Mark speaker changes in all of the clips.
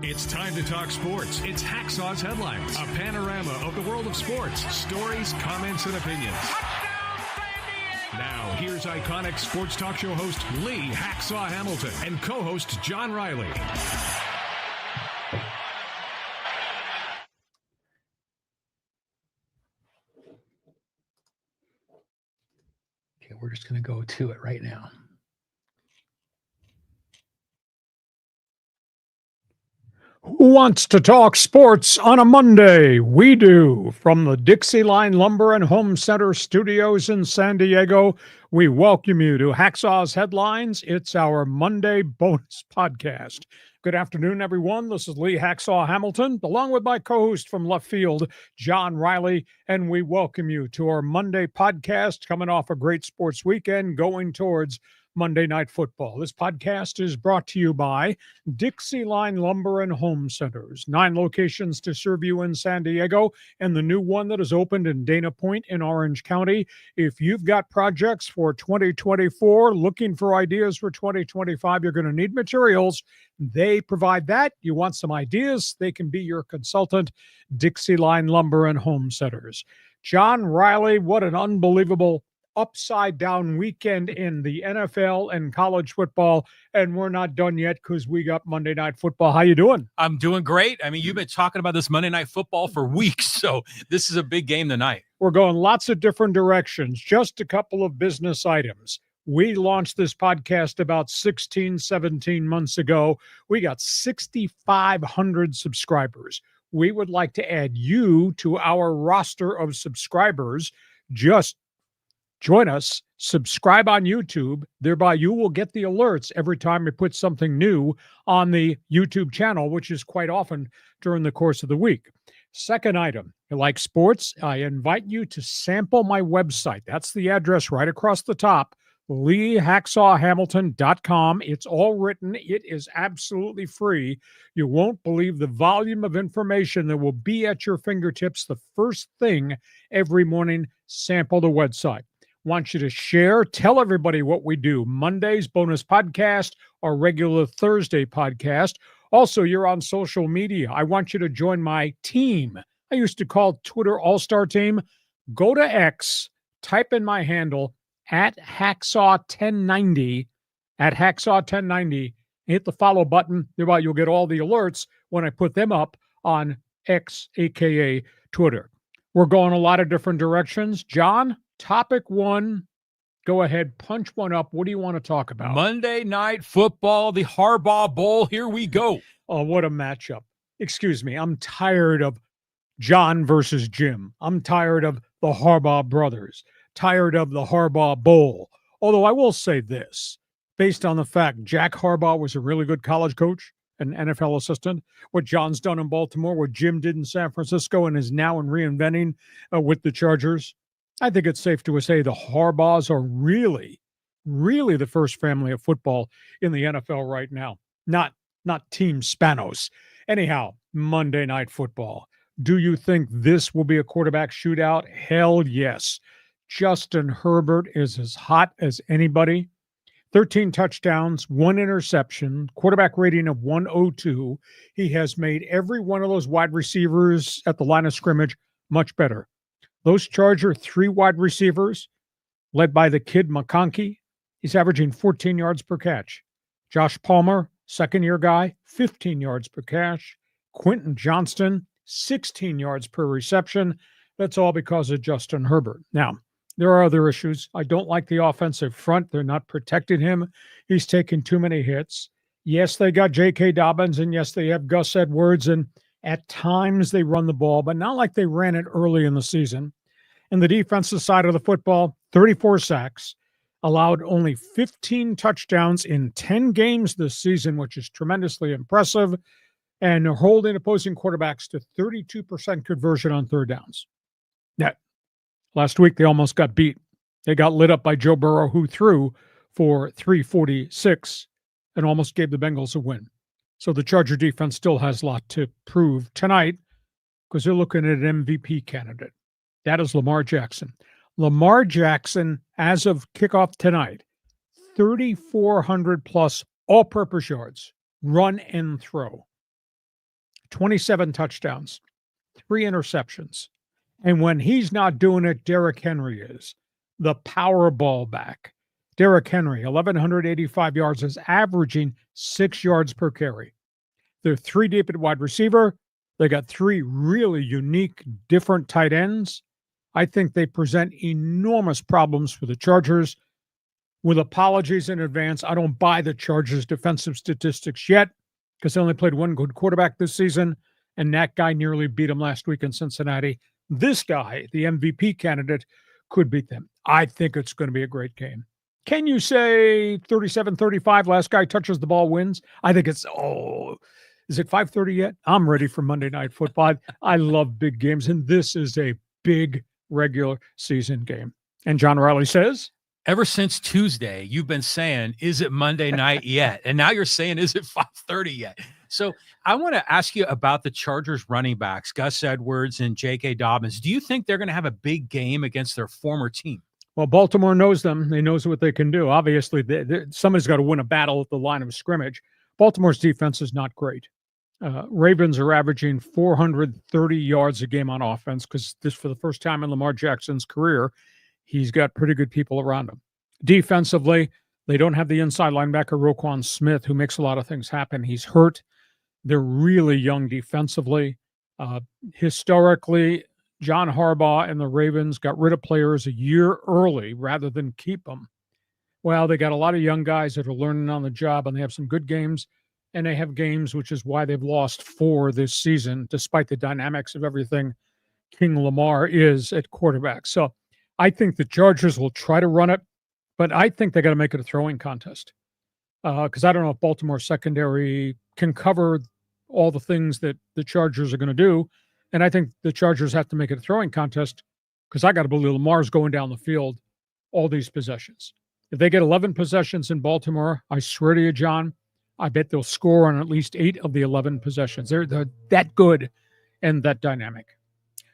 Speaker 1: It's time to talk sports. It's Hacksaw's Headlines, a panorama of the world of sports, stories, comments, and opinions. Now, here's iconic sports talk show host Lee Hacksaw Hamilton and co-host John Riley.
Speaker 2: Okay, we're just going to go to it right now. Who wants to talk sports on a Monday? We do. From the DIXIELINE Lumber and Home Center studios in San Diego, we welcome you to Hacksaw's Headlines. It's our Monday bonus podcast. Good afternoon, everyone. This is Lee Hacksaw Hamilton, along with my co-host from left field, John Riley, and we welcome you to our Monday podcast, coming off a great sports weekend, going towards Monday Night Football. This podcast is brought to you by DIXIELINE Lumber and Home Centers. 9 locations to serve you in San Diego, and the new one that is opened in Dana Point in Orange County. If you've got projects for 2024, looking for ideas for 2025, you're going to need materials. They provide that. You want some ideas, they can be your consultant. DIXIELINE Lumber and Home Centers. John Riley, what an unbelievable upside down weekend in the NFL and college football, and we're not done yet because we got Monday Night Football. How you doing?
Speaker 3: I'm doing great. I mean, you've been talking about this Monday Night Football for weeks, so this is a big game tonight.
Speaker 2: We're going lots of different directions. Just a couple of business items. We launched this podcast about 16, 17 months ago. We got 6,500 subscribers. We would like to add you to our roster of subscribers. Just join us, subscribe on YouTube. Thereby, you will get the alerts every time we put something new on the YouTube channel, which is quite often during the course of the week. Second item, you like sports? I invite you to sample my website. That's the address right across the top, LeeHacksawHamilton.com. It's all written. It is absolutely free. You won't believe the volume of information that will be at your fingertips the first thing every morning. Sample the website. Want you to share, tell everybody what we do. Monday's bonus podcast, our regular Thursday podcast. Also, you're on social media. I want you to join my team. I used to call Twitter All-Star Team. Go to X, type in my handle, at Hacksaw1090, at Hacksaw1090, hit the follow button. Thereby, you'll get all the alerts when I put them up on X, a.k.a. Twitter. We're going a lot of different directions. John, topic one, go ahead, punch one up. What do you want to talk about?
Speaker 3: Monday Night Football, the Harbaugh Bowl. Here we go.
Speaker 2: Oh, what a matchup. Excuse me. I'm tired of John versus Jim. I'm tired of the Harbaugh brothers. Tired of the Harbaugh Bowl. Although I will say this, based on the fact Jack Harbaugh was a really good college coach, an NFL assistant, what John's done in Baltimore, what Jim did in San Francisco, and is now in reinventing with the Chargers, I think it's safe to say the Harbaughs are really the first family of football in the NFL right now. Not Team Spanos. Anyhow, Monday Night Football. Do you think this will be a quarterback shootout? Hell yes. Justin Herbert is as hot as anybody. 13 touchdowns, 1 interception, quarterback rating of 102. He has made every one of those wide receivers at the line of scrimmage much better. Those Charger 3 wide receivers, led by the kid McConkey, he's averaging 14 yards per catch. Josh Palmer, second-year guy, 15 yards per catch. Quentin Johnston, 16 yards per reception. That's all because of Justin Herbert. Now, there are other issues. I don't like the offensive front. They're not protecting him. He's taken too many hits. Yes, they got J.K. Dobbins, and yes, they have Gus Edwards, and at times they run the ball, but not like they ran it early in the season. And the defensive side of the football, 34 sacks, allowed only 15 touchdowns in 10 games this season, which is tremendously impressive, and they're holding opposing quarterbacks to 32% conversion on third downs. Now, last week, they almost got beat. They got lit up by Joe Burrow, who threw for 346 and almost gave the Bengals a win. So the Charger defense still has a lot to prove tonight because they're looking at an MVP candidate. That is Lamar Jackson. Lamar Jackson, as of kickoff tonight, 3,400 plus all-purpose yards, run and throw. 27 touchdowns, 3 interceptions. And when he's not doing it, Derrick Henry is. The Powerball back. Derrick Henry, 1,185 yards, is averaging 6 yards per carry. They're 3 deep at wide receiver. They got 3 really unique, different tight ends. I think they present enormous problems for the Chargers. With apologies in advance, I don't buy the Chargers' defensive statistics yet because they only played 1 good quarterback this season, and that guy nearly beat them last week in Cincinnati. This guy, the MVP candidate, could beat them. I think it's going to be a great game. Can you say 37-35, last guy touches the ball wins? I think it's, is it 5:30 yet? I'm ready for Monday Night Football. I love big games, and this is a big regular season game. And John Riley says,
Speaker 3: ever since Tuesday, you've been saying, is it Monday night yet? And now you're saying, is it 5:30 yet? So I want to ask you about the Chargers running backs, Gus Edwards and J.K. Dobbins. Do you think they're going to have a big game against their former team?
Speaker 2: Well, Baltimore knows them. They knows what they can do. Obviously, somebody's got to win a battle at the line of scrimmage. Baltimore's defense is not great. Ravens are averaging 430 yards a game on offense because this, for the first time in Lamar Jackson's career, he's got pretty good people around him. Defensively, they don't have the inside linebacker Roquan Smith, who makes a lot of things happen. He's hurt. They're really young defensively. Historically, John Harbaugh and the Ravens got rid of players a year early rather than keep them. Well, they got a lot of young guys that are learning on the job, and they have some good games, and they have games, which is why they've lost 4 this season, despite the dynamics of everything King Lamar is at quarterback. So I think the Chargers will try to run it, but I think they got to make it a throwing contest because I don't know if Baltimore's secondary can cover all the things that the Chargers are going to do. And I think the Chargers have to make it a throwing contest because I got to believe Lamar's going down the field all these possessions. If they get 11 possessions in Baltimore, I swear to you, John, I bet they'll score on at least 8 of the 11 possessions. They're that good and that dynamic.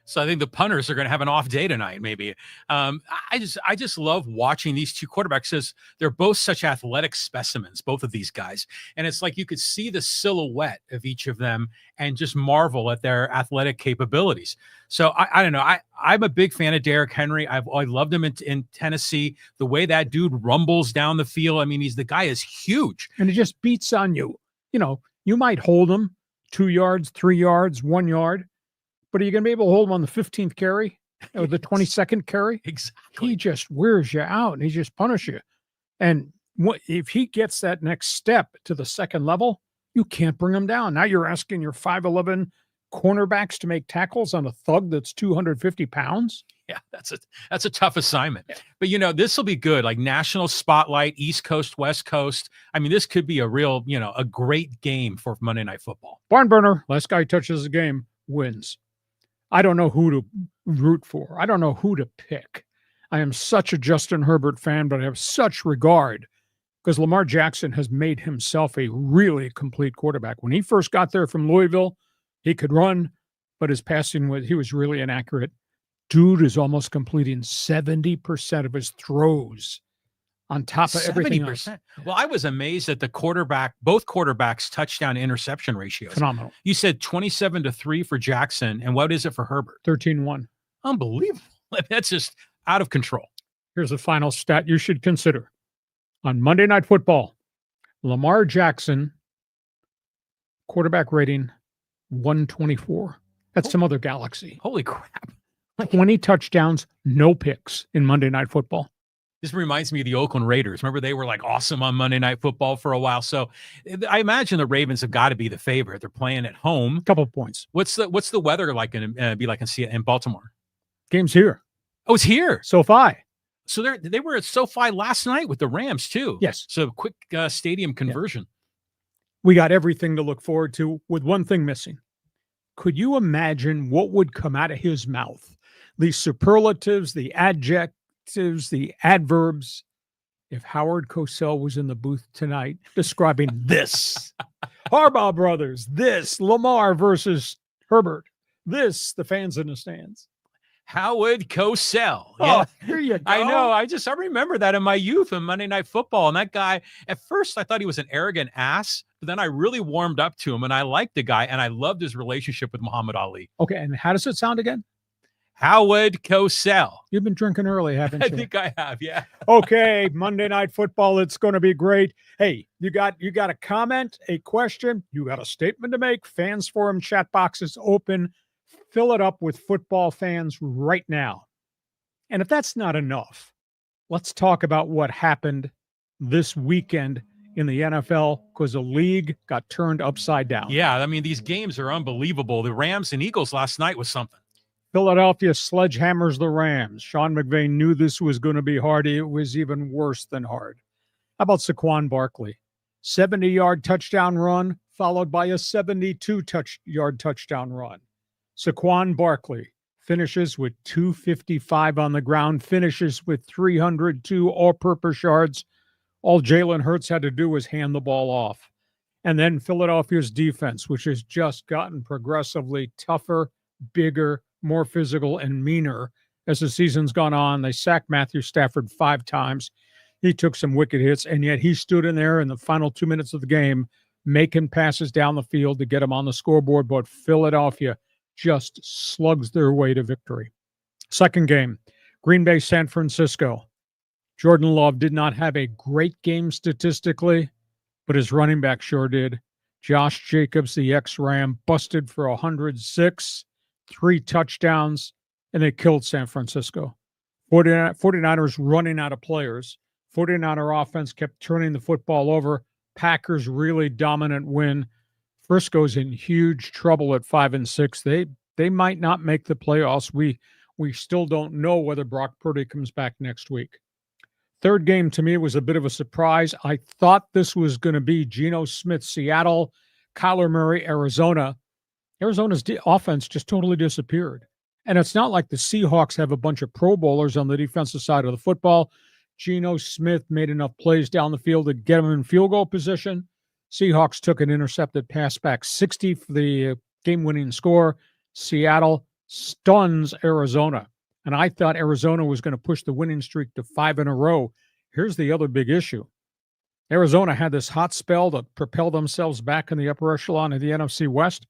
Speaker 3: So I think the punters are going to have an off day tonight, maybe. I just love watching these two quarterbacks because they're both such athletic specimens, both of these guys. And it's like you could see the silhouette of each of them and just marvel at their athletic capabilities. So I don't know. I'm a big fan of Derrick Henry. I loved him in Tennessee. The way that dude rumbles down the field. I mean, the guy is huge.
Speaker 2: And it just beats on you. You know, you might hold him 2 yards, 3 yards, 1 yard. But are you going to be able to hold him on the 15th carry or the 22nd carry?
Speaker 3: Exactly.
Speaker 2: He just wears you out and he just punishes you. And if he gets that next step to the second level, you can't bring him down. Now you're asking your 5'11" cornerbacks to make tackles on a thug that's 250 pounds.
Speaker 3: Yeah, that's a tough assignment. Yeah. But, you know, this will be good, like national spotlight, East Coast, West Coast. I mean, this could be a real, a great game for Monday Night Football.
Speaker 2: Barn burner, last guy touches the game, wins. I don't know who to root for. I don't know who to pick. I am such a Justin Herbert fan, but I have such regard because Lamar Jackson has made himself a really complete quarterback. When he first got there from Louisville, he could run, but his passing he was really inaccurate. Dude is almost completing 70% of his throws on top of everything else.
Speaker 3: Well, I was amazed at both quarterbacks touchdown interception ratios.
Speaker 2: Phenomenal.
Speaker 3: You said 27-3 for Jackson. And what is it for Herbert?
Speaker 2: 13-1.
Speaker 3: Unbelievable. That's just out of control.
Speaker 2: Here's a final stat you should consider. On Monday Night Football, Lamar Jackson, quarterback rating 124. That's some other galaxy.
Speaker 3: Holy crap.
Speaker 2: 20 touchdowns, no picks in Monday Night Football.
Speaker 3: This reminds me of the Oakland Raiders. Remember, they were like awesome on Monday Night Football for a while. So I imagine the Ravens have got to be the favorite. They're playing at home.
Speaker 2: Couple of points.
Speaker 3: What's the weather like going to be like in Baltimore?
Speaker 2: Game's here.
Speaker 3: Oh, it's here.
Speaker 2: SoFi.
Speaker 3: So they were at SoFi last night with the Rams too.
Speaker 2: Yes.
Speaker 3: So quick stadium conversion.
Speaker 2: Yeah. We got everything to look forward to with one thing missing. Could you imagine what would come out of his mouth? The superlatives, the adjectives, the adverbs. If Howard Cosell was in the booth tonight describing this, Harbaugh brothers, this, Lamar versus Herbert, this, the fans in the stands.
Speaker 3: Howard Cosell.
Speaker 2: Yeah. Oh, here you go.
Speaker 3: I know. I remember that in my youth in Monday Night Football. And that guy, at first I thought he was an arrogant ass, but then I really warmed up to him, and I liked the guy, and I loved his relationship with Muhammad Ali.
Speaker 2: Okay, and how does it sound again?
Speaker 3: Howard Cosell.
Speaker 2: You've been drinking early, haven't you?
Speaker 3: I think I have, yeah.
Speaker 2: Okay, Monday Night Football, it's going to be great. Hey, you got a comment, a question, you got a statement to make. Fans Forum chat box is open. Fill it up with football fans right now. And if that's not enough, let's talk about what happened this weekend in the NFL, because the league got turned upside down.
Speaker 3: Yeah, I mean, these games are unbelievable. The Rams and Eagles last night was something.
Speaker 2: Philadelphia sledgehammers the Rams. Sean McVay knew this was going to be hard. It was even worse than hard. How about Saquon Barkley? 70-yard touchdown run, followed by a 72-yard touchdown run. Saquon Barkley finishes with 255 on the ground, finishes with 302 all-purpose yards. All Jalen Hurts had to do was hand the ball off. And then Philadelphia's defense, which has just gotten progressively tougher, bigger, more physical, and meaner as the season's gone on. They sacked Matthew Stafford 5 times. He took some wicked hits, and yet he stood in there in the final 2 minutes of the game, making passes down the field to get him on the scoreboard. But Philadelphia just slugs their way to victory. Second game, Green Bay, San Francisco. Jordan Love did not have a great game statistically, but his running back sure did. Josh Jacobs, the ex-Ram, busted for 106, 3 touchdowns, and they killed San Francisco. 49ers running out of players. 49er offense kept turning the football over. Packers really dominant win. Frisco's in huge trouble at 5-6. They might not make the playoffs. We still don't know whether Brock Purdy comes back next week. Third game to me was a bit of a surprise. I thought this was going to be Geno Smith, Seattle, Kyler Murray, Arizona. Arizona's offense just totally disappeared. And it's not like the Seahawks have a bunch of Pro Bowlers on the defensive side of the football. Geno Smith made enough plays down the field to get them in field goal position. Seahawks took an intercepted pass back 60 for the game-winning score. Seattle stuns Arizona. And I thought Arizona was going to push the winning streak to 5 in a row. Here's the other big issue. Arizona had this hot spell to propel themselves back in the upper echelon of the NFC West.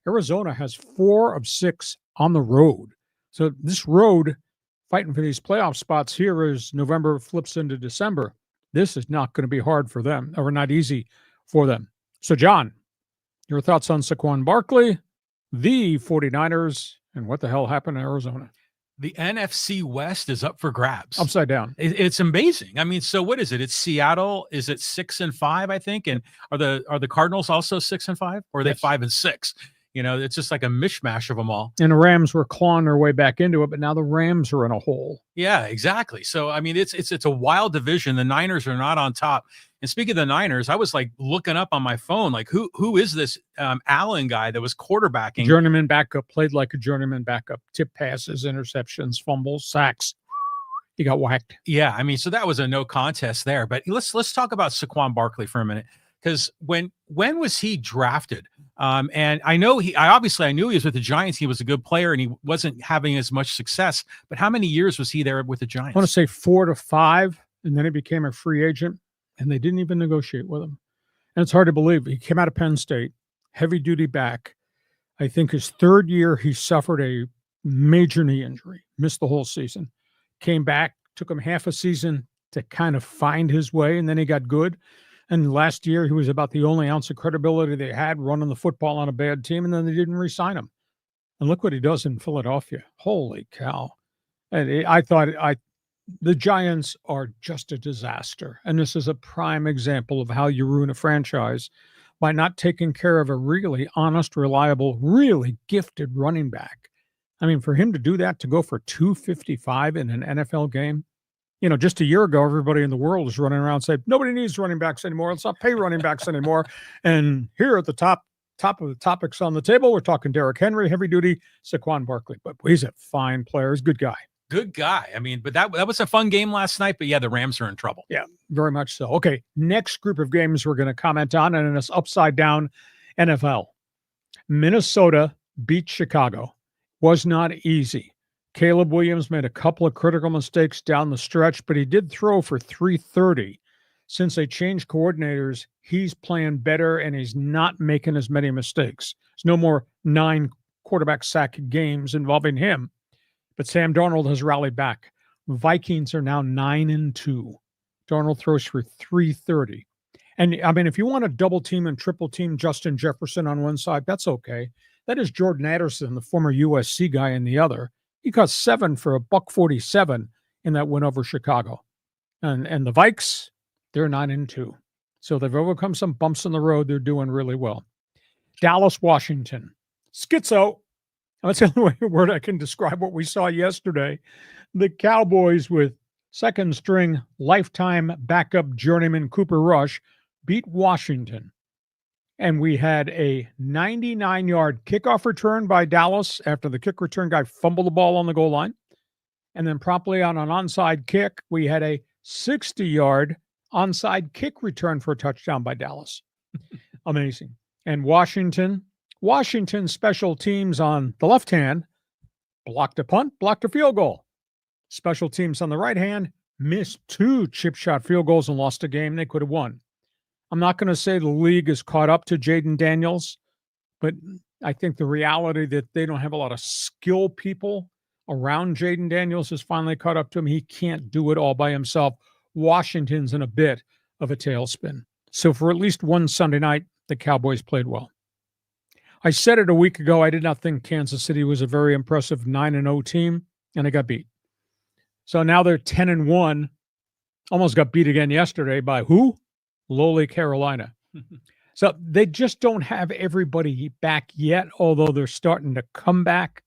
Speaker 2: Arizona has 4 of 6 on the road. So this road, fighting for these playoff spots here as November flips into December, this is not going to be hard for them, or not easy for them. So, John, your thoughts on Saquon Barkley, the 49ers, and what the hell happened in Arizona?
Speaker 3: The NFC West is up for grabs.
Speaker 2: Upside down.
Speaker 3: It's amazing. I mean, so what is it? It's Seattle. Is it 6-5? I think. And are the Cardinals also 6-5, or are they 5-6? You know, it's just like a mishmash of them all.
Speaker 2: And the Rams were clawing their way back into it, but now the Rams are in a hole.
Speaker 3: Yeah, exactly. So I mean, it's a wild division. The Niners are not on top. And speaking of the Niners, I was like looking up on my phone, like who is this Allen guy that was quarterbacking?
Speaker 2: Journeyman backup, played like a journeyman backup. Tip passes, interceptions, fumbles, sacks. He got whacked.
Speaker 3: Yeah, I mean, so that was a no contest there. But let's talk about Saquon Barkley for a minute, because when was he drafted? And I knew he was with the Giants. He was a good player, and he wasn't having as much success. But how many years was he there with the Giants?
Speaker 2: I want to say 4 to 5, and then he became a free agent. And they didn't even negotiate with him. And it's hard to believe. He came out of Penn State, heavy-duty back. I think his 3rd year, he suffered a major knee injury, missed the whole season. Came back, took him half a season to kind of find his way, and then he got good. And last year, he was about the only ounce of credibility they had running the football on a bad team, and then they didn't re-sign him. And look what he does in Philadelphia. Holy cow. And the Giants are just a disaster. And this is a prime example of how you ruin a franchise by not taking care of a really honest, reliable, really gifted running back. I mean, for him to do that, to go for 255 in an NFL game, you know, just a year ago, everybody in the world was running around saying, nobody needs running backs anymore. Let's not pay running backs anymore. And here at the top of the topics on the table, we're talking Derrick Henry, heavy duty, Saquon Barkley. But he's a fine player. He's a good guy.
Speaker 3: Good guy. I mean, but that was a fun game last night. But yeah, the Rams are in trouble.
Speaker 2: Yeah, very much so. Okay, next group of games we're going to comment on, and it's upside down NFL. Minnesota beat Chicago. Was not easy. Caleb Williams made a couple of critical mistakes down the stretch, but he did throw for 330. since they changed coordinators, he's playing better and he's not making as many mistakes. There's no more 9 quarterback sack games involving him. But Sam Darnold has rallied back. Vikings are now 9-2. Darnold throws for 330. And I mean, if you want to double team and triple team Justin Jefferson on one side, that's okay. That is Jordan Addison, the former USC guy, in the other. He got 7 for $147 in that win over Chicago. And the Vikes, they're 9-2. So they've overcome some bumps in the road. They're doing really well. Dallas, Washington. Schizo. That's the only word I can describe what we saw yesterday. The Cowboys, with second string lifetime backup journeyman Cooper Rush, beat Washington. And we had a 99-yard kickoff return by Dallas after the kick return guy fumbled the ball on the goal line. And then promptly on an onside kick, we had a 60-yard onside kick return for a touchdown by Dallas. Amazing. And Washington special teams on the left hand blocked a punt, blocked a field goal. Special teams on the right hand missed 2 chip shot field goals and lost a game they could have won. I'm not going to say the league is caught up to Jaden Daniels, but I think the reality that they don't have a lot of skill people around Jaden Daniels has finally caught up to him. He can't do it all by himself. Washington's in a bit of a tailspin. So for at least one Sunday night, the Cowboys played well. I said it a week ago. I did not think Kansas City was a very impressive 9-0 team, and they got beat. So now they're 10-1. Almost got beat again yesterday by who? Lowly Carolina. So they just don't have everybody back yet, although they're starting to come back.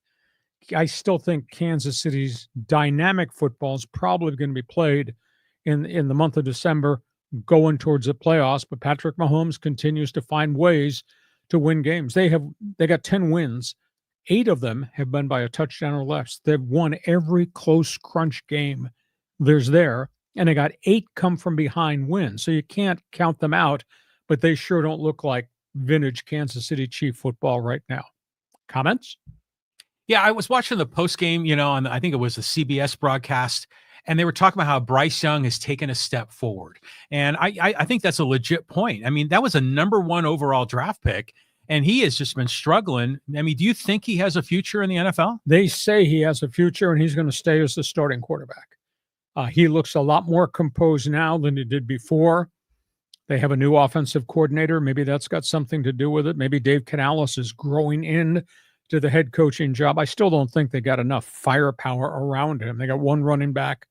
Speaker 2: I still think Kansas City's dynamic football is probably going to be played in the month of December, going towards the playoffs. But Patrick Mahomes continues to find ways to win games. They got 10 wins. 8 of them have been by a touchdown or less. They've won every close crunch game there's there. And they got 8 come from behind wins. So you can't count them out, but they sure don't look like vintage Kansas City Chief football right now. Comments?
Speaker 3: Yeah, I was watching the post game, on I think it was the CBS broadcast, and they were talking about how Bryce Young has taken a step forward. And I think that's a legit point. I mean, that was a number 1 overall draft pick, and he has just been struggling. I mean, do you think he has a future in the NFL?
Speaker 2: They say he has a future, and he's going to stay as the starting quarterback. He looks a lot more composed now than he did before. They have a new offensive coordinator. Maybe that's got something to do with it. Maybe Dave Canales is growing in to the head coaching job. I still don't think they got enough firepower around him. They got 1 running back,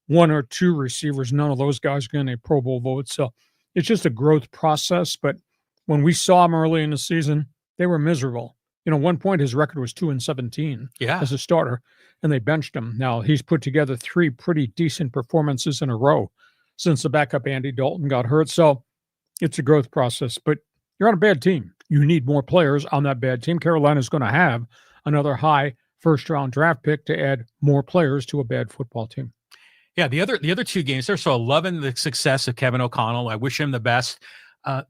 Speaker 2: 1 or 2 receivers. None of those guys are going to Pro Bowl votes. So it's just a growth process. But when we saw him early in the season, they were miserable. At one point, his record was 2-17 as a starter, and they benched him. Now, he's put together 3 pretty decent performances in a row since the backup Andy Dalton got hurt. So it's a growth process. But you're on a bad team. You need more players on that bad team. Carolina's going to have another high first-round draft pick to add more players to a bad football team.
Speaker 3: Yeah, the other 2 games, they're so loving the success of Kevin O'Connell. I wish him the best.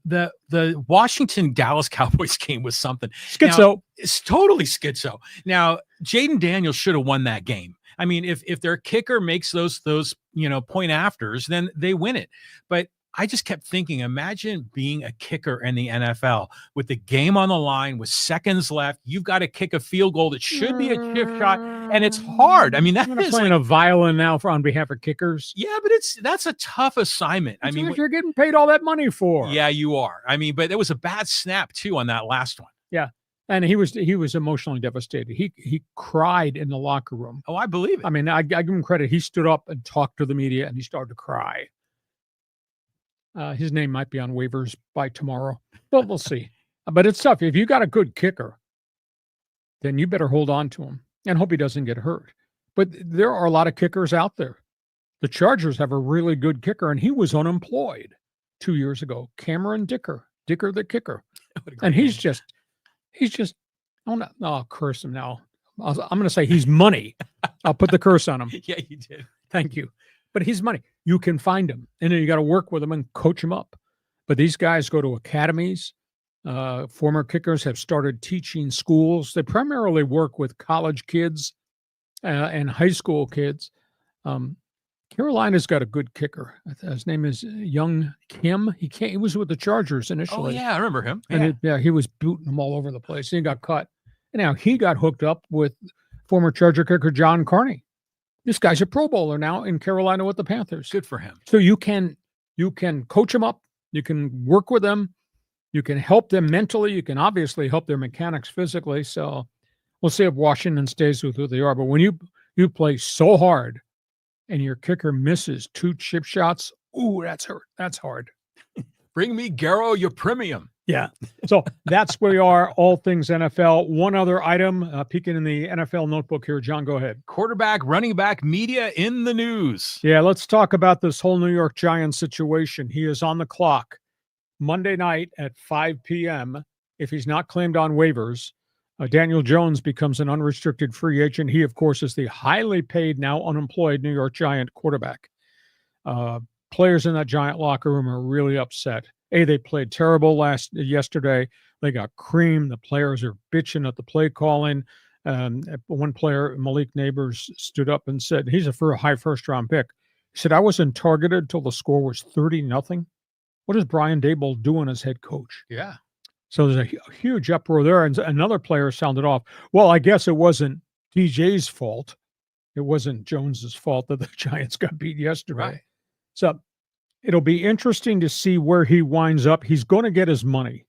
Speaker 3: The Washington Dallas Cowboys game was something.
Speaker 2: Schizo.
Speaker 3: Now, it's totally schizo. Now, Jaden Daniels should have won that game. I mean, if their kicker makes those point afters, then they win it. But I just kept thinking, imagine being a kicker in the NFL with the game on the line, with seconds left. You've got to kick a field goal that should be a chip shot, and it's hard. I mean, that is
Speaker 2: playing a violin now on behalf of kickers.
Speaker 3: Yeah, but that's a tough assignment.
Speaker 2: That's what you're getting paid all that money for.
Speaker 3: Yeah, you are. I mean, but there was a bad snap too on that last one.
Speaker 2: Yeah. And he was emotionally devastated. He cried in the locker room.
Speaker 3: Oh, I believe it.
Speaker 2: I mean, I give him credit. He stood up and talked to the media, and he started to cry. His name might be on waivers by tomorrow, but we'll see. But it's tough. If you got a good kicker, then you better hold on to him and hope he doesn't get hurt. But there are a lot of kickers out there. The Chargers have a really good kicker, and he was unemployed 2 years ago. Cameron Dicker the kicker. And he's just, I'll curse him now. I'm going to say he's money. I'll put the curse on him.
Speaker 3: Yeah, you did.
Speaker 2: Thank you. But he's money. You can find him, and then you got to work with him and coach him up. But these guys go to academies. Former kickers have started teaching schools. They primarily work with college kids and high school kids. Carolina's got a good kicker. His name is Young Kim. He was with the Chargers
Speaker 3: Oh,
Speaker 2: initially.
Speaker 3: yeah, I remember him.
Speaker 2: And he was booting them all over the place. He got cut. And now he got hooked up with former Charger kicker John Carney. This guy's a Pro Bowler now in Carolina with the Panthers.
Speaker 3: Good for him.
Speaker 2: So you can coach them up. You can work with them. You can help them mentally. You can obviously help their mechanics physically. So we'll see if Washington stays with who they are. But when you play so hard and your kicker misses 2 chip shots, ooh, that's hurt. That's hard.
Speaker 3: Bring me Garrow, your premium.
Speaker 2: Yeah. So that's where we are, all things NFL. One other item, peeking in the NFL notebook here. John, go ahead.
Speaker 3: Quarterback, running back, media in the news.
Speaker 2: Yeah, let's talk about this whole New York Giants situation. He is on the clock Monday night at 5 p.m. If he's not claimed on waivers, Daniel Jones becomes an unrestricted free agent. He, of course, is the highly paid, now unemployed New York Giant quarterback. Players in that Giant locker room are really upset. They played terrible yesterday. They got creamed. The players are bitching at the play calling. One player, Malik Neighbors, stood up and said, he's a high first-round pick. He said, I wasn't targeted till the score was 30-0. What is Brian Daboll doing as head coach?
Speaker 3: Yeah.
Speaker 2: So there's a huge uproar there. And another player sounded off. Well, I guess it wasn't DJ's fault. It wasn't Jones's fault that the Giants got beat yesterday.
Speaker 3: Right.
Speaker 2: So it'll be interesting to see where he winds up. He's going to get his money.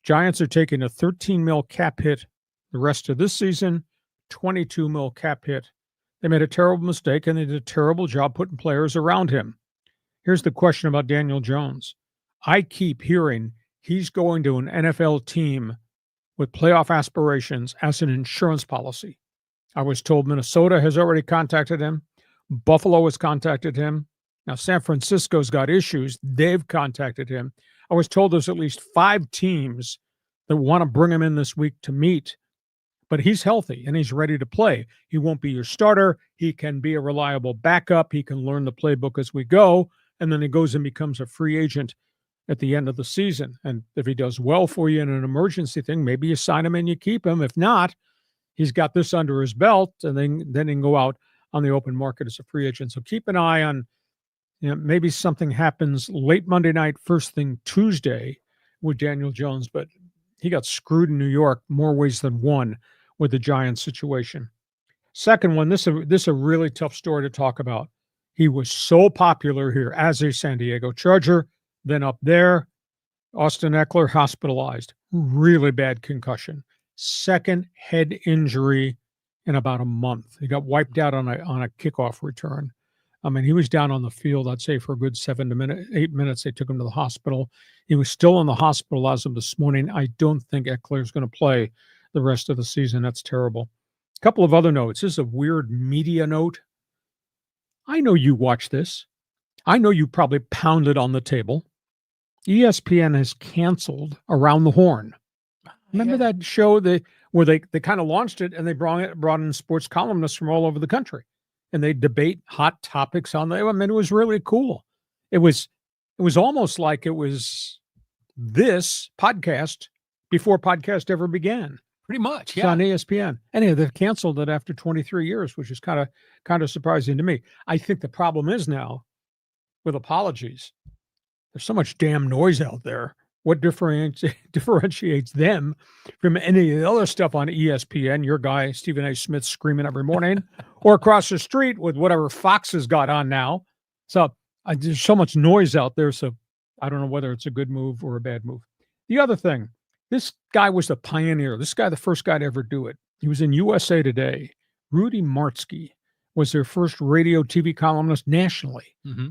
Speaker 2: Giants are taking a $13 million cap hit the rest of this season, $22 million cap hit. They made a terrible mistake, and they did a terrible job putting players around him. Here's the question about Daniel Jones. I keep hearing he's going to an NFL team with playoff aspirations as an insurance policy. I was told Minnesota has already contacted him. Buffalo has contacted him. Now, San Francisco's got issues. They've contacted him. I was told there's at least 5 teams that want to bring him in this week to meet. But he's healthy and he's ready to play. He won't be your starter. He can be a reliable backup. He can learn the playbook as we go. And then he goes and becomes a free agent at the end of the season. And if he does well for you in an emergency thing, maybe you sign him and you keep him. If not, he's got this under his belt, and then he can go out on the open market as a free agent. So keep an eye on, maybe something happens late Monday night, first thing Tuesday with Daniel Jones, but he got screwed in New York more ways than one with the Giants situation. Second one, this is a really tough story to talk about. He was so popular here as a San Diego Charger, then up there, Austin Eckler hospitalized, really bad concussion, second head injury in about a month. He got wiped out on a kickoff return. I mean, he was down on the field, I'd say, for a good 8 minutes. They took him to the hospital. He was still in the hospital as of this morning. I don't think Eckler is going to play the rest of the season. That's terrible. A couple of other notes. This is a weird media note. I know you watch this. I know you probably pounded on the table. ESPN has canceled Around the Horn. Remember that show where they kind of launched it, and they brought in sports columnists from all over the country, and they debate hot topics on there. I mean, it was really cool. It was almost like it was this podcast before podcast ever began.
Speaker 3: Pretty much,
Speaker 2: It's on ESPN. Anyway, they've canceled it after 23 years, which is kind of surprising to me. I think the problem is now, with apologies, there's so much damn noise out there. What differentiates them from any of the other stuff on ESPN, your guy, Stephen A. Smith, screaming every morning, or across the street with whatever Fox has got on now. So there's so much noise out there, so I don't know whether it's a good move or a bad move. The other thing, this guy was the pioneer. This guy, the first guy to ever do it. He was in USA Today. Rudy Martzke was their first radio TV columnist nationally.
Speaker 3: Mm-hmm.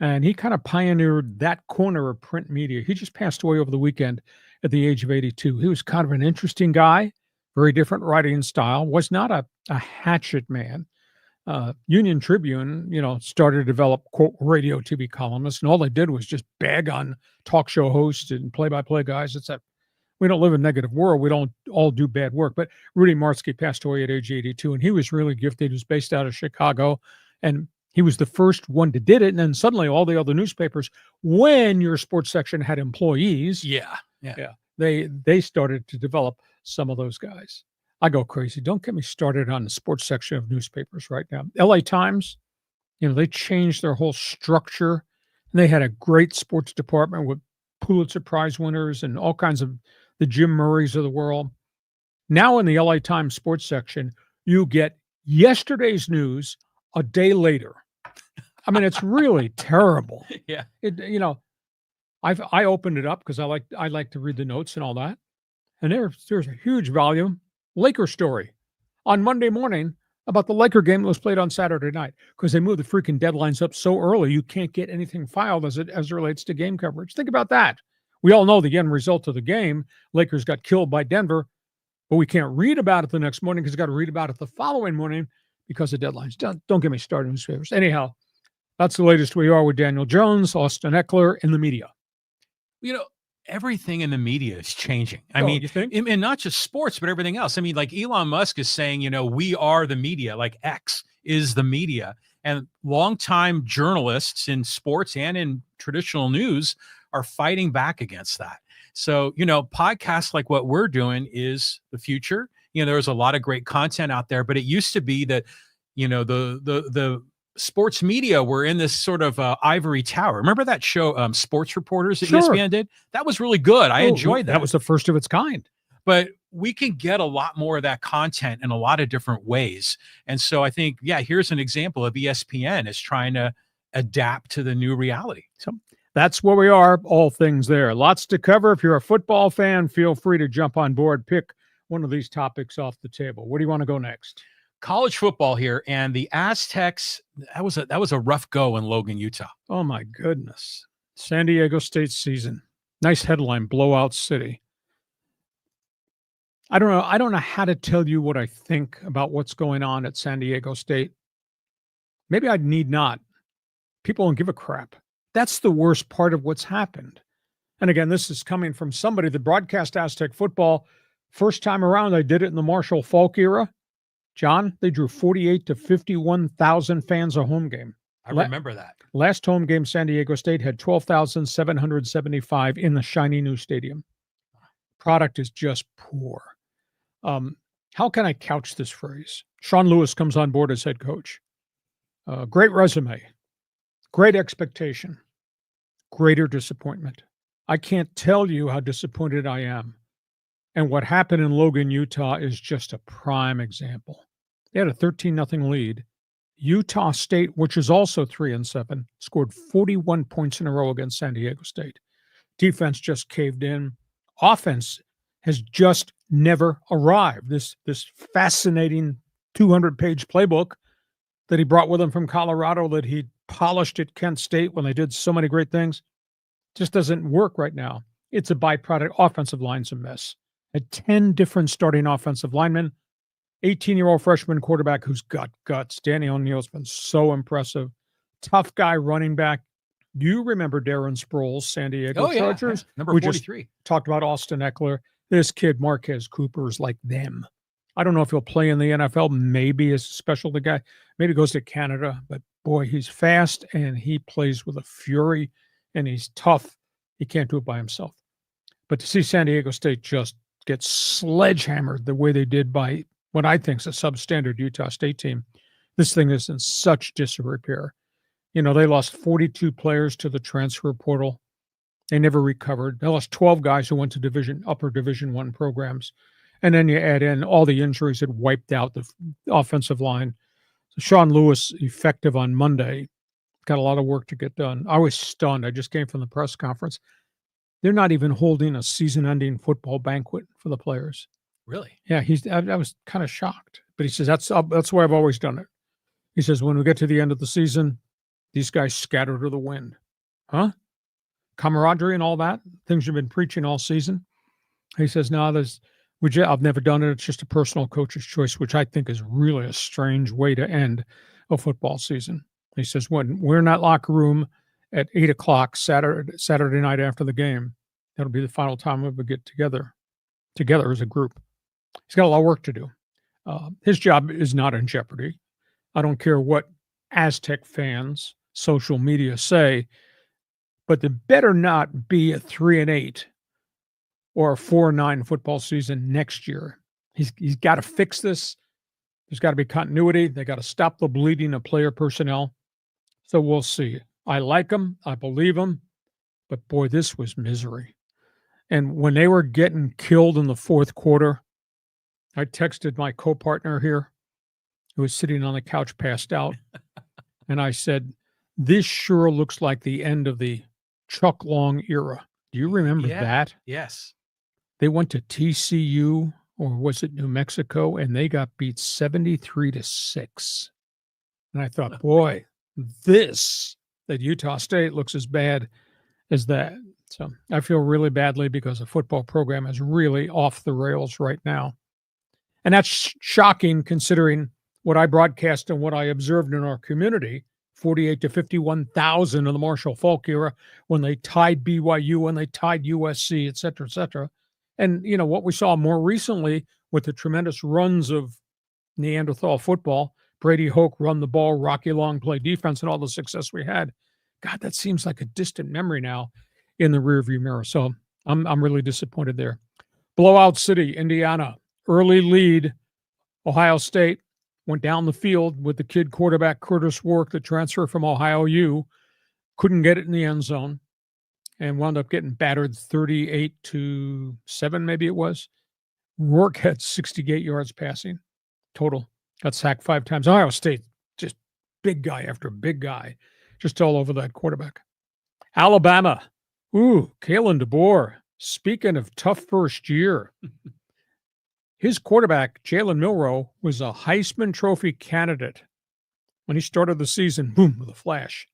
Speaker 2: And he kind of pioneered that corner of print media. He just passed away over the weekend at the age of 82. He was kind of an interesting guy, very different writing style, was not a hatchet man. Union Tribune, started to develop, quote, radio TV columnists, and all they did was just bag on talk show hosts and play-by-play guys. It's that we don't live in a negative world. We don't all do bad work. But Rudy Martzke passed away at age 82, and he was really gifted. He was based out of Chicago, and he was the first one to did it. And then suddenly all the other newspapers, when your sports section had employees, they started to develop some of those guys. I go crazy. Don't get me started on the sports section of newspapers right now. LA Times, They changed their whole structure. And they had a great sports department with Pulitzer Prize winners and all kinds of the Jim Murrays of the world. Now in the LA Times sports section, you get yesterday's news a day later. I mean, it's really terrible.
Speaker 3: Yeah.
Speaker 2: I opened it up because I like to read the notes and all that. And there's a huge volume, Laker story on Monday morning about the Laker game that was played on Saturday night, because they moved the freaking deadlines up so early you can't get anything filed as it relates to game coverage. Think about that. We all know the end result of the game. Lakers got killed by Denver, but we can't read about it the next morning because we got to read about it the following morning because of deadlines. Don't get me started in newspapers. Anyhow, that's the latest we are with Daniel Jones, Austin Eckler, and the media.
Speaker 3: Everything in the media is changing. I mean,
Speaker 2: you think?
Speaker 3: And not just sports, but everything else. I mean, like Elon Musk is saying, we are the media, like X is the media. And longtime journalists in sports and in traditional news are fighting back against that. So, podcasts like what we're doing is the future. There's a lot of great content out there, but it used to be that, the sports media were in this sort of ivory tower. Remember that show, Sports Reporters that ESPN did? That was really good. I enjoyed that.
Speaker 2: That was the first of its kind.
Speaker 3: But we can get a lot more of that content in a lot of different ways. And so I think, here's an example of ESPN is trying to adapt to the new reality.
Speaker 2: So that's where we are, all things there. Lots to cover. If you're a football fan, feel free to jump on board, pick one of these topics off the table. Where do you want to go next?
Speaker 3: College football here, and the Aztecs, that was a rough go in Logan, Utah.
Speaker 2: Oh my goodness. San Diego State season. Nice headline, Blowout City. I don't know how to tell you what I think about what's going on at San Diego State. Maybe I need not. People don't give a crap. That's the worst part of what's happened. And again, this is coming from somebody that broadcast Aztec football. First time around, I did it in the Marshall Falk era. John, they drew 48 to 51,000 fans a home game.
Speaker 3: I remember that.
Speaker 2: Last home game, San Diego State had 12,775 in the shiny new stadium. Product is just poor. How can I couch this phrase? Sean Lewis comes on board as head coach. Great resume, great expectation, greater disappointment. I can't tell you how disappointed I am. And what happened in Logan, Utah is just a prime example. They had a 13-0 lead. Utah State, which is also 3-7, scored 41 points in a row against San Diego State. Defense just caved in. Offense has just never arrived. This fascinating 200-page playbook that he brought with him from Colorado that he polished at Kent State when they did so many great things just doesn't work right now. It's a byproduct. Offensive line's a mess. Had 10 different starting offensive linemen, 18-year-old freshman quarterback who's got guts. Danny O'Neill's been so impressive. Tough guy running back. Do you remember Darren Sproles, San Diego Chargers?
Speaker 3: Yeah. Number
Speaker 2: We
Speaker 3: 43.
Speaker 2: just talked about Austin Eckler. This kid, Marquez Cooper, is like them. I don't know if he'll play in the NFL. Maybe as a specialty guy. Maybe goes to Canada. But boy, he's fast and he plays with a fury and he's tough. He can't do it by himself. But to see San Diego State just get sledgehammered the way they did by what I think is a substandard Utah State team, this thing is in such disrepair. They lost 42 players to the transfer portal. They never recovered. They lost 12 guys who went to upper Division I programs. And then you add in all the injuries that wiped out the offensive line. So Sean Lewis, effective on Monday, got a lot of work to get done. I was stunned. I just came from the press conference. They're not even holding a season-ending football banquet for the players.
Speaker 3: Really?
Speaker 2: Yeah, I was kind of shocked. But he says, that's the way I've always done it. He says, when we get to the end of the season, these guys scatter to the wind. Huh? Camaraderie and all that, things you've been preaching all season. He says, no, I've never done it. It's just a personal coach's choice, which I think is really a strange way to end a football season. He says, when we're in that locker room at 8 o'clock Saturday night after the game, that'll be the final time we would get together as a group. He's got a lot of work to do. His job is not in jeopardy. I don't care what Aztec fans, social media say, but there better not be a 3-8 or a 4-9 football season next year. He's got to fix this. There's got to be continuity. They got to stop the bleeding of player personnel. So we'll see. I like them. I believe them. But boy, this was misery. And when they were getting killed in the fourth quarter, I texted my co-partner here, who was sitting on the couch passed out. And I said, this sure looks like the end of the Chuck Long era. Do you remember that?
Speaker 3: Yes.
Speaker 2: They went to TCU, or was it New Mexico, and they got beat 73-6. And I thought, boy, that Utah State looks as bad as that. So I feel really badly because the football program is really off the rails right now. And that's shocking considering what I broadcast and what I observed in our community, 48 to 51,000 in the Marshall Faulk era, when they tied BYU, when they tied USC, et cetera, et cetera. And, you know, what we saw more recently with the tremendous runs of Neanderthal football, Brady Hoke run the ball, Rocky Long play defense, and all the success we had. God, that seems like a distant memory now in the rearview mirror. So I'm really disappointed there. Blowout City, Indiana, early lead. Ohio State went down the field with the kid quarterback Curtis Wark, the transfer from Ohio U, couldn't get it in the end zone and wound up getting battered 38-7, maybe it was. Wark had 68 yards passing total, got sacked 5 times. Ohio State, just big guy after big guy, just all over that quarterback. Alabama, Kalen DeBoer, speaking of tough first year, his quarterback, Jalen Milroe, was a Heisman Trophy candidate when he started the season, boom, with a flash.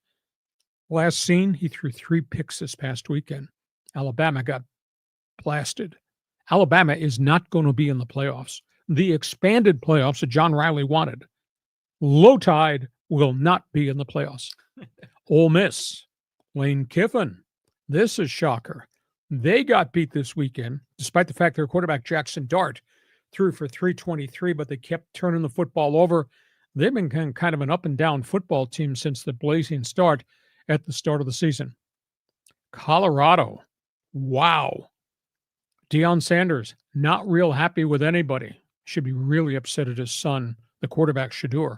Speaker 2: Last seen, he threw 3 picks this past weekend. Alabama got blasted. Alabama is not going to be in the playoffs. The expanded playoffs that John Riley wanted. Low Tide will not be in the playoffs. Ole Miss, Lane Kiffin. This is shocker. They got beat this weekend, despite the fact their quarterback Jackson Dart threw for 323, but they kept turning the football over. They've been kind of an up and down football team since the blazing start at the start of the season. Colorado, wow. Deion Sanders, not real happy with anybody. Should be really upset at his son, the quarterback Shadur.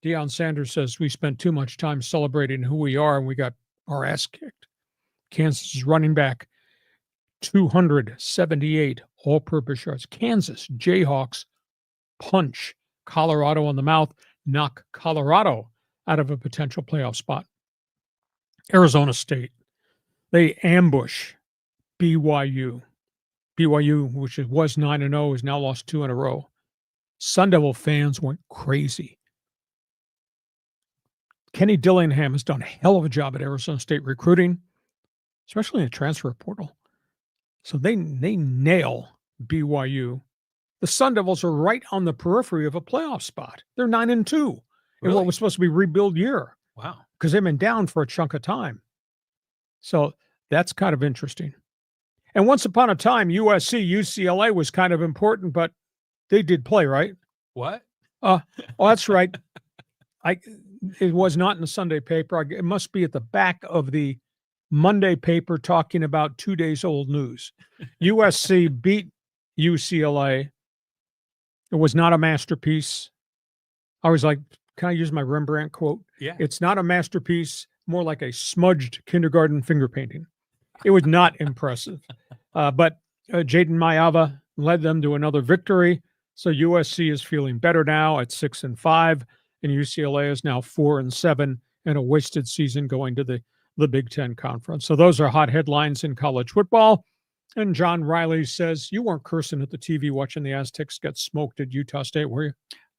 Speaker 2: Deion Sanders says we spent too much time celebrating who we are and we got our ass kicked. Kansas' running back, 278 all-purpose yards. Kansas Jayhawks punch Colorado on the mouth, knock Colorado out of a potential playoff spot. Arizona State, they ambush BYU. BYU, which was 9-0, has now lost 2 in a row. Sun Devil fans went crazy. Kenny Dillingham has done a hell of a job at Arizona State recruiting, especially in the transfer portal. So they nail BYU. The Sun Devils are right on the periphery of a playoff spot. They're 9-2 in what was supposed to be rebuild year.
Speaker 3: Wow.
Speaker 2: Because they've been down for a chunk of time. So that's kind of interesting. And once upon a time, USC, UCLA was kind of important, but they did play, right?
Speaker 3: What?
Speaker 2: Oh, that's right. It was not in the Sunday paper. It must be at the back of the Monday paper talking about 2 days old news. USC beat UCLA. It was not a masterpiece. I was like, can I use my Rembrandt quote?
Speaker 3: Yeah.
Speaker 2: It's not a masterpiece, more like a smudged kindergarten finger painting. It was not impressive. But Jaden Mayava led them to another victory. So USC is feeling better now at 6-5, and UCLA is now 4-7 and a wasted season going to the Big Ten Conference. So those are hot headlines in college football. And John Riley says, you weren't cursing at the TV watching the Aztecs get smoked at Utah State, were you?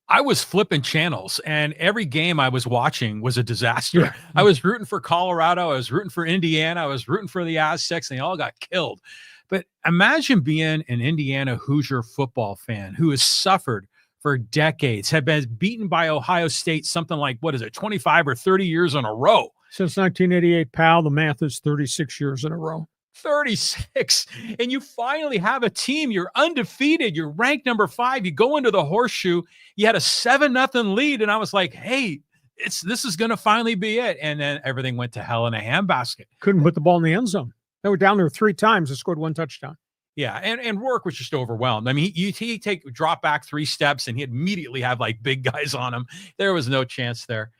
Speaker 3: I was flipping channels, and every game I was watching was a disaster.
Speaker 2: Yeah.
Speaker 3: I was rooting for Colorado. I was rooting for Indiana. I was rooting for the Aztecs, and they all got killed. But imagine being an Indiana Hoosier football fan who has suffered for decades, had been beaten by Ohio State something like, 25 or 30 years in a row.
Speaker 2: Since 1988, pal, the math is 36 years in a row.
Speaker 3: 36, and you finally have a team. You're undefeated. You're ranked number 5. You go into the horseshoe. You had a 7-0 lead, and I was like, "Hey, this is going to finally be it." And then everything went to hell in a handbasket.
Speaker 2: Couldn't put the ball in the end zone. They were down there 3 times and scored 1 touchdown.
Speaker 3: Yeah, and Rourke was just overwhelmed. I mean, he drop back 3 steps, and he immediately had like big guys on him. There was no chance there.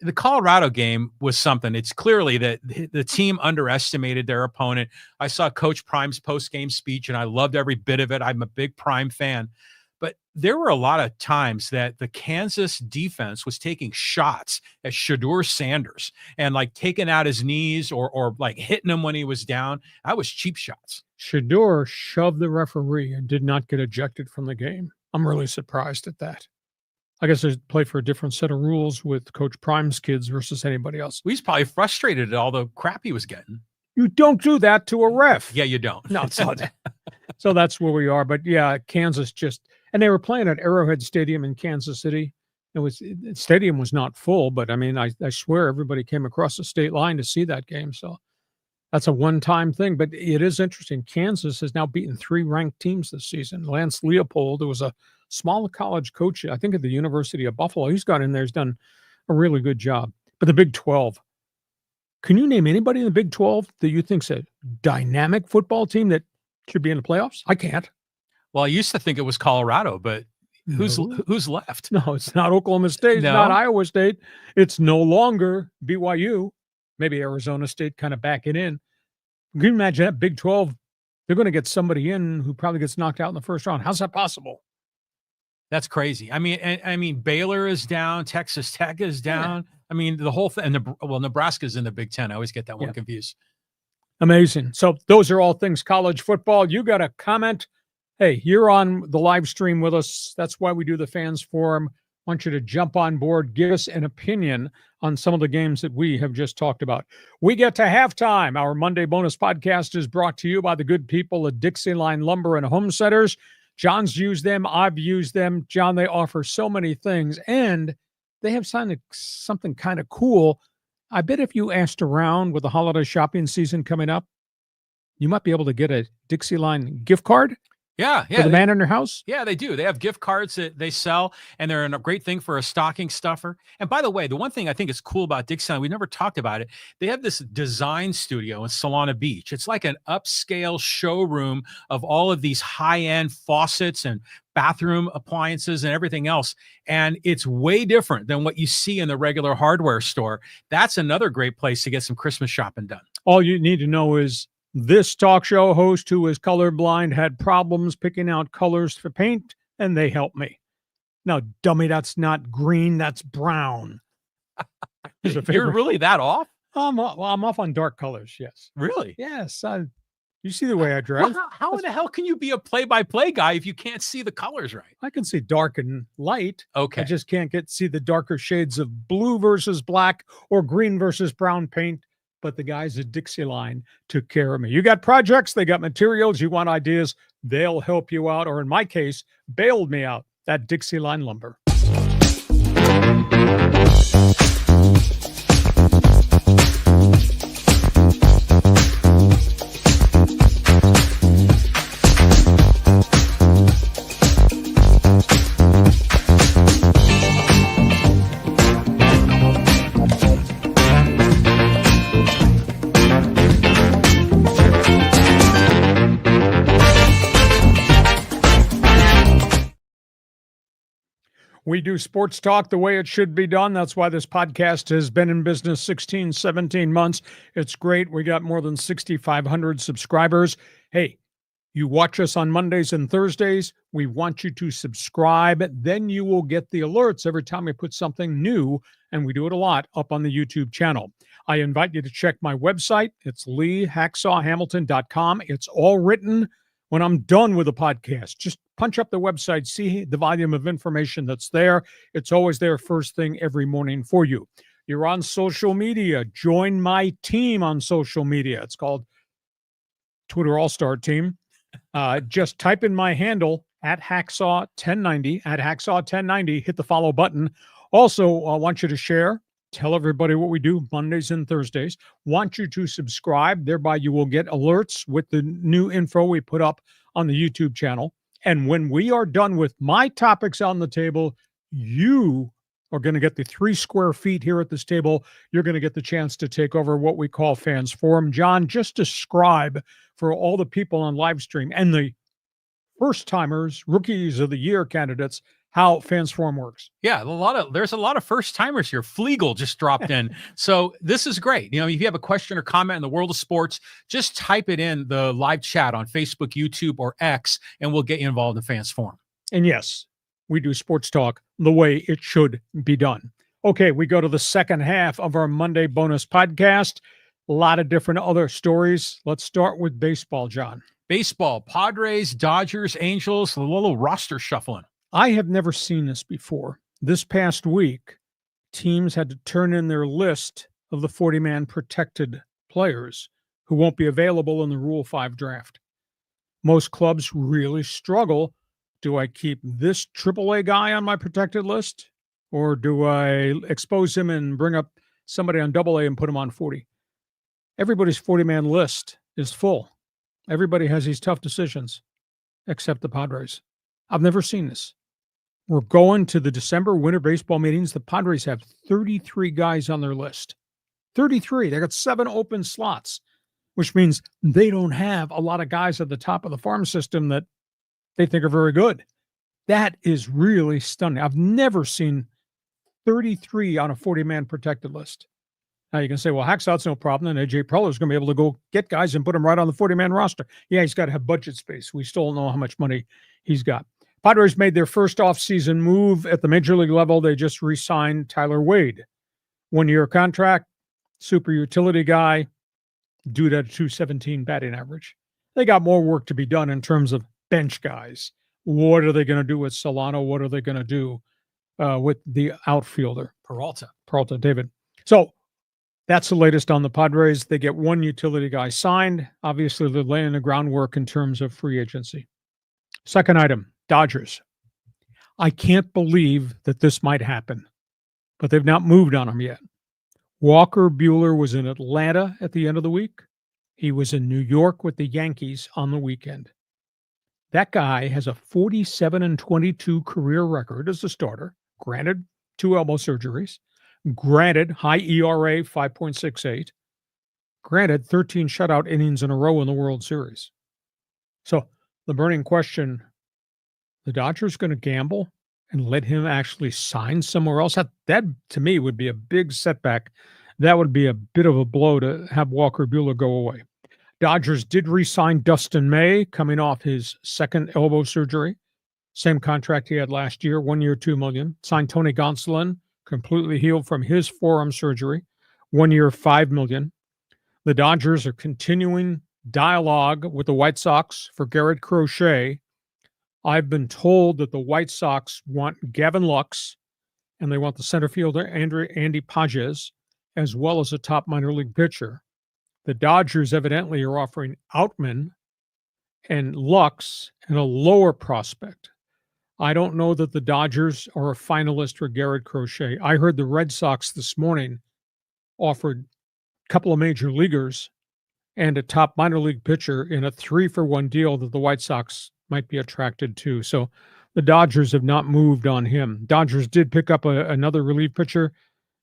Speaker 3: the Colorado game was something. It's clearly that the team underestimated their opponent. I saw Coach Prime's post-game speech, and I loved every bit of it. I'm a big Prime fan. But there were a lot of times that the Kansas defense was taking shots at Shedeur Sanders and like taking out his knees or like hitting him when he was down. That was cheap shots.
Speaker 2: Shedeur shoved the referee and did not get ejected from the game. I'm really surprised at that. I guess they play for a different set of rules with Coach Prime's kids versus anybody else.
Speaker 3: He's probably frustrated at all the crap he was getting.
Speaker 2: You don't do that to a ref.
Speaker 3: Yeah, you don't.
Speaker 2: No, it's not. So that's where we are. But yeah, Kansas and they were playing at Arrowhead Stadium in Kansas City. The stadium was not full, but I mean, I swear everybody came across the state line to see that game. So that's a one-time thing. But it is interesting. Kansas has now beaten 3 ranked teams this season. Lance Leopold, who was a smaller college coach, I think at the University of Buffalo, he's got in there, he's done a really good job. But the Big 12, can you name anybody in the Big 12 that you think's a dynamic football team that should be in the playoffs? I can't.
Speaker 3: Well, I used to think it was Colorado, but who's left?
Speaker 2: No, it's not Oklahoma State. It's not Iowa State. It's no longer BYU. Maybe Arizona State kind of backing in. Can you imagine that Big 12? They're going to get somebody in who probably gets knocked out in the first round. How's that possible?
Speaker 3: That's crazy. I mean, Baylor is down. Texas Tech is down. Yeah. I mean, the whole thing. Nebraska's in the Big 10. I always get that one confused.
Speaker 2: Amazing. So those are all things college football. You got a comment? Hey, you're on the live stream with us. That's why we do the Fans Forum. I want you to jump on board, give us an opinion on some of the games that we have just talked about. We get to halftime. Our Monday bonus podcast is brought to you by the good people at DIXIELINE Lumber and Home Centers. John's used them. I've used them. John, they offer so many things, and they have something kind of cool. I bet if you asked around with the holiday shopping season coming up, you might be able to get a DIXIELINE gift card.
Speaker 3: Yeah.
Speaker 2: For the man in your house?
Speaker 3: Yeah, they do. They have gift cards that they sell, and they're a great thing for a stocking stuffer. And by the way, the one thing I think is cool about DIXIELINE, we never talked about it, they have this design studio in Solana Beach. It's like an upscale showroom of all of these high-end faucets and bathroom appliances and everything else. And it's way different than what you see in the regular hardware store. That's another great place to get some Christmas shopping done.
Speaker 2: All you need to know is this talk show host who is colorblind had problems picking out colors for paint, and they helped me. Now, dummy, that's not green, that's brown.
Speaker 3: You're really that off?
Speaker 2: I'm off on dark colors, yes.
Speaker 3: Really?
Speaker 2: Yes. You see the way I dress.
Speaker 3: Well, how in the hell can you be a play-by-play guy if you can't see the colors right?
Speaker 2: I can see dark and light.
Speaker 3: Okay.
Speaker 2: I just can't see the darker shades of blue versus black or green versus brown paint. But the guys at DIXIELINE took care of me. You got projects, they got materials, you want ideas, they'll help you out, or in my case, bailed me out. That DIXIELINE lumber. We do sports talk the way it should be done. That's why this podcast has been in business 16, 17 months. It's great. We got more than 6,500 subscribers. Hey, you watch us on Mondays and Thursdays. We want you to subscribe. Then you will get the alerts every time we put something new, and we do it a lot, up on the YouTube channel. I invite you to check my website. It's leehacksawhamilton.com. It's all written. When I'm done with the podcast, just punch up the website, see the volume of information that's there. It's always there first thing every morning for you. You're on social media. Join my team on social media. It's called Twitter All-Star Team. Just type in my handle at Hacksaw1090, at Hacksaw1090. Hit the follow button. Also, I want you to share. Tell everybody what we do Mondays and Thursdays. Want you to subscribe. Thereby, you will get alerts with the new info we put up on the YouTube channel. And when we are done with my topics on the table, you are going to get the 3 square feet here at this table. You're going to get the chance to take over what we call Fans Forum. John, just describe for all the people on live stream and the first-timers, Rookies of the Year candidates, how Fans Forum works.
Speaker 3: Yeah, there's a lot of first timers here. Flegel just dropped in. So this is great. You know, if you have a question or comment in the world of sports, just type it in the live chat on Facebook, YouTube, or X, and we'll get you involved in Fans Forum.
Speaker 2: And yes, we do sports talk the way it should be done. Okay, we go to the second half of our Monday bonus podcast. A lot of different other stories. Let's start with baseball, John.
Speaker 3: Baseball, Padres, Dodgers, Angels, a little roster shuffling.
Speaker 2: I have never seen this before. This past week, teams had to turn in their list of the 40-man protected players who won't be available in the Rule 5 draft. Most clubs really struggle. Do I keep this AAA guy on my protected list? Or do I expose him and bring up somebody on AA and put him on 40? Everybody's 40-man list is full. Everybody has these tough decisions, except the Padres. I've never seen this. We're going to the December winter baseball meetings. The Padres have 33 guys on their list. 33. They got 7 open slots, which means they don't have a lot of guys at the top of the farm system that they think are very good. That is really stunning. I've never seen 33 on a 40-man protected list. Now you can say, well, Hacksaut's no problem. And AJ Preller is going to be able to go get guys and put them right on the 40-man roster. Yeah, he's got to have budget space. We still don't know how much money he's got. Padres made their first offseason move at the major league level. They just re-signed Tyler Wade. 1-year contract, super utility guy, dude at a .217 batting average. They got more work to be done in terms of bench guys. What are they going to do with Solano? What are they going to do with the outfielder? Peralta, David. So that's the latest on the Padres. They get 1 utility guy signed. Obviously, they're laying the groundwork in terms of free agency. Second item, Dodgers. I can't believe that this might happen, but they've not moved on him yet. Walker Buehler was in Atlanta at the end of the week. He was in New York with the Yankees on the weekend. That guy has a 47-22 career record as a starter. Granted, 2 elbow surgeries. Granted, high ERA, 5.68. Granted, 13 shutout innings in a row in the World Series. So the burning question, the Dodgers going to gamble and let him actually sign somewhere else? That to me would be a big setback. That would be a bit of a blow to have Walker Buehler go away. Dodgers did re-sign Dustin May, coming off his second elbow surgery. Same contract he had last year, 1 year, $2 million. Signed Tony Gonsolin, completely healed from his forearm surgery, 1 year, $5 million. The Dodgers are continuing dialogue with the White Sox for Garrett Crochet. I've been told that the White Sox want Gavin Lux, and they want the center fielder Andy Pages, as well as a top minor league pitcher. The Dodgers evidently are offering Outman and Lux and a lower prospect. I don't know that the Dodgers are a finalist for Garrett Crochet. I heard the Red Sox this morning offered a couple of major leaguers and a top minor league pitcher in a 3-for-1 deal that the White Sox might be attracted to. So the Dodgers have not moved on him. Dodgers did pick up another relief pitcher,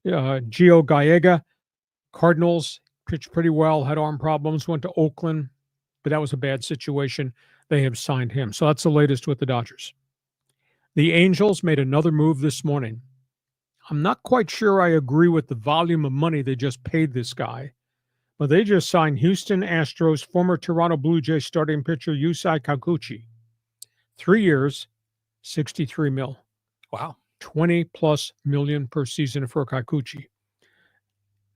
Speaker 2: Gio Gallega. Cardinals pitched pretty well, had arm problems, went to Oakland, but that was a bad situation. They have signed him. So that's the latest with the Dodgers. The Angels made another move this morning. I'm not quite sure I agree with the volume of money they just paid this guy, but they just signed Houston Astros former Toronto Blue Jays starting pitcher Yusei Kikuchi. 3 years, $63 million.
Speaker 3: Wow.
Speaker 2: $20+ million per season for Kikuchi.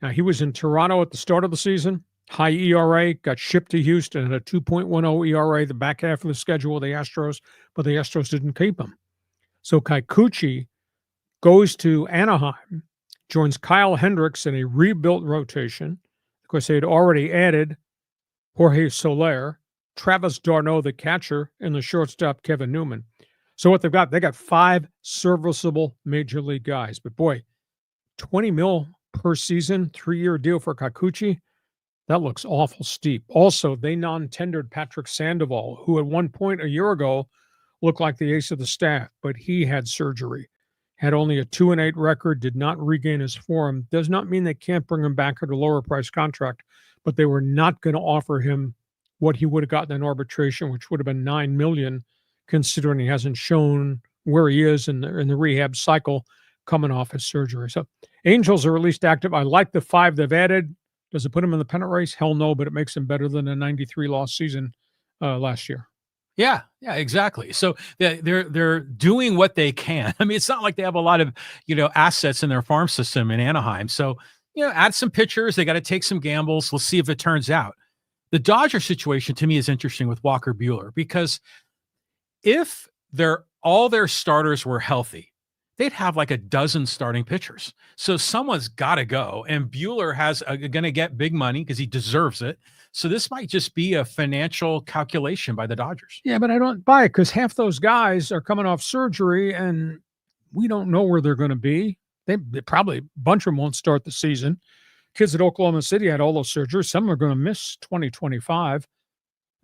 Speaker 2: Now, he was in Toronto at the start of the season. High ERA, got shipped to Houston at a 2.10 ERA the back half of the schedule of the Astros, but the Astros didn't keep him. So Kikuchi goes to Anaheim, joins Kyle Hendricks in a rebuilt rotation. Of course, they had already added Jorge Soler, Travis d'Arnaud, the catcher, and the shortstop, Kevin Newman. So what they got 5 serviceable major league guys. But boy, $20 million per season, 3-year deal for Kikuchi, that looks awful steep. Also, they non-tendered Patrick Sandoval, who at one point a year ago looked like the ace of the staff, but he had surgery. Had only a 2-8 record, did not regain his form. Does not mean they can't bring him back at a lower price contract, but they were not going to offer him what he would have gotten in arbitration, which would have been $9 million, considering he hasn't shown where he is in the rehab cycle coming off his surgery. So Angels are at least active. I like the 5 they've added. Does it put them in the pennant race? Hell no, but it makes them better than a 93 loss season last year.
Speaker 3: Yeah, exactly. So they're doing what they can. I mean, it's not like they have a lot of, assets in their farm system in Anaheim. So, add some pitchers. They got to take some gambles. We'll see if it turns out. The Dodger situation to me is interesting with Walker Buehler, because if all their starters were healthy, they'd have like a dozen starting pitchers. So someone's got to go, and Buehler going to get big money because he deserves it. So this might just be a financial calculation by the Dodgers.
Speaker 2: Yeah, but I don't buy it, because half those guys are coming off surgery and we don't know where they're going to be. They probably, a bunch of them won't start the season. Kids at Oklahoma City had all those surgeries. Some are going to miss 2025.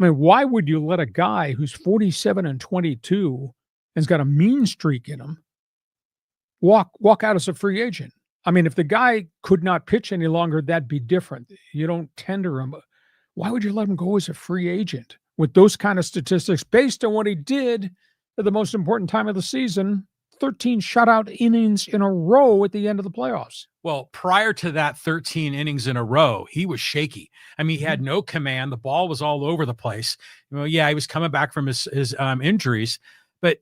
Speaker 2: I mean, why would you let a guy who's 47 and 22 and has got a mean streak in him walk out as a free agent? I mean, if the guy could not pitch any longer, that'd be different. You don't tender him. Why would you let him go as a free agent with those kind of statistics based on what he did at the most important time of the season, 13 shutout innings in a row at the end of the playoffs?
Speaker 3: Well, prior to that 13 innings in a row, he was shaky. I mean, he had no command. The ball was all over the place. He was coming back from his injuries, but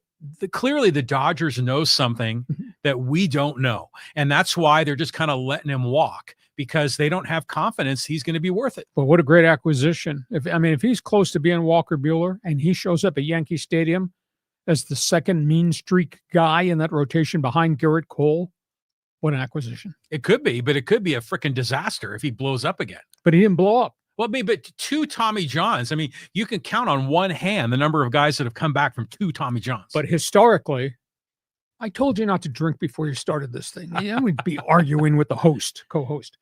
Speaker 3: clearly the Dodgers know something that we don't know. And that's why they're just kind of letting him walk, because they don't have confidence he's going to be worth it.
Speaker 2: But what a great acquisition. If he's close to being Walker Buehler and he shows up at Yankee Stadium as the second mean streak guy in that rotation behind Garrett Cole, what an acquisition.
Speaker 3: It could be, but it could be a freaking disaster if he blows up again.
Speaker 2: But he didn't blow up.
Speaker 3: Well, but 2 Tommy Johns. I mean, you can count on one hand the number of guys that have come back from 2 Tommy Johns.
Speaker 2: But historically, I told you not to drink before you started this thing. We'd be arguing with the co-host.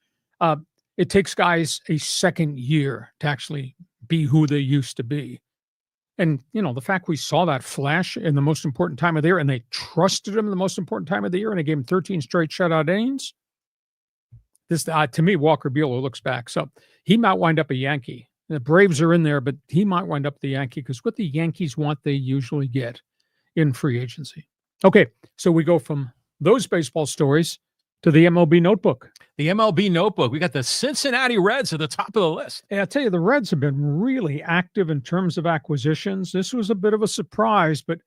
Speaker 2: It takes guys a second year to actually be who they used to be. And, the fact we saw that flash in the most important time of the year, and they trusted him in the most important time of the year, and they gave him 13 straight shutout innings. This, to me, Walker Buehler looks back. So he might wind up a Yankee. The Braves are in there, but he might wind up the Yankee, because what the Yankees want, they usually get in free agency. Okay, so we go from those baseball stories to the MLB notebook.
Speaker 3: The MLB notebook. We got the Cincinnati Reds at the top of the list.
Speaker 2: Hey, I tell you, the Reds have been really active in terms of acquisitions. This was a bit of a surprise, but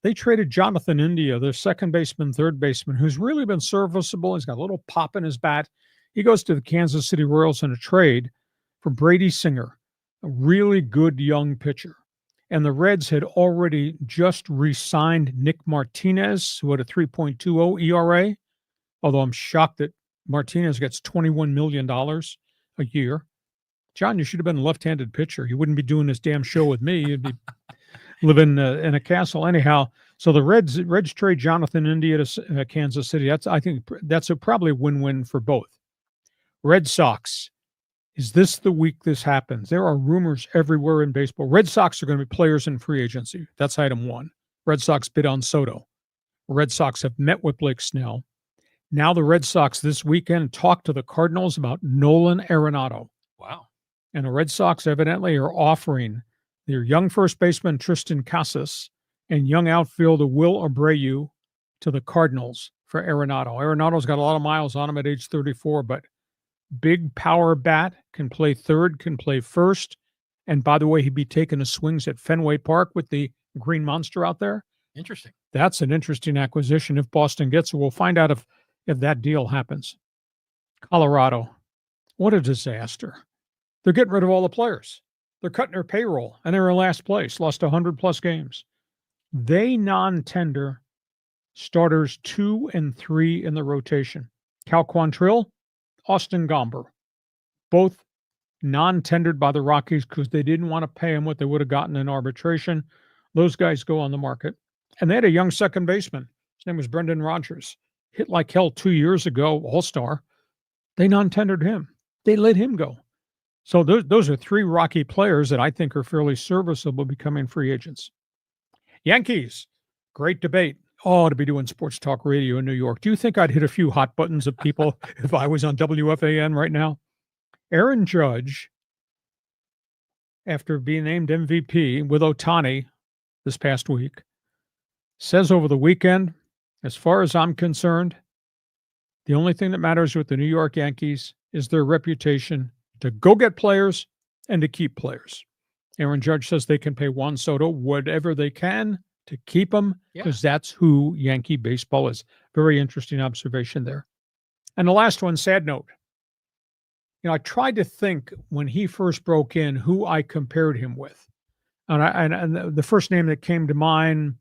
Speaker 2: they traded Jonathan India, their second baseman, third baseman, who's really been serviceable. He's got a little pop in his bat. He goes to the Kansas City Royals in a trade for Brady Singer, a really good young pitcher. And the Reds had already just re-signed Nick Martinez, who had a 3.20 ERA, although I'm shocked that Martinez gets $21 million a year. John, you should have been a left-handed pitcher. You wouldn't be doing this damn show with me. You'd be living in a castle. Anyhow, so the Reds trade Jonathan India to Kansas City. I think that's probably a win-win for both. Red Sox. Is this the week this happens? There are rumors everywhere in baseball. Red Sox are going to be players in free agency. That's item 1. Red Sox bid on Soto. Red Sox have met with Blake Snell. Now the Red Sox this weekend talked to the Cardinals about Nolan Arenado.
Speaker 3: Wow.
Speaker 2: And the Red Sox evidently are offering their young first baseman Tristan Casas and young outfielder Will Abreu to the Cardinals for Arenado. Arenado's got a lot of miles on him at age 34, but big power bat, can play third, can play first. And by the way, he'd be taking his swings at Fenway Park with the Green Monster out there.
Speaker 3: Interesting.
Speaker 2: That's an interesting acquisition if Boston gets it. We'll find out if that deal happens. Colorado, what a disaster. They're getting rid of all the players. They're cutting their payroll, and they're in last place, lost 100-plus games. They non-tender starters 2 and 3 in the rotation. Cal Quantrill, Austin Gomber, both non-tendered by the Rockies because they didn't want to pay him what they would have gotten in arbitration. Those guys go on the market. And they had a young second baseman. His name was Brendan Rodgers. Hit like hell 2 years ago, all-star. They non-tendered him. They let him go. So those are 3 Rocky players that I think are fairly serviceable becoming free agents. Yankees, great debate. Oh, to be doing sports talk radio in New York. Do you think I'd hit a few hot buttons of people if I was on WFAN right now? Aaron Judge, after being named MVP with Ohtani this past week, says over the weekend, as far as I'm concerned, the only thing that matters with the New York Yankees is their reputation to go get players and to keep players. Aaron Judge says they can pay Juan Soto whatever they can to keep him because that's who Yankee baseball is. Very interesting observation there. And the last one, sad note. I tried to think when he first broke in who I compared him with. And the first name that came to mind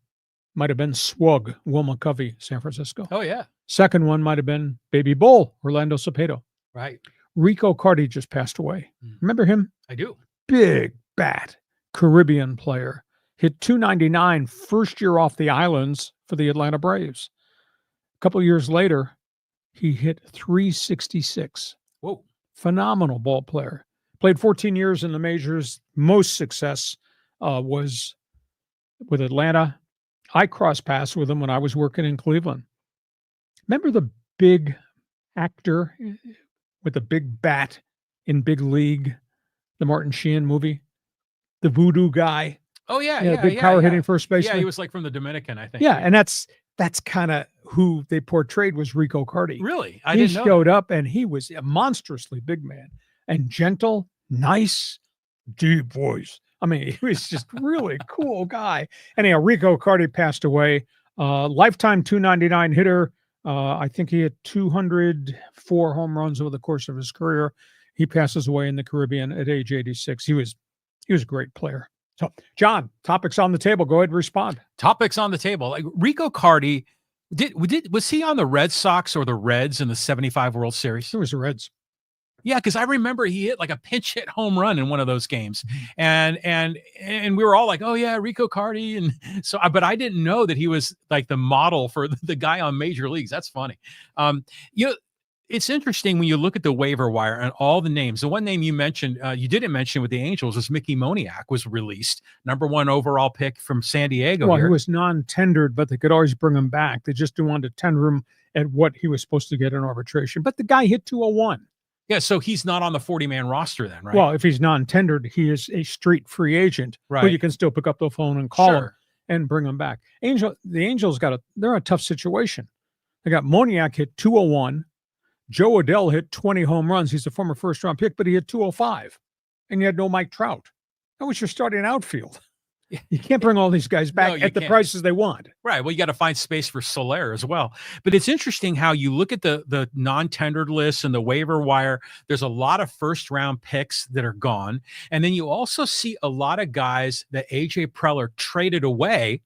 Speaker 2: might have been Swug, Will McCovey, San Francisco.
Speaker 3: Oh, yeah.
Speaker 2: Second one might have been Baby Bull, Orlando Cepeda.
Speaker 3: Right.
Speaker 2: Rico Cardi just passed away. Remember him?
Speaker 3: I do.
Speaker 2: Big bat, Caribbean player. Hit .299 first year off the islands for the Atlanta Braves. A couple of years later, he hit .366.
Speaker 3: Whoa.
Speaker 2: Phenomenal ball player. Played 14 years in the majors. Most success was with Atlanta. I crossed paths with him when I was working in Cleveland. Remember the big actor with the big bat in Big League, the Martin Sheen movie? The voodoo guy.
Speaker 3: Oh, yeah.
Speaker 2: Yeah, big power hitting first baseman.
Speaker 3: Yeah, he was like from the Dominican, I think.
Speaker 2: Yeah, and that's kind of who they portrayed was Rico Cardi.
Speaker 3: Really?
Speaker 2: He showed up, and he was a monstrously big man and gentle, nice, deep voice. I mean, he was just really cool guy. Anyhow, Rico Cardi passed away. Lifetime .299 hitter. I think he had 204 home runs over the course of his career. He passes away in the Caribbean at age 86. He was a great player. So, John, topics on the table. Go ahead and respond.
Speaker 3: Topics on the table. Like Rico Cardi, was he on the Red Sox or the Reds in the 75 World Series?
Speaker 2: It was the Reds.
Speaker 3: Yeah, because I remember he hit like a pinch hit home run in one of those games, and we were all like, "Oh yeah, Rico Cardi," and so, but I didn't know that he was like the model for the guy on Major Leagues. That's funny. It's interesting when you look at the waiver wire and all the names. The one name you mentioned, you didn't mention with the Angels, was Mickey Moniak was released, #1 overall pick from San Diego.
Speaker 2: Well, he was non-tendered, but they could always bring him back. They just didn't want to tender him at what he was supposed to get in arbitration. But the guy hit 201.
Speaker 3: Yeah, so he's not on the 40-man roster then, right?
Speaker 2: Well, if he's non-tendered, he is a street free agent,
Speaker 3: right?
Speaker 2: But you can still pick up the phone and call him and bring him back. The Angels they're in a tough situation. They got Moniak hit 201. Joe Adell hit 20 home runs. He's a former first-round pick, but he hit 205. And you had no Mike Trout. That was your starting outfield. You can't bring all these guys back at the prices they want.
Speaker 3: Right. Well, you got to find space for Soler as well. But it's interesting how you look at the non-tendered list and the waiver wire. There's a lot of first-round picks that are gone. And then you also see a lot of guys that A.J. Preller traded away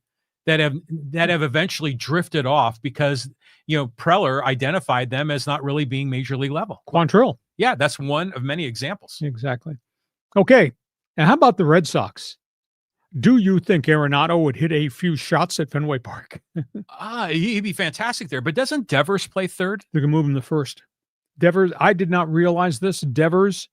Speaker 3: that have eventually drifted off because, Preller identified them as not really being major league level.
Speaker 2: Quantrill.
Speaker 3: Yeah, that's one of many examples.
Speaker 2: Exactly. Okay. Now, how about the Red Sox? Do you think Arenado would hit a few shots at Fenway Park?
Speaker 3: He'd be fantastic there. But doesn't Devers play third?
Speaker 2: They can move him to first. Devers, I did not realize this. Devers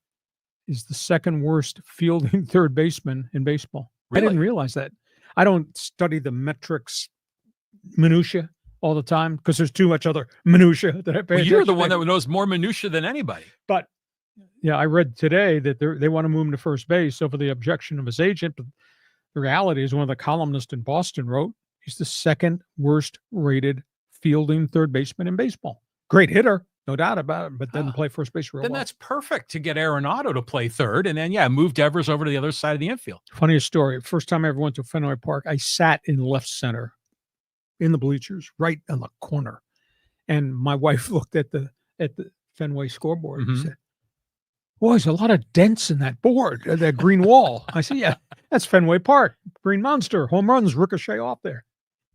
Speaker 2: is the second worst fielding third baseman in baseball.
Speaker 3: Really?
Speaker 2: I didn't realize that. I don't study the metrics minutia all the time because there's too much other minutia that I pay attention to.
Speaker 3: You're the one that knows more minutia than anybody.
Speaker 2: But yeah, I read today that they want to move him to first base over the objection of his agent. But the reality is, one of the columnists in Boston wrote, he's the second worst rated fielding third baseman in baseball. Great hitter, no doubt about it, but doesn't play first base real well.
Speaker 3: Then that's perfect to get Arenado to play third, and then move Devers over to the other side of the infield.
Speaker 2: Funniest story. First time I ever went to Fenway Park, I sat in left center in the bleachers, right on the corner. And my wife looked at the Fenway scoreboard and said, "Boy, there's a lot of dents in that board, that green wall." I said, "Yeah, that's Fenway Park. Green monster. Home runs ricochet off there."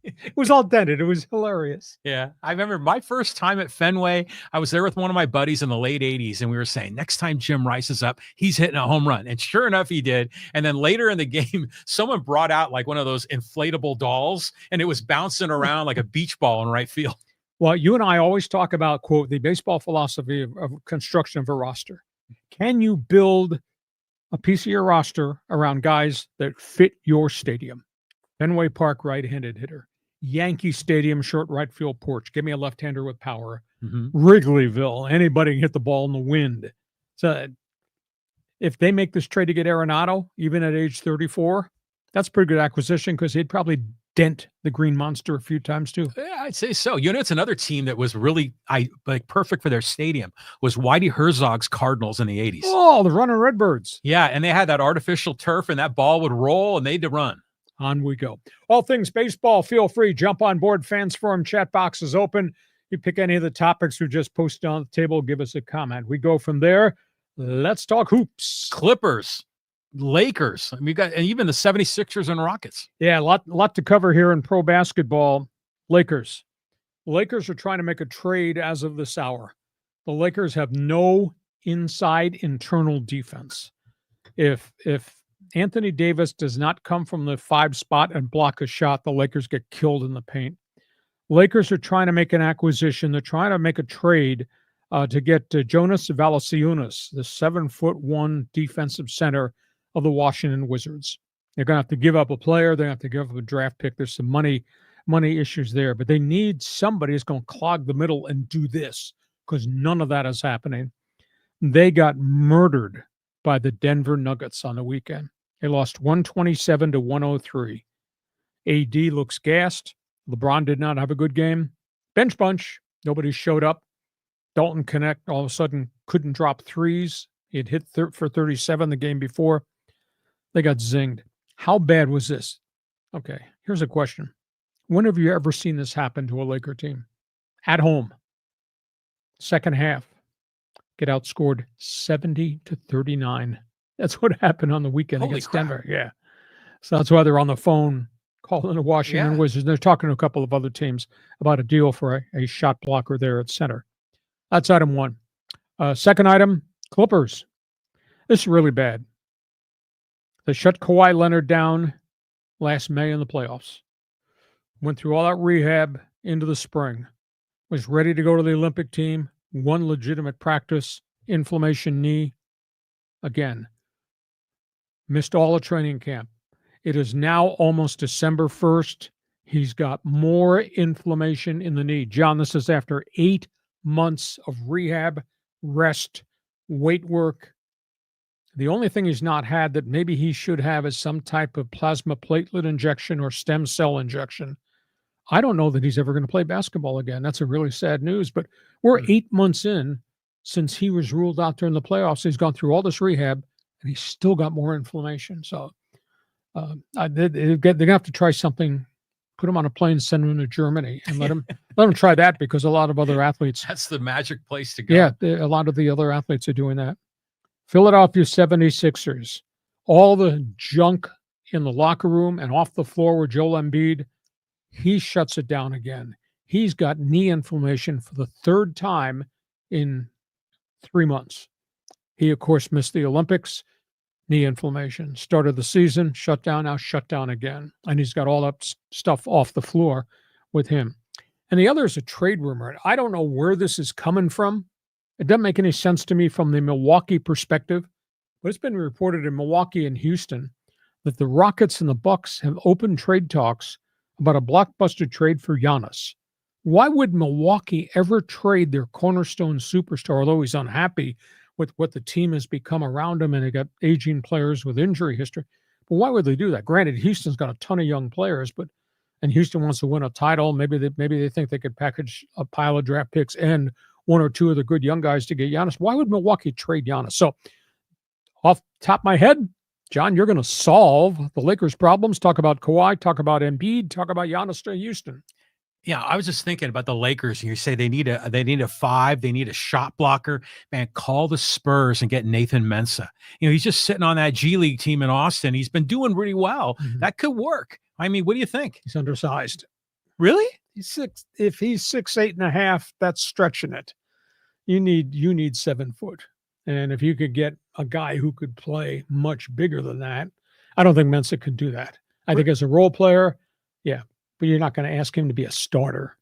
Speaker 2: It was all dented. It was hilarious.
Speaker 3: Yeah. I remember my first time at Fenway, I was there with one of my buddies in the late 80s, and we were saying, next time Jim Rice is up, he's hitting a home run. And sure enough, he did. And then later in the game, someone brought out like one of those inflatable dolls, and it was bouncing around like a beach ball in right field.
Speaker 2: Well, you and I always talk about, quote, the baseball philosophy of construction of a roster. Can you build a piece of your roster around guys that fit your stadium? Fenway Park right-handed hitter. Yankee Stadium short right field porch. Give me a left-hander with power. Wrigleyville, anybody can hit the ball in the wind. So if they make this trade to get Arenado, even at age 34, that's a pretty good acquisition because he'd probably dent the Green Monster a few times too.
Speaker 3: Yeah, I'd say so. It's another team that was really perfect for their stadium was Whitey Herzog's Cardinals in the 80s.
Speaker 2: Oh, the running Redbirds.
Speaker 3: Yeah, and they had that artificial turf, and that ball would roll, and they'd run.
Speaker 2: On we go. All things baseball, feel free. Jump on board. Fans Forum chat box is open. You pick any of the topics we just posted on the table, give us a comment. We go from there. Let's talk hoops.
Speaker 3: Clippers, Lakers. I mean, we got and even the 76ers and Rockets.
Speaker 2: Yeah, a lot to cover here in pro basketball. Lakers. Lakers are trying to make a trade as of this hour. The Lakers have no inside internal defense. If Anthony Davis does not come from the 5 spot and block a shot, the Lakers get killed in the paint. Lakers are trying to make an acquisition. They're trying to make a trade to get Jonas Valanciunas, the 7'1" defensive center of the Washington Wizards. They're going to have to give up a player. They're going to have to give up a draft pick. There's some money issues there, but they need somebody who's going to clog the middle and do this because none of that is happening. They got murdered by the Denver Nuggets on the weekend. They lost 127-103. AD looks gassed. LeBron did not have a good game. Bench bunch. Nobody showed up. Dalton Connect all of a sudden couldn't drop threes. He had hit for 37 the game before. They got zinged. How bad was this? Okay, here's a question. When have you ever seen this happen to a Laker team? At home. Second half. Get outscored 70-39. That's what happened on the weekend against Denver. Yeah. So that's why they're on the phone calling the Washington Wizards. And they're talking to a couple of other teams about a deal for a shot blocker there at center. That's item one. Second item, Clippers. This is really bad. They shut Kawhi Leonard down last May in the playoffs. Went through all that rehab into the spring. Was ready to go to the Olympic team. One legitimate practice. Inflammation knee. Again. Missed all of training camp. It is now almost December 1st. He's got more inflammation in the knee. John, this is after 8 months of rehab, rest, weight work. The only thing he's not had that maybe he should have is some type of plasma platelet injection or stem cell injection. I don't know that he's ever going to play basketball again. That's a really sad news, but we're 8 months in since he was ruled out during the playoffs. He's gone through all this rehab and he's still got more inflammation. So they're going to have to try something, put him on a plane, send him to Germany and let him try that because a lot of other athletes.
Speaker 3: That's the magic place to go.
Speaker 2: Yeah, a lot of the other athletes are doing that. Philadelphia 76ers, all the junk in the locker room and off the floor with Joel Embiid, he shuts it down again. He's got knee inflammation for the third time in 3 months. He, of course, missed the Olympics, knee inflammation. Started the season, shut down, now shut down again. And he's got all that stuff off the floor with him. And the other is a trade rumor. I don't know where this is coming from. It doesn't make any sense to me from the Milwaukee perspective, but it's been reported in Milwaukee and Houston that the Rockets and the Bucks have opened trade talks about a blockbuster trade for Giannis. Why would Milwaukee ever trade their cornerstone superstar, although he's unhappy with what the team has become around him and they got aging players with injury history? But why would they do that? Granted, Houston's got a ton of young players, and Houston wants to win a title. Maybe they think they could package a pile of draft picks and one or two of the good young guys to get Giannis. Why would Milwaukee trade Giannis? So off the top of my head, John, you're going to solve the Lakers' problems. Talk about Kawhi, talk about Embiid, talk about Giannis to Houston.
Speaker 3: Yeah, I was just thinking about the Lakers. You say they need a 5, they need a shot blocker. Man, call the Spurs and get Nathan Mensah. He's just sitting on that G League team in Austin. He's been doing really well. Mm-hmm. That could work. I mean, what do you think?
Speaker 2: He's undersized.
Speaker 3: Really?
Speaker 2: If he's 6'8.5", that's stretching it. You need 7 foot. And if you could get a guy who could play much bigger than that, I don't think Mensah could do that. I think as a role player, yeah, but you're not going to ask him to be a starter.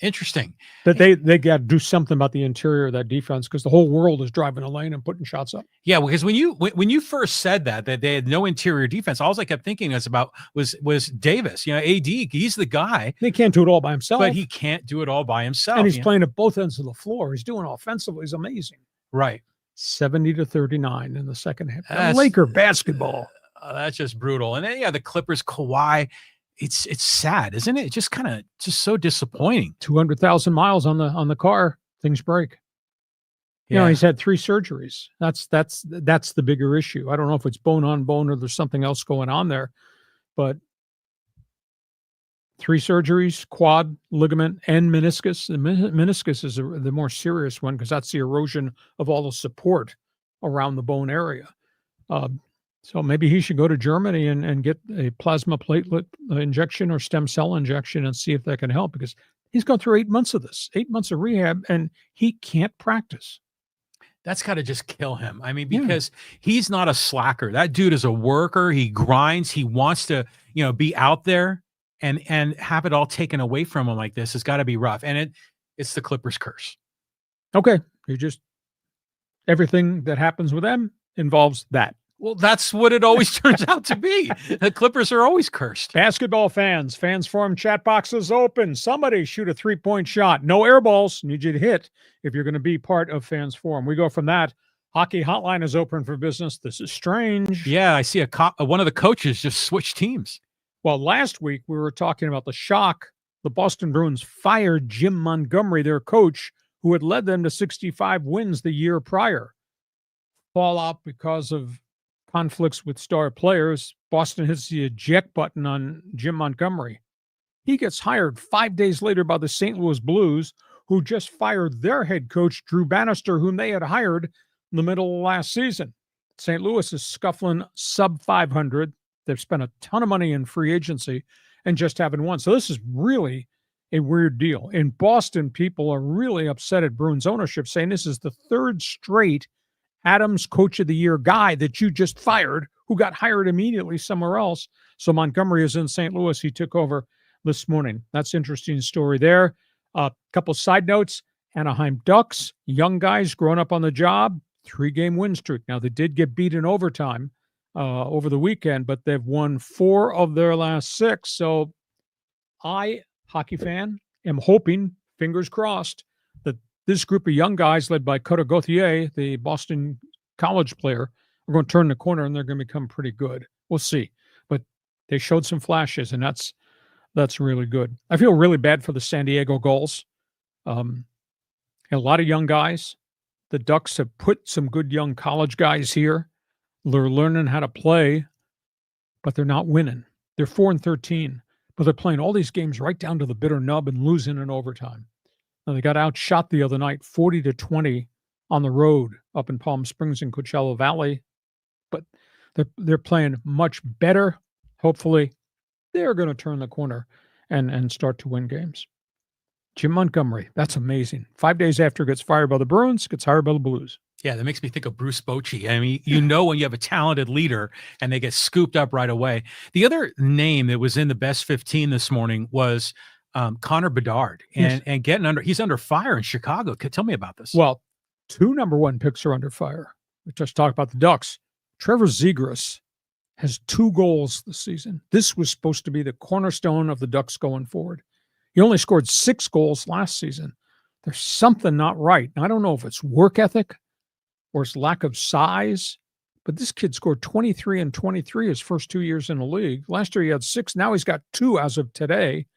Speaker 3: Interesting.
Speaker 2: But they got to do something about the interior of that defense because the whole world is driving a lane and putting shots up.
Speaker 3: Yeah, because when you first said that they had no interior defense, all I kept thinking was Davis. AD, he's the guy.
Speaker 2: He can't do it all by himself.
Speaker 3: But he can't do it all by himself.
Speaker 2: And he's playing at both ends of the floor. He's doing offensively. He's amazing.
Speaker 3: Right.
Speaker 2: 70-39 in the second half. Laker basketball.
Speaker 3: That's just brutal. And then, the Clippers, Kawhi. it's sad, isn't it? It's just kind of just so disappointing.
Speaker 2: 200,000 miles on the car, things break. You know, he's had 3 surgeries. That's the bigger issue. I don't know if it's bone on bone or there's something else going on there, but 3 surgeries, quad, ligament, and meniscus. The meniscus is the more serious one because that's the erosion of all the support around the bone area. So maybe he should go to Germany and get a plasma platelet injection or stem cell injection and see if that can help, because he's gone through 8 months of this, 8 months of rehab, and he can't practice.
Speaker 3: That's got to just kill him. I mean, because he's not a slacker. That dude is a worker. He grinds. He wants to, be out there, and have it all taken away from him like this has got to be rough. And it's the Clippers curse.
Speaker 2: Okay. Everything that happens with them involves that.
Speaker 3: Well, that's what it always turns out to be. The Clippers are always cursed.
Speaker 2: Basketball fans forum chat box is open. Somebody shoot a 3-point shot. No air balls. Need you to hit if you're going to be part of fans forum. We go from that. Hockey hotline is open for business. This is strange.
Speaker 3: Yeah, I see one of the coaches just switched teams.
Speaker 2: Well, last week we were talking about the shock. The Boston Bruins fired Jim Montgomery, their coach, who had led them to 65 wins the year prior. Fallout because of conflicts with star players. Boston hits the eject button on Jim Montgomery. He gets hired 5 days later by the St. Louis Blues, who just fired their head coach, Drew Bannister, whom they had hired in the middle of last season. St. Louis is scuffling sub 500. They've spent a ton of money in free agency and just haven't won. So this is really a weird deal. In Boston, people are really upset at Bruins ownership, saying this is the 3rd straight Adams Coach of the Year guy that you just fired, who got hired immediately somewhere else. So Montgomery is in St. Louis. He took over this morning. That's an interesting story there. A couple side notes. Anaheim Ducks, young guys growing up on the job, 3-game win streak. Now, they did get beat in overtime over the weekend, but they've won 4 of their last 6. So I, hockey fan, am hoping, fingers crossed, that this group of young guys led by Cutter Gauthier, the Boston College player, are going to turn the corner and they're going to become pretty good. We'll see. But they showed some flashes, and that's really good. I feel really bad for the San Diego Gulls. A lot of young guys. The Ducks have put some good young college guys here. They're learning how to play, but they're not winning. They're 4-13, but they're playing all these games right down to the bitter nub and losing in overtime. Now, they got outshot the other night, 40-20 on the road up in Palm Springs and Coachella Valley, but they're playing much better. Hopefully, they're going to turn the corner and start to win games. Jim Montgomery, that's amazing. 5 days after he gets fired by the Bruins, gets hired by the Blues.
Speaker 3: Yeah, that makes me think of Bruce Bochy. I mean, when you have a talented leader and they get scooped up right away. The other name that was in the best 15 this morning was Connor Bedard, and he's under fire in Chicago. Tell me about this.
Speaker 2: Well, 2 number 1 picks are under fire. We just talked about the Ducks. Trevor Zegras has 2 goals this season. This was supposed to be the cornerstone of the Ducks going forward. He only scored 6 goals last season. There's something not right. Now, I don't know if it's work ethic or it's lack of size, but this kid scored 23 and 23 his first 2 years in the league. Last year he had 6. Now he's got 2 as of today.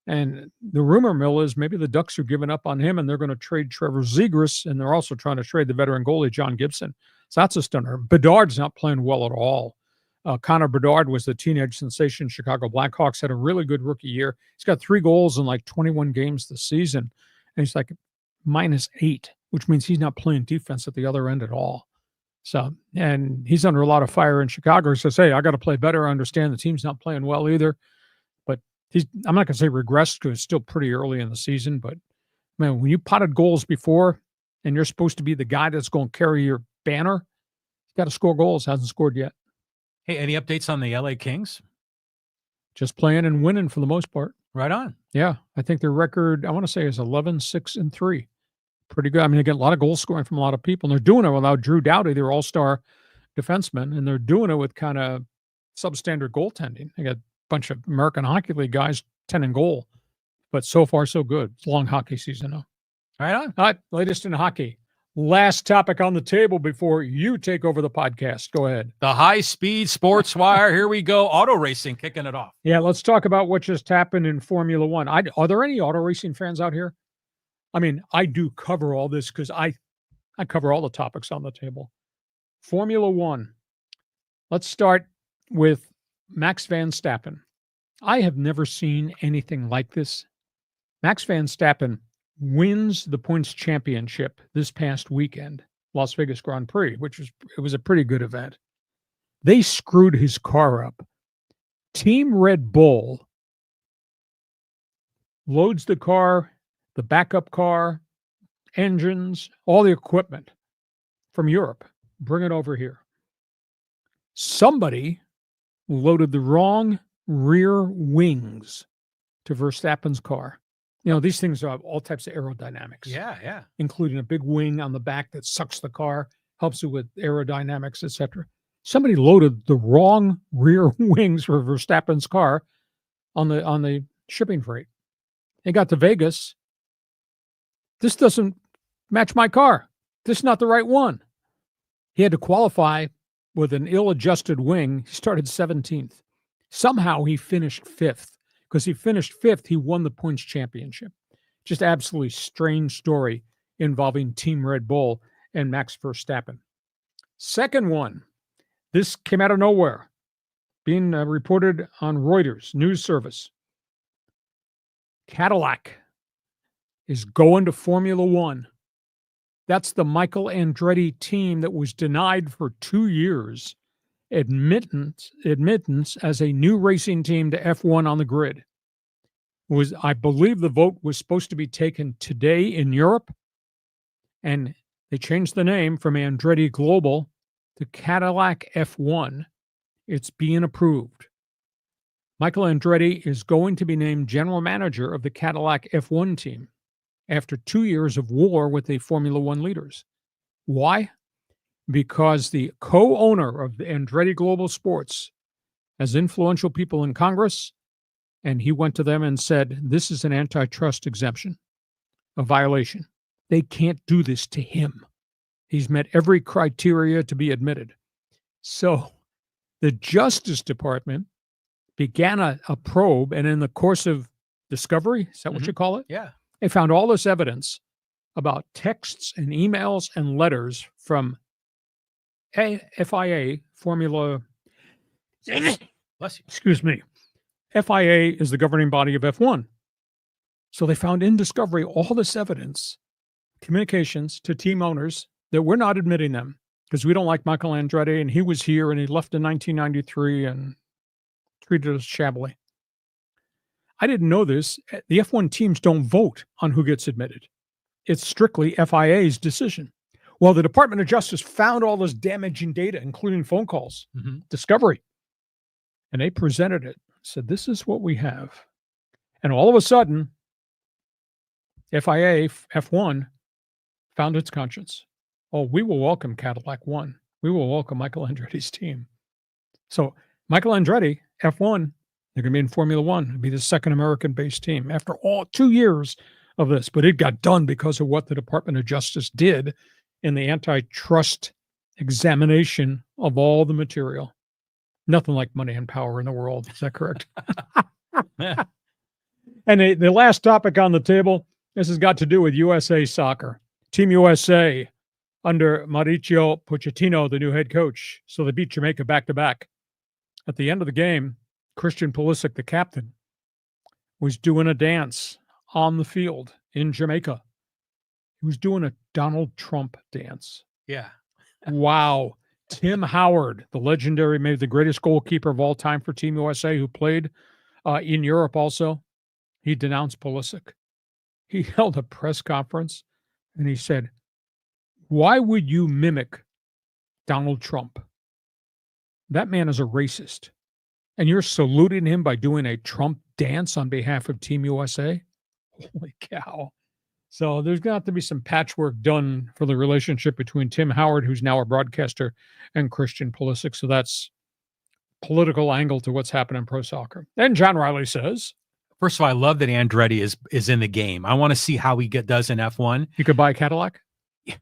Speaker 2: And the rumor mill is maybe the Ducks are giving up on him and they're going to trade Trevor Zegras, and they're also trying to trade the veteran goalie John Gibson. So that's a stunner. Bedard's not playing well at all. Connor Bedard was the teenage sensation. Chicago Blackhawks had a really good rookie year. He's got 3 goals in like 21 games this season, and he's like -8, which means he's not playing defense at the other end at all. So, and he's under a lot of fire in Chicago. He says, hey, I got to play better. I understand the team's not playing well either. But I'm not going to say regressed because it's still pretty early in the season. But, man, when you potted goals before and you're supposed to be the guy that's going to carry your banner, you got to score goals. Hasn't scored yet.
Speaker 3: Hey, any updates on the LA Kings?
Speaker 2: Just playing and winning for the most part.
Speaker 3: Right on.
Speaker 2: Yeah, I think their record, I want to say, is 11-6-3. Pretty good. I mean, they get a lot of goal scoring from a lot of people, and they're doing it without Drew Doughty, their all-star defenseman, and they're doing it with kind of substandard goaltending. They got a bunch of American Hockey League guys, 10 in goal, but so far so good. It's a long hockey season now.
Speaker 3: Right on.
Speaker 2: All right, latest in hockey. Last topic on the table before you take over the podcast. Go ahead.
Speaker 3: The high-speed sports wire. Here we go. Auto racing, kicking it off.
Speaker 2: Yeah, let's talk about what just happened in Formula One. Are there any auto racing fans out here? I mean, I do cover all this because I cover all the topics on the table. Formula One. Let's start with Max Verstappen. I have never seen anything like this. Max Verstappen wins the points championship this past weekend, Las Vegas Grand Prix, it was a pretty good event. They screwed his car up. Team Red Bull loads the car, the backup car, engines, all the equipment from Europe. Bring it over here. Somebody loaded the wrong rear wings to Verstappen's car. You know, these things have all types of aerodynamics.
Speaker 3: Yeah.
Speaker 2: Including a big wing on the back that sucks the car, helps it with aerodynamics, etc. Somebody loaded the wrong rear wings for Verstappen's car on the shipping freight. They got to Vegas. This doesn't match my car. This is not the right one. He had to qualify with an ill-adjusted wing. He started 17th. Somehow he finished 5th. Because he finished 5th, he won the points championship. Just absolutely strange story involving Team Red Bull and Max Verstappen. Second one, this came out of nowhere, being reported on Reuters news service. Cadillac is going to Formula One. That's the Michael Andretti team that was denied for 2 years admittance as a new racing team to F1 on the grid. I believe the vote was supposed to be taken today in Europe, and they changed the name from Andretti Global to Cadillac F1. It's being approved. Michael Andretti is going to be named general manager of the Cadillac F1 team after 2 years of war with the Formula One leaders. Why? Because the co-owner of the Andretti Global Sports has influential people in Congress, and he went to them and said, this is an antitrust exemption, a violation. They can't do this to him. He's met every criteria to be admitted. So the Justice Department began a probe, and in the course of discovery, is that what you call it?
Speaker 3: Yeah.
Speaker 2: They found all this evidence about texts and emails and letters from FIA, Formula...
Speaker 3: Bless you.
Speaker 2: Excuse me. FIA is the governing body of F1. So they found in discovery all this evidence, communications to team owners that we're not admitting them because we don't like Michael Andretti, and he was here and he left in 1993 and treated us shabbily. I didn't know this. The F1 teams don't vote on who gets admitted. It's strictly FIA's decision. Well, the Department of Justice found all this damaging data, including phone calls, discovery, and they presented it. Said, this is what we have. And all of a sudden, FIA, F1, found its conscience. Oh, we will welcome Cadillac One. We will welcome Michael Andretti's team. So Michael Andretti, F1, they're going to be in Formula One. It'll be the second American-based team after all 2 years of this. But it got done because of what the Department of Justice did in the antitrust examination of all the material. Nothing like money and power in the world. Is that correct? And the last topic on the table, this has got to do with USA Soccer. Team USA under Mauricio Pochettino, the new head coach. So they beat Jamaica back-to-back. At the end of the game, Christian Pulisic, the captain, was doing a dance on the field in Jamaica. He was doing a Donald Trump dance.
Speaker 3: Yeah.
Speaker 2: Wow. Tim Howard, the legendary, maybe the greatest goalkeeper of all time for Team USA, who played in Europe also, he denounced Pulisic. He held a press conference and he said, why would you mimic Donald Trump? That man is a racist. And you're saluting him by doing a Trump dance on behalf of Team USA? Holy cow. So there's going to have to be some patchwork done for the relationship between Tim Howard, who's now a broadcaster, and Christian Pulisic. So that's political angle to what's happening in pro soccer. And John Riley says,
Speaker 3: first of all, I love that Andretti is in the game. I want to see how he does in F1.
Speaker 2: You could buy a Cadillac?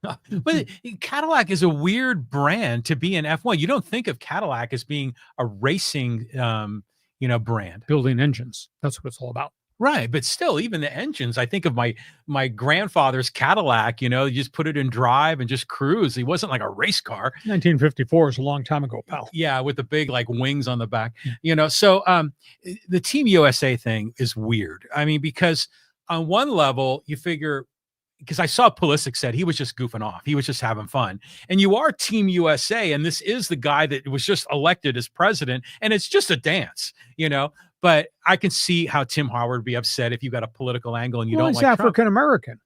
Speaker 3: But Cadillac is a weird brand to be in F1. You don't think of Cadillac as being a racing, brand.
Speaker 2: Building engines. That's what it's all about.
Speaker 3: Right, but still, even the engines. I think of my grandfather's Cadillac. You just put it in drive and just cruise. He wasn't like a race car.
Speaker 2: 1954 is a long time ago, pal.
Speaker 3: Yeah, with the big like wings on the back. So the Team USA thing is weird. I mean, because on one level, you figure, because I saw Pulisic said he was just goofing off. He was just having fun. And you are Team USA, and this is the guy that was just elected as president, and it's just a dance, But I can see how Tim Howard would be upset if you got a political angle and you don't like Trump.
Speaker 2: He's African-American.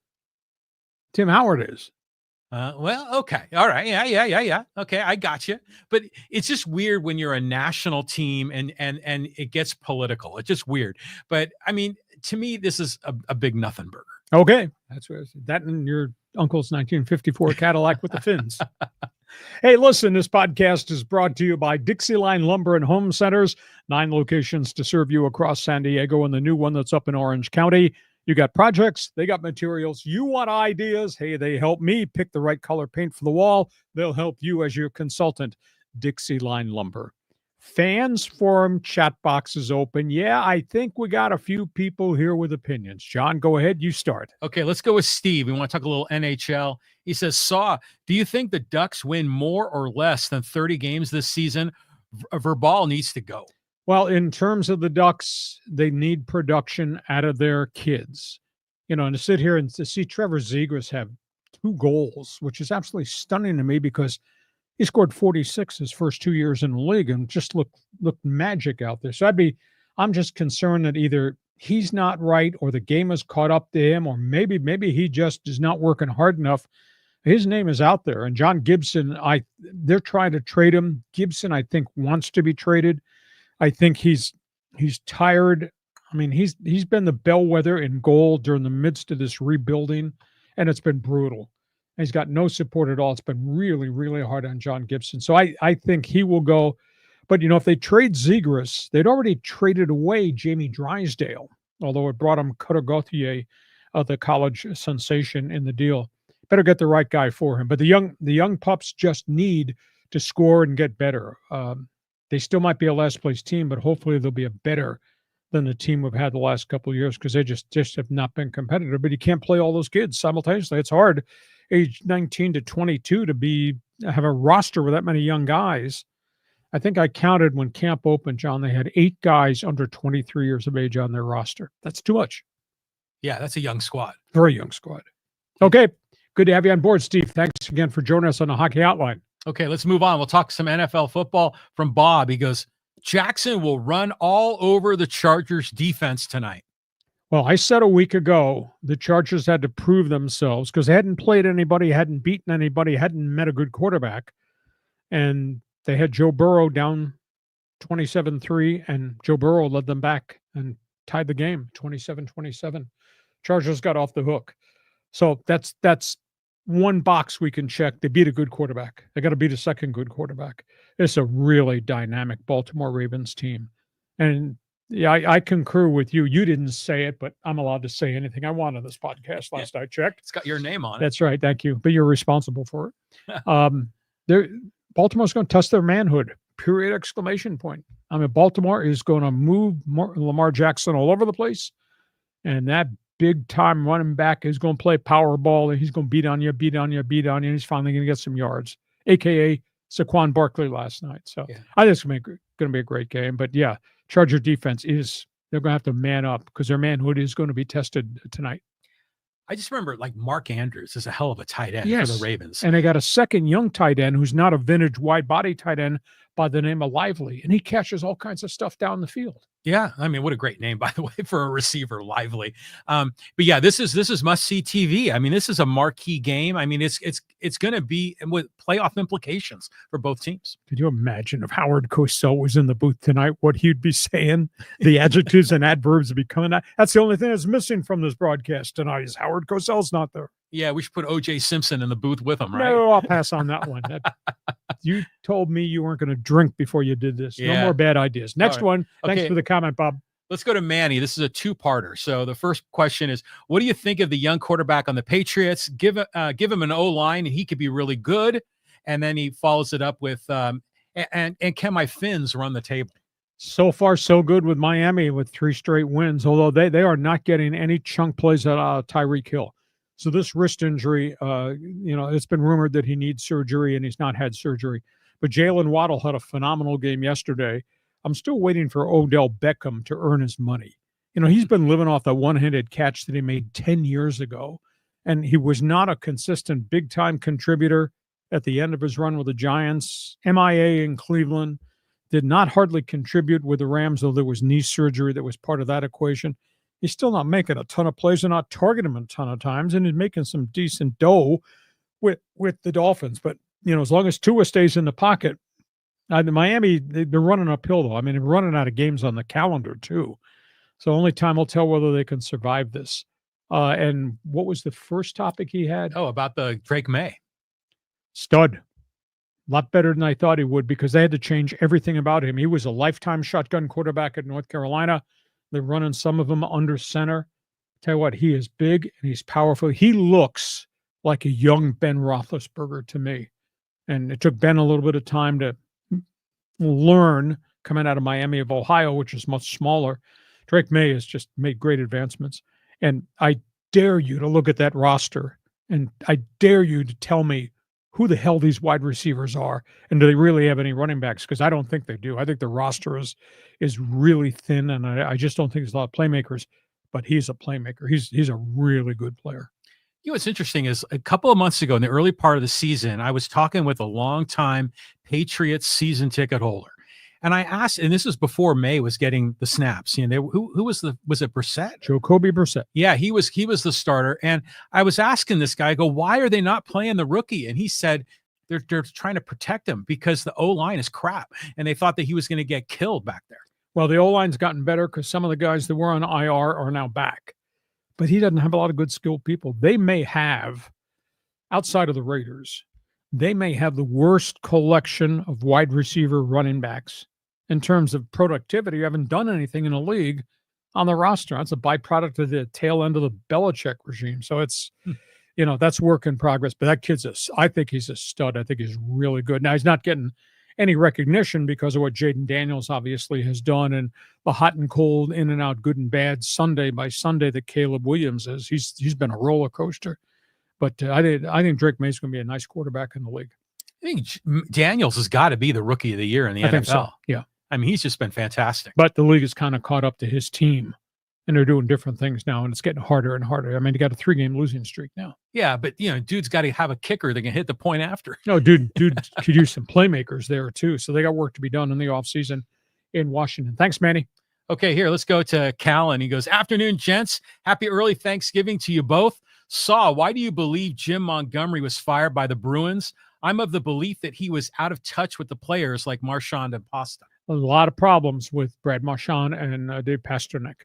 Speaker 2: Tim Howard is.
Speaker 3: Okay. All right. Yeah. Okay. I got you. But it's just weird when you're a national team and it gets political. It's just weird. But I mean, to me, this is a big nothing burger.
Speaker 2: Okay. That's what that and your uncle's 1954 Cadillac with the fins. Hey, listen, this podcast is brought to you by DIXIELINE Lumber and Home Centers, 9 locations to serve you across San Diego and the new one that's up in Orange County. You got projects, they got materials, you want ideas. Hey, they help me pick the right color paint for the wall. They'll help you as your consultant. DIXIELINE Lumber. Fans forum chat box is open. Yeah, I think we got a few people here with opinions. John, go ahead. You start.
Speaker 3: Okay, let's go with Steve. We want to talk a little NHL. He says, do you think the Ducks win more or less than 30 games this season? Verbal needs to go.
Speaker 2: Well, in terms of the Ducks, they need production out of their kids. And to sit here and to see Trevor Zegras have 2 goals, which is absolutely stunning to me because he scored 46 his first 2 years in the league and just looked magic out there. So I'm just concerned that either he's not right or the game has caught up to him, or maybe he just is not working hard enough. His name is out there. And John Gibson, they're trying to trade him. Gibson, I think, wants to be traded. I think he's tired. I mean, he's been the bellwether in goal during the midst of this rebuilding, and it's been brutal. He's got no support at all. It's been really, really hard on John Gibson. So I think he will go. But, if they trade Zegras, they'd already traded away Jamie Drysdale, although it brought him Cutter Gauthier, the college sensation, in the deal. Better get the right guy for him. But the young pups just need to score and get better. They still might be a last place team, but hopefully they'll be a better than the team we've had the last couple of years, because they just have not been competitive. But you can't play all those kids simultaneously. It's hard, age 19 to 22, to have a roster with that many young guys. I think I counted when camp opened, John, they had 8 guys under 23 years of age on their roster. That's too much.
Speaker 3: Yeah, that's a young squad.
Speaker 2: Very young squad. Okay, good to have you on board, Steve. Thanks again for joining us on the Hockey Outline.
Speaker 3: Okay, let's move on. We'll talk some NFL football from Bob. He goes, Jackson will run all over the Chargers defense tonight.
Speaker 2: Well, I said a week ago the Chargers had to prove themselves because they hadn't played anybody, hadn't beaten anybody, hadn't met a good quarterback. And they had Joe Burrow down 27-3, and Joe Burrow led them back and tied the game 27-27. Chargers got off the hook. So that's one box we can check. They beat a good quarterback. They got to beat a second good quarterback. It's a really dynamic Baltimore Ravens team. And yeah, I concur with you. You didn't say it, but I'm allowed to say anything I want on this podcast. Last I checked.
Speaker 3: It's got your name on it.
Speaker 2: That's right. Thank you. But you're responsible for it. Baltimore's going to test their manhood. Period, exclamation point. I mean, Baltimore is going to move Lamar Jackson all over the place. And that big-time running back is going to play power ball, and he's going to beat on you, and he's finally going to get some yards, a.k.a. Saquon Barkley last night. So yeah. I think it's going to be a great game. But, yeah, Charger defense they're going to have to man up because their manhood is going to be tested tonight.
Speaker 3: I just remember, Mark Andrews is a hell of a tight end for the Ravens.
Speaker 2: And they got a second young tight end who's not a vintage wide-body tight end by the name of Lively, and he catches all kinds of stuff down the field.
Speaker 3: Yeah, I mean, what a great name, by the way, for a receiver, Lively. But yeah, this is must-see TV. I mean, this is a marquee game. I mean, it's going to be with playoff implications for both teams.
Speaker 2: Could you imagine if Howard Cosell was in the booth tonight, what he'd be saying? The adjectives and adverbs would be coming out. That's the only thing that's missing from this broadcast tonight is Howard Cosell's not there.
Speaker 3: Yeah, we should put O.J. Simpson in the booth with him, right?
Speaker 2: No, I'll pass on that one. You told me you weren't going to drink before you did this. Yeah. No more bad ideas. Next one. Thanks for the comment, Bob.
Speaker 3: Let's go to Manny. This is a two-parter. So the first question is, what do you think of the young quarterback on the Patriots? Give him an O-line, and he could be really good. And then he follows it up with, and can my Fins run the table?
Speaker 2: So far, so good with Miami with 3 straight wins, although they are not getting any chunk plays at Tyreek Hill. So this wrist injury, it's been rumored that he needs surgery, and he's not had surgery. But Jalen Waddle had a phenomenal game yesterday. I'm still waiting for Odell Beckham to earn his money. He's been living off the one-handed catch that he made 10 years ago, and he was not a consistent big-time contributor at the end of his run with the Giants. MIA in Cleveland, did not hardly contribute with the Rams, though there was knee surgery that was part of that equation. He's still not making a ton of plays and not targeting him a ton of times, and he's making some decent dough with the Dolphins. But, as long as Tua stays in the pocket, Miami, they're running uphill, though. I mean, they're running out of games on the calendar, too. So only time will tell whether they can survive this. And what was the first topic he had?
Speaker 3: Oh, about the Drake May.
Speaker 2: Stud. A lot better than I thought he would, because they had to change everything about him. He was a lifetime shotgun quarterback at North Carolina. They're running some of them under center. Tell you what, he is big and he's powerful. He looks like a young Ben Roethlisberger to me. And it took Ben a little bit of time to learn coming out of Miami of Ohio, which is much smaller. Drake May has just made great advancements. And I dare you to look at that roster, and I dare you to tell me who the hell these wide receivers are, and do they really have any running backs? Because I don't think they do. I think the roster is really thin, and I just don't think there's a lot of playmakers, but he's a playmaker. He's a really good player.
Speaker 3: What's interesting is a couple of months ago in the early part of the season, I was talking with a longtime Patriots season ticket holder. And I asked, and this was before May was getting the snaps. Who was it Brissett?
Speaker 2: Jacoby Brissett.
Speaker 3: Yeah, he was the starter. And I was asking this guy, why are they not playing the rookie? And he said they're trying to protect him because the O-line is crap. And they thought that he was going to get killed back there.
Speaker 2: Well, the O-line's gotten better because some of the guys that were on IR are now back. But he doesn't have a lot of good skilled people. They may have, outside of the Raiders, they may have the worst collection of wide receiver running backs in terms of productivity. You haven't done anything in the league on the roster. That's a byproduct of the tail end of the Belichick regime. So it's, that's work in progress. But that kid's I think he's a stud. I think he's really good. Now, he's not getting any recognition because of what Jaden Daniels obviously has done, and the hot and cold, in and out, good and bad, Sunday by Sunday that Caleb Williams is. He's been a roller coaster. But I think Drake May's going to be a nice quarterback in the league.
Speaker 3: I think Daniels has got to be the rookie of the year in the NFL.
Speaker 2: Think so. Yeah.
Speaker 3: I mean, he's just been fantastic.
Speaker 2: But the league is kind of caught up to his team, and they're doing different things now, and it's getting harder and harder. I mean, they got a 3-game losing streak now.
Speaker 3: Yeah, but, dude's got to have a kicker that can hit the point after.
Speaker 2: No, dude could use some playmakers there, too. So they got work to be done in the offseason in Washington. Thanks, Manny.
Speaker 3: Okay, here, let's go to Callan. He goes, afternoon, gents. Happy early Thanksgiving to you both. Why do you believe Jim Montgomery was fired by the Bruins? I'm of the belief that he was out of touch with the players like Marchand and Pasta.
Speaker 2: A lot of problems with Brad Marchand and Dave Pasternak.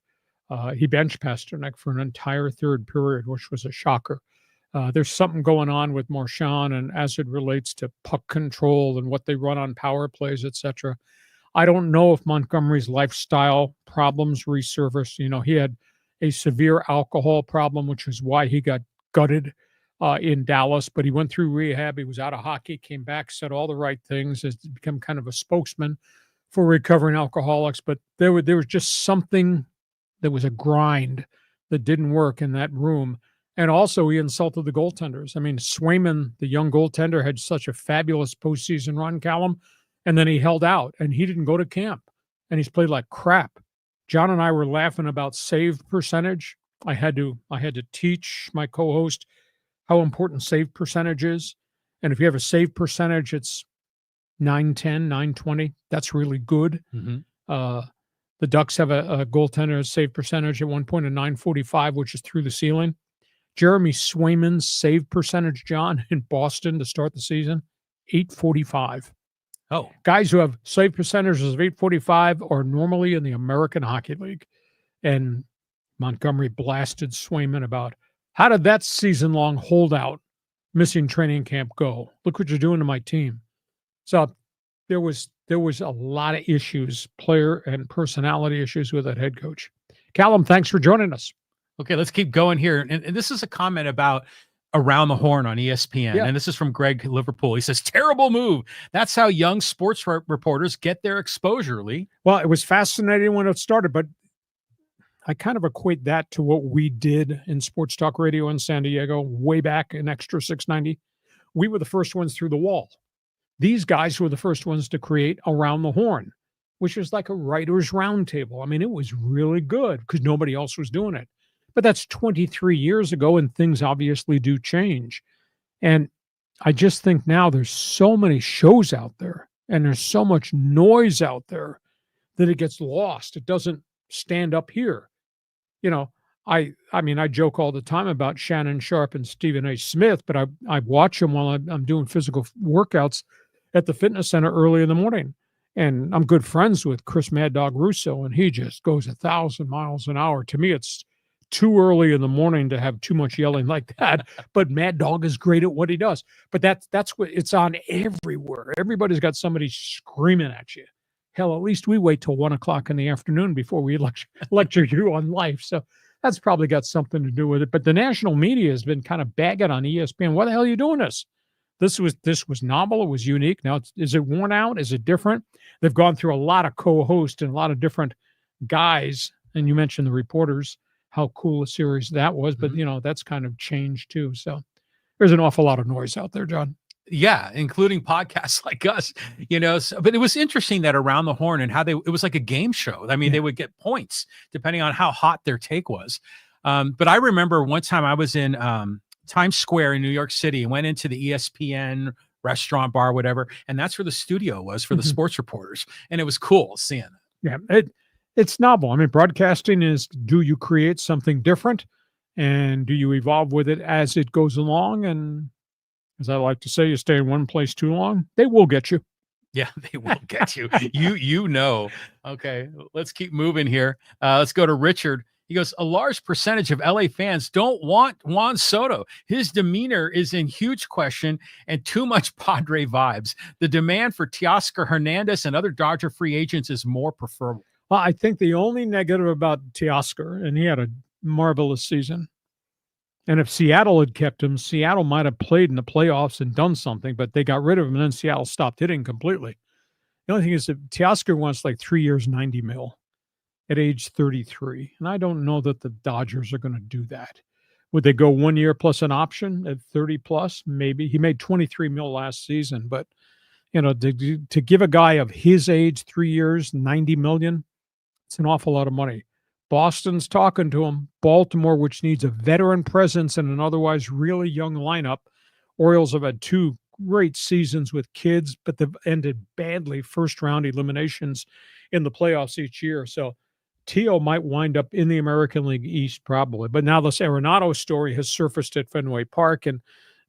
Speaker 2: He benched Pasternak for an entire third period, which was a shocker. There's something going on with Marchand, and as it relates to puck control and what they run on power plays, etc. I don't know if Montgomery's lifestyle problems resurfaced. He had a severe alcohol problem, which is why he got gutted in Dallas, but he went through rehab. He was out of hockey, came back, said all the right things, has become kind of a spokesman for recovering alcoholics. But there was just something that was a grind that didn't work in that room. And also he insulted the goaltenders. I mean, Swayman, the young goaltender, had such a fabulous postseason run, Callum, and then he held out and he didn't go to camp and he's played like crap. John and I were laughing about save percentage. I had to teach my co-host how important save percentage is. And if you have a save percentage, it's 910, 920. That's really good. Mm-hmm. The Ducks have a goaltender save percentage at one point of 945, which is through the ceiling. Jeremy Swayman's save percentage, John, in Boston to start the season, 845.
Speaker 3: Oh.
Speaker 2: Guys who have save percentages of 845 are normally in the American Hockey League. And Montgomery blasted Swayman about, how did that season-long holdout missing training camp go? Look what you're doing to my team. So there was there was a lot of issues, player and personality issues with that head coach. Callum, thanks for joining us.
Speaker 3: Okay, let's keep going here. And this is a comment about Around the Horn on ESPN.
Speaker 2: Yeah.
Speaker 3: And this is from Greg Liverpool. He says, terrible move. That's how young sports reporters get their exposure, Lee.
Speaker 2: Well, it was fascinating when it started, but I kind of equate that to what we did in sports talk radio in San Diego way back in Extra 690. We were the first ones through the wall. These guys were the first ones to create Around the Horn, which was like a writer's roundtable. I mean, it was really good because nobody else was doing it. But that's 23 years ago, and things obviously do change. And I just think now there's so many shows out there, and there's so much noise out there that it gets lost. It doesn't stand up here. You know, I mean, I joke all the time about Shannon Sharp and Stephen A. Smith, but I watch them while I'm doing physical workouts at the fitness center early in the morning. And I'm good friends with Chris Mad Dog Russo, and he just goes 1,000 miles an hour. To me, it's too early in the morning to have too much yelling like that. But Mad Dog is great at what he does. But that's what it's on everywhere. Everybody's got somebody screaming at you. Hell, at least we wait till 1 o'clock in the afternoon before we lecture you on life. So that's probably got something to do with it. But the national media has been kind of bagging on ESPN. Why the hell are you doing this? This was novel. It was unique. Now, is it worn out? Is it different? They've gone through a lot of co-hosts and a lot of different guys. And you mentioned the reporters, how cool a series that was. But, you know, that's kind of changed too. So there's an awful lot of noise out there, John.
Speaker 3: Yeah, including podcasts like us, you know. So, but it was interesting that Around the Horn and how it was like a game show. I mean, they would get points depending on how hot their take was. But I remember one time I was in Times Square in New York City and went into the ESPN restaurant, bar, whatever. And that's where the studio was for the sports reporters. And it was cool seeing that.
Speaker 2: Yeah, it's novel. I mean, broadcasting is, do you create something different? And do you evolve with it as it goes along? And as I like to say, you stay in one place too long, they will get you.
Speaker 3: Yeah, they will get you. You know. Okay, let's keep moving here. Let's go to Richard. He goes, a large percentage of LA fans don't want Juan Soto. His demeanor is in huge question and too much Padre vibes. The demand for Teoscar Hernandez and other Dodger free agents is more preferable.
Speaker 2: Well, I think the only negative about Teoscar, and he had a marvelous season, and if Seattle had kept him, Seattle might have played in the playoffs and done something, but they got rid of him, and then Seattle stopped hitting completely. The only thing is that Teoscar wants like 3 years, $90 million at age 33. And I don't know that the Dodgers are going to do that. Would they go 1 year plus an option at 30 plus? Maybe. He made $23 million last season, but you know, to give a guy of his age 3 years, $90 million, it's an awful lot of money. Boston's talking to him. Baltimore, which needs a veteran presence and an otherwise really young lineup. Orioles have had 2 great seasons with kids, but they've ended badly, first-round eliminations in the playoffs each year. So Teo might wind up in the American League East probably. But now this Arenado story has surfaced at Fenway Park, and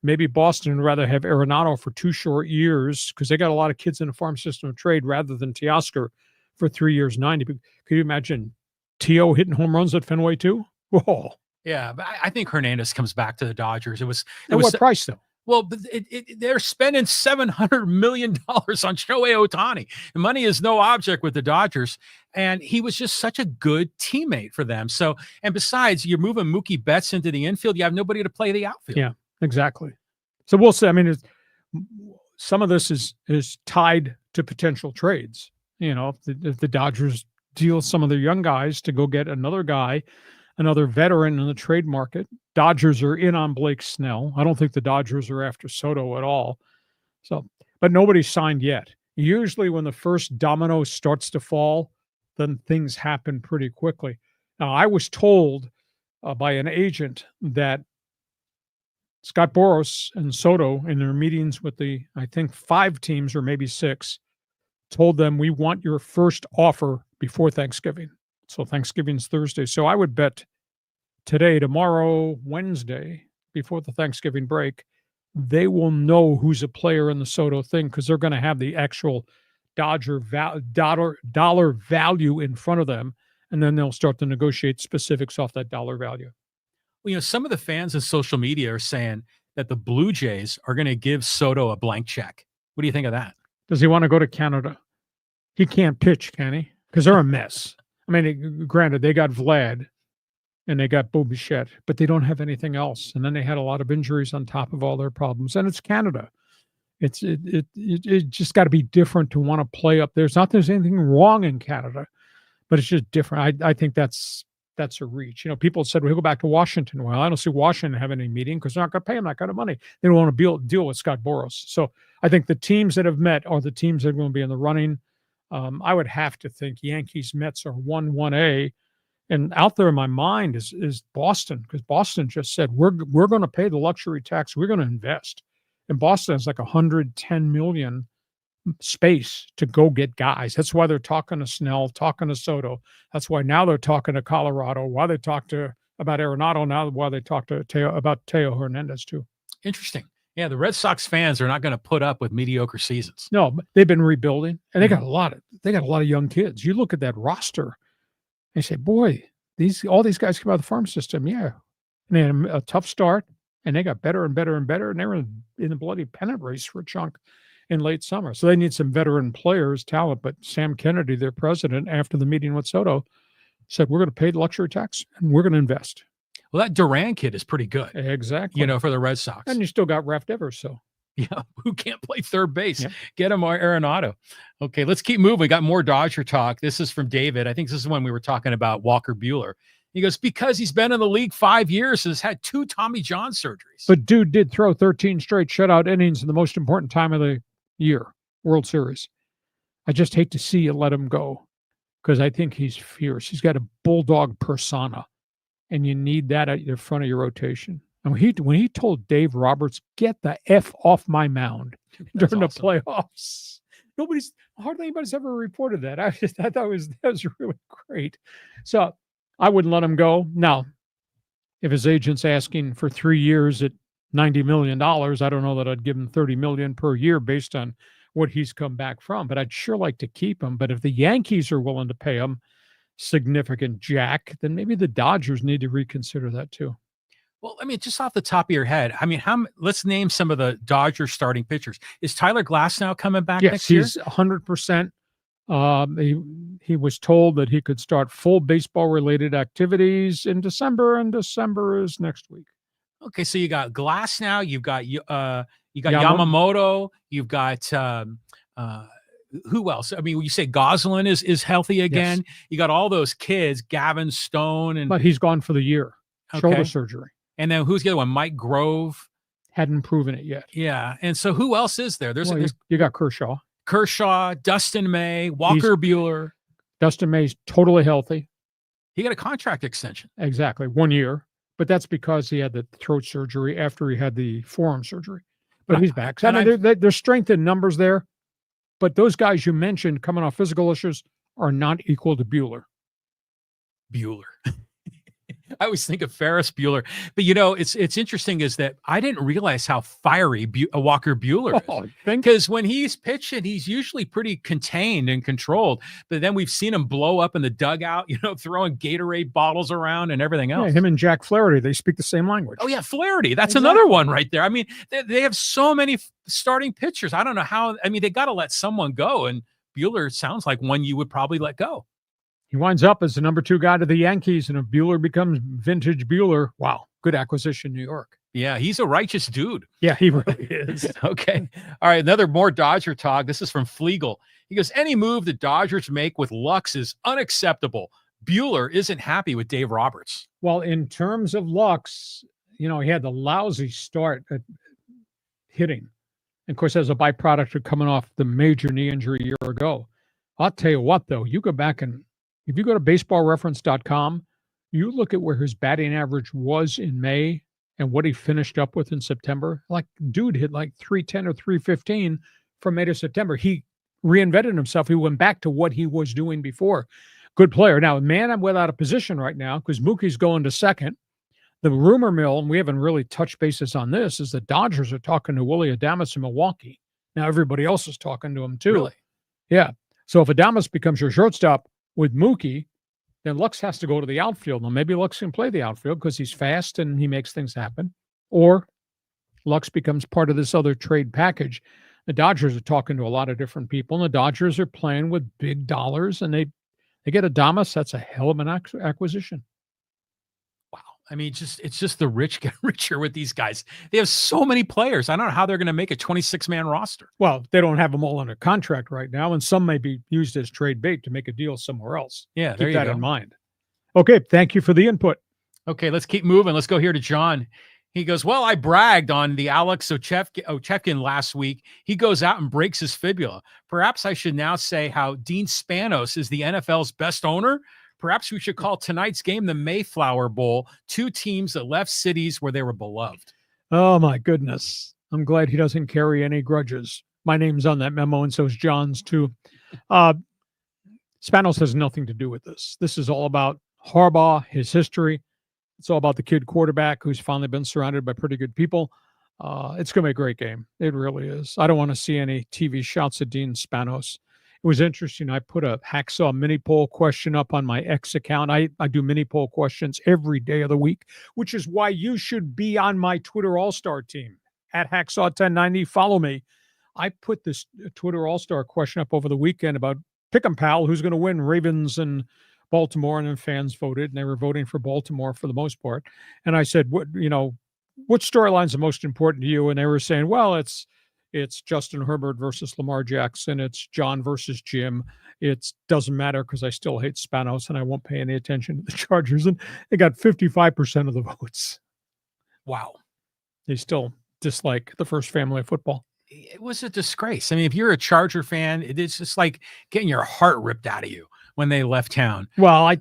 Speaker 2: maybe Boston would rather have Arenado for 2 short years because they got a lot of kids in the farm system of trade rather than Teoscar for 3 years, 90. Could you imagine Teo hitting home runs at Fenway too? Whoa.
Speaker 3: Yeah, but I think Hernandez comes back to the Dodgers. It was
Speaker 2: what price though?
Speaker 3: Well, they're spending $700 million on Shohei Ohtani. Money is no object with the Dodgers, and he was just such a good teammate for them. So, and besides, you're moving Mookie Betts into the infield. You have nobody to play the outfield.
Speaker 2: Yeah, exactly. So we'll see. I mean, some of this is tied to potential trades. You know, if the Dodgers deal some of their young guys to go get another guy, another veteran in the trade market. Dodgers are in on Blake Snell. I don't think the Dodgers are after Soto at all. So, but nobody's signed yet. Usually when the first domino starts to fall, then things happen pretty quickly. Now, I was told by an agent that Scott Boras and Soto, in their meetings with I think 5 teams or maybe 6, told them, we want your first offer before Thanksgiving. So Thanksgiving's Thursday. So I would bet today, tomorrow, Wednesday, before the Thanksgiving break, they will know who's a player in the Soto thing because they're going to have the actual Dodger dollar value in front of them, and then they'll start to negotiate specifics off that dollar value.
Speaker 3: Well, you know, some of the fans on social media are saying that the Blue Jays are going to give Soto a blank check. What do you think of that?
Speaker 2: Does he want to go to Canada? He can't pitch, can he? Because they're a mess. I mean, granted, they got Vlad and they got Bo Bichette, but they don't have anything else. And then they had a lot of injuries on top of all their problems. And it's Canada. It just got to be different to want to play up there. It's not there's anything wrong in Canada, but it's just different. I think that's a reach. You know, people said we'll go back to Washington. Well, I don't see Washington having any meeting because they're not going to pay him that kind of money. They don't want to deal with Scott Boras. So I think the teams that have met are the teams that are going to be in the running. I would have to think Yankees Mets are 1-1A, and out there in my mind is Boston, because Boston just said we're going to pay the luxury tax. We're going to invest, and Boston has like 110 million space to go get guys. That's why they're talking to Snell, talking to Soto. That's why now they're talking to Colorado. Why they talk about Arenado now. Why they talk to Teo Hernandez too.
Speaker 3: Interesting. Yeah, the Red Sox fans are not going to put up with mediocre seasons.
Speaker 2: No, they've been rebuilding, and they got a lot of young kids. You look at that roster, and you say, boy, all these guys come out of the farm system. Yeah, and they had a tough start, and they got better and better and better, and they were in the bloody pennant race for a chunk in late summer. So they need some veteran players, talent. But Sam Kennedy, their president, after the meeting with Soto, said we're going to pay the luxury tax and we're going to invest.
Speaker 3: Well, that Duran kid is pretty good.
Speaker 2: Exactly.
Speaker 3: You know, for the Red Sox.
Speaker 2: And you still got Raf Devers, so.
Speaker 3: Yeah, who can't play third base.
Speaker 2: Yep.
Speaker 3: Get him Arenado. Okay, let's keep moving. We got more Dodger talk. This is from David. I think this is when we were talking about Walker Buehler. He goes, because he's been in the league 5 years and has had 2 Tommy John surgeries.
Speaker 2: But dude did throw 13 straight shutout innings in the most important time of the year, World Series. I just hate to see you let him go because I think he's fierce. He's got a bulldog persona. And you need that at the front of your rotation. And when he told Dave Roberts, get the F off my mound during the playoffs, hardly anybody's ever reported that. I thought that was really great. So I wouldn't let him go. Now, if his agent's asking for 3 years at $90 million, I don't know that I'd give him $30 million per year based on what he's come back from, but I'd sure like to keep him. But if the Yankees are willing to pay him significant jack, then maybe the Dodgers need to reconsider that too.
Speaker 3: Well, I mean, just off the top of your head, I mean, let's name some of the Dodgers starting pitchers. Is Tyler Glasnow coming back next year?
Speaker 2: Yes, he's 100%. He was told that he could start full baseball-related activities in December, and December is next week.
Speaker 3: Okay, so you got Glasnow, you've got Yamamoto, you've got who else? I mean, when you say Goslin is healthy again, yes. You got all those kids, Gavin Stone,
Speaker 2: but he's gone for the year, shoulder surgery.
Speaker 3: And then who's the other one? Mike Grove
Speaker 2: hadn't proven it yet.
Speaker 3: Yeah, and so who else is there?
Speaker 2: You got Kershaw, Dustin May, Walker Buehler. Dustin May's totally healthy.
Speaker 3: He got a contract extension.
Speaker 2: Exactly, 1 year, but that's because he had the throat surgery after he had the forearm surgery. But he's back. So, I mean, there's strength in numbers there. But those guys you mentioned coming off physical issues are not equal to Buehler.
Speaker 3: I always think of Ferris Bueller. But, you know, it's interesting is that I didn't realize how fiery Walker Buehler is. Because when he's pitching, he's usually pretty contained and controlled. But then we've seen him blow up in the dugout, you know, throwing Gatorade bottles around and everything else.
Speaker 2: Yeah, him and Jack Flaherty, they speak the same language.
Speaker 3: Oh, yeah, Flaherty. That's another one right there. I mean, they have so many starting pitchers. I don't know how. I mean, they got to let someone go. And Buehler sounds like one you would probably let go.
Speaker 2: He winds up as the number 2 guy to the Yankees, and if Buehler becomes vintage Buehler, wow, good acquisition, New York.
Speaker 3: Yeah, he's a righteous dude.
Speaker 2: Yeah, he really is.
Speaker 3: Okay. All right, more Dodger talk. This is from Flegel. He goes, any move the Dodgers make with Lux is unacceptable. Buehler isn't happy with Dave Roberts.
Speaker 2: Well, in terms of Lux, you know, he had the lousy start at hitting. And of course, as a byproduct of coming off the major knee injury a year ago. I'll tell you what, though, you go back and if you go to baseballreference.com, you look at where his batting average was in May and what he finished up with in September. Like, dude hit like 310 or 315 from May to September. He reinvented himself. He went back to what he was doing before. Good player. Now, man, I'm without a position right now because Mookie's going to second. The rumor mill, and we haven't really touched bases on this, is the Dodgers are talking to Willie Adames in Milwaukee. Now, everybody else is talking to him too.
Speaker 3: Really?
Speaker 2: Yeah. So if Adames becomes your shortstop with Mookie, then Lux has to go to the outfield. Now, maybe Lux can play the outfield because he's fast and he makes things happen. Or Lux becomes part of this other trade package. The Dodgers are talking to a lot of different people, and the Dodgers are playing with big dollars, and they get Adames. That's a hell of an acquisition.
Speaker 3: Wow. I mean, it's just the rich get richer with these guys. They have so many players. I don't know how they're going to make a 26-man roster.
Speaker 2: Well, they don't have them all under contract right now, and some may be used as trade bait to make a deal somewhere else.
Speaker 3: Yeah,
Speaker 2: keep that in mind. Okay, thank you for the input.
Speaker 3: Okay, let's keep moving. Let's go here to John. He goes, well, I bragged on the Alex Ovechkin last week. He goes out and breaks his fibula. Perhaps I should now say how Dean Spanos is the NFL's best owner. Perhaps we should call tonight's game the Mayflower Bowl, two teams that left cities where they were beloved.
Speaker 2: Oh, my goodness. I'm glad he doesn't carry any grudges. My name's on that memo, and so is John's, too. Spanos has nothing to do with this. This is all about Harbaugh, his history. It's all about the kid quarterback who's finally been surrounded by pretty good people. It's going to be a great game. It really is. I don't want to see any TV shots at Dean Spanos. It was interesting. I put a Hacksaw mini poll question up on my X account. I do mini poll questions every day of the week, which is why you should be on my Twitter All-Star team at Hacksaw1090. Follow me. I put this Twitter All-Star question up over the weekend about Pick'em Pal, who's going to win, Ravens and Baltimore, and then fans voted, and they were voting for Baltimore for the most part. And I said, what storylines are most important to you? And they were saying, well, it's Justin Herbert versus Lamar Jackson. It's John versus Jim. It doesn't matter because I still hate Spanos and I won't pay any attention to the Chargers. And they got 55% of the votes.
Speaker 3: Wow.
Speaker 2: They still dislike the first family of football.
Speaker 3: It was a disgrace. I mean, if you're a Charger fan, it's just like getting your heart ripped out of you when they left town.
Speaker 2: Well,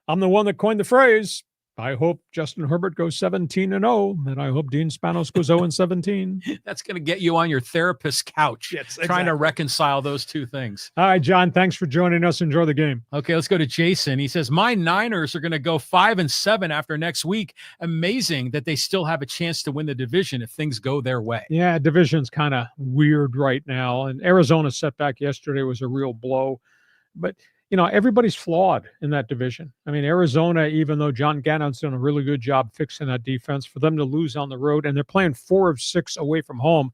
Speaker 2: I'm the one that coined the phrase. I hope Justin Herbert goes 17-0, and I hope Dean Spanos goes 0-17.
Speaker 3: That's going to get you on your therapist's couch, trying to reconcile those two things.
Speaker 2: All right, John, thanks for joining us. Enjoy the game.
Speaker 3: Okay, let's go to Jason. He says, my Niners are going to go 5-7 after next week. Amazing that they still have a chance to win the division if things go their way.
Speaker 2: Yeah, division's kind of weird right now, and Arizona's setback yesterday was a real blow. But everybody's flawed in that division. I mean, Arizona, even though John Gannon's done a really good job fixing that defense, for them to lose on the road, and they're playing 4 of 6 away from home,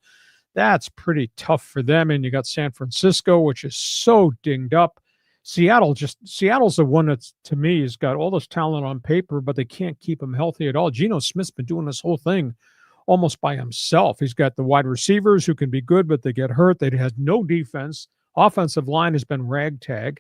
Speaker 2: that's pretty tough for them. And you got San Francisco, which is so dinged up. Seattle's the one that's, to me, has got all this talent on paper, but they can't keep him healthy at all. Geno Smith's been doing this whole thing almost by himself. He's got the wide receivers who can be good, but they get hurt. They have no defense. Offensive line has been ragtag.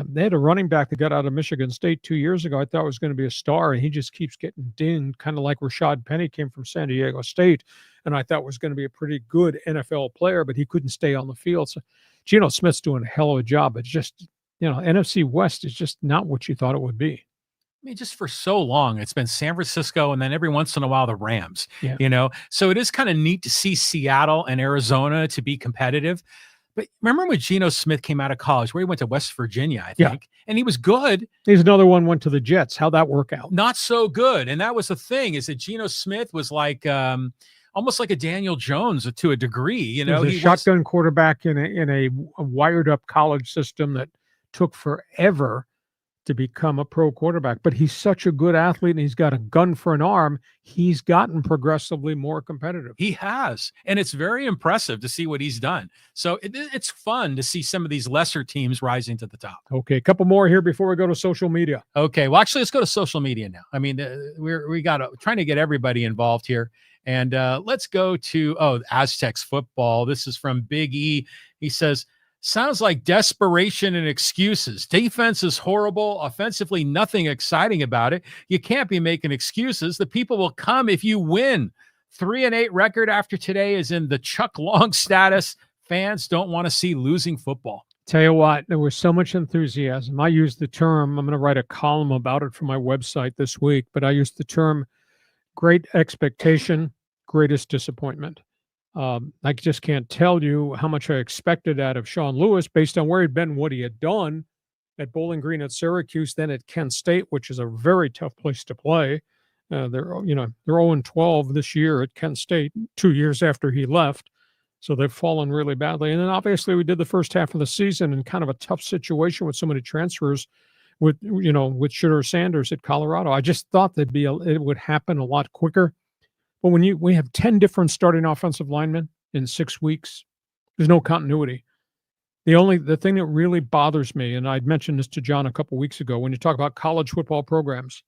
Speaker 2: They had a running back that got out of Michigan State 2 years ago. I thought was going to be a star, and he just keeps getting dinged, kind of like Rashad Penny came from San Diego State, and I thought was going to be a pretty good NFL player, but he couldn't stay on the field. So Geno Smith's doing a hell of a job. It's just, NFC West is just not what you thought it would be.
Speaker 3: I mean, just for so long, it's been San Francisco and then every once in a while the Rams, So it is kind of neat to see Seattle and Arizona to be competitive. But remember when Geno Smith came out of college, where he went to West Virginia, I think, and he was good.
Speaker 2: He's another one went to the Jets. How'd that work out?
Speaker 3: Not so good. And that was the thing, is that Geno Smith was like almost like a Daniel Jones to a degree. He was
Speaker 2: a shotgun quarterback in a wired up college system that took forever to become a pro quarterback, but he's such a good athlete and he's got a gun for an arm. He's gotten progressively more competitive.
Speaker 3: He has, and it's very impressive to see what he's done. So it's fun to see some of these lesser teams rising to the top.
Speaker 2: Okay, a couple more here before we go to social media.
Speaker 3: Okay, well, actually, let's go to social media now. I mean, we got trying to get everybody involved here. And let's go to, Aztecs football. This is from Big E. He says, sounds like desperation and excuses. Defense is horrible. Offensively, nothing exciting about it. You can't be making excuses. The people will come if you win. 3-8 record after today is in the Chuck Long status. Fans don't want to see losing football.
Speaker 2: Tell you what, there was so much enthusiasm. I used the term, I'm going to write a column about it for my website this week, but I used the term great expectation, greatest disappointment. I just can't tell you how much I expected out of Sean Lewis based on where he'd been, what he had done at Bowling Green at Syracuse, then at Kent State, which is a very tough place to play. They're 0-12 this year at Kent State, 2 years after he left. So they've fallen really badly. And then obviously we did the first half of the season in kind of a tough situation with so many transfers with Shedeur Sanders at Colorado. I just thought it would happen a lot quicker. But when we have 10 different starting offensive linemen in 6 weeks, There's no continuity. The thing that really bothers me, and I'd mentioned this to John a couple weeks ago, when you talk about college football programs,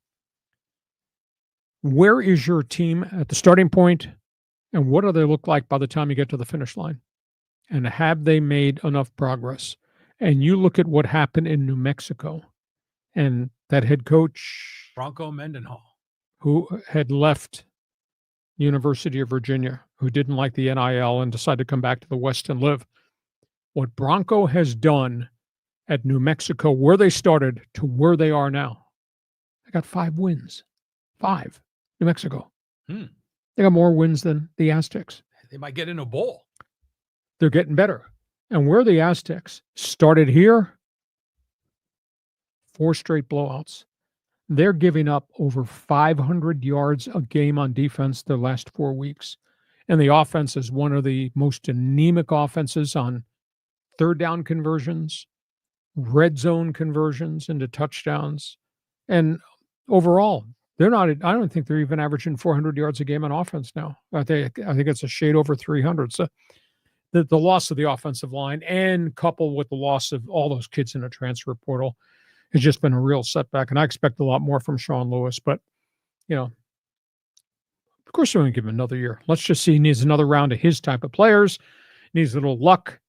Speaker 2: where is your team at the starting point, and what do they look like by the time you get to the finish line? And have they made enough progress? And you look at what happened in New Mexico, and that head coach,
Speaker 3: Bronco Mendenhall,
Speaker 2: who had left University of Virginia, who didn't like the NIL and decided to come back to the West and live. What Bronco has done at New Mexico, where they started to where they are now, they got 5 wins. 5. New Mexico. They got more wins than the Aztecs.
Speaker 3: They might get in a bowl.
Speaker 2: They're getting better. And where the Aztecs started here, 4 straight blowouts. They're giving up over 500 yards a game on defense the last 4 weeks. And the offense is one of the most anemic offenses on third down conversions, red zone conversions into touchdowns. And overall, they're not, I don't think they're even averaging 400 yards a game on offense now. I think it's a shade over 300. So the loss of the offensive line, and coupled with the loss of all those kids in the transfer portal, has just been a real setback. And I expect a lot more from Sean Lewis. But, of course, we're going to give him another year. Let's just see. He needs another round of his type of players. Needs a little luck.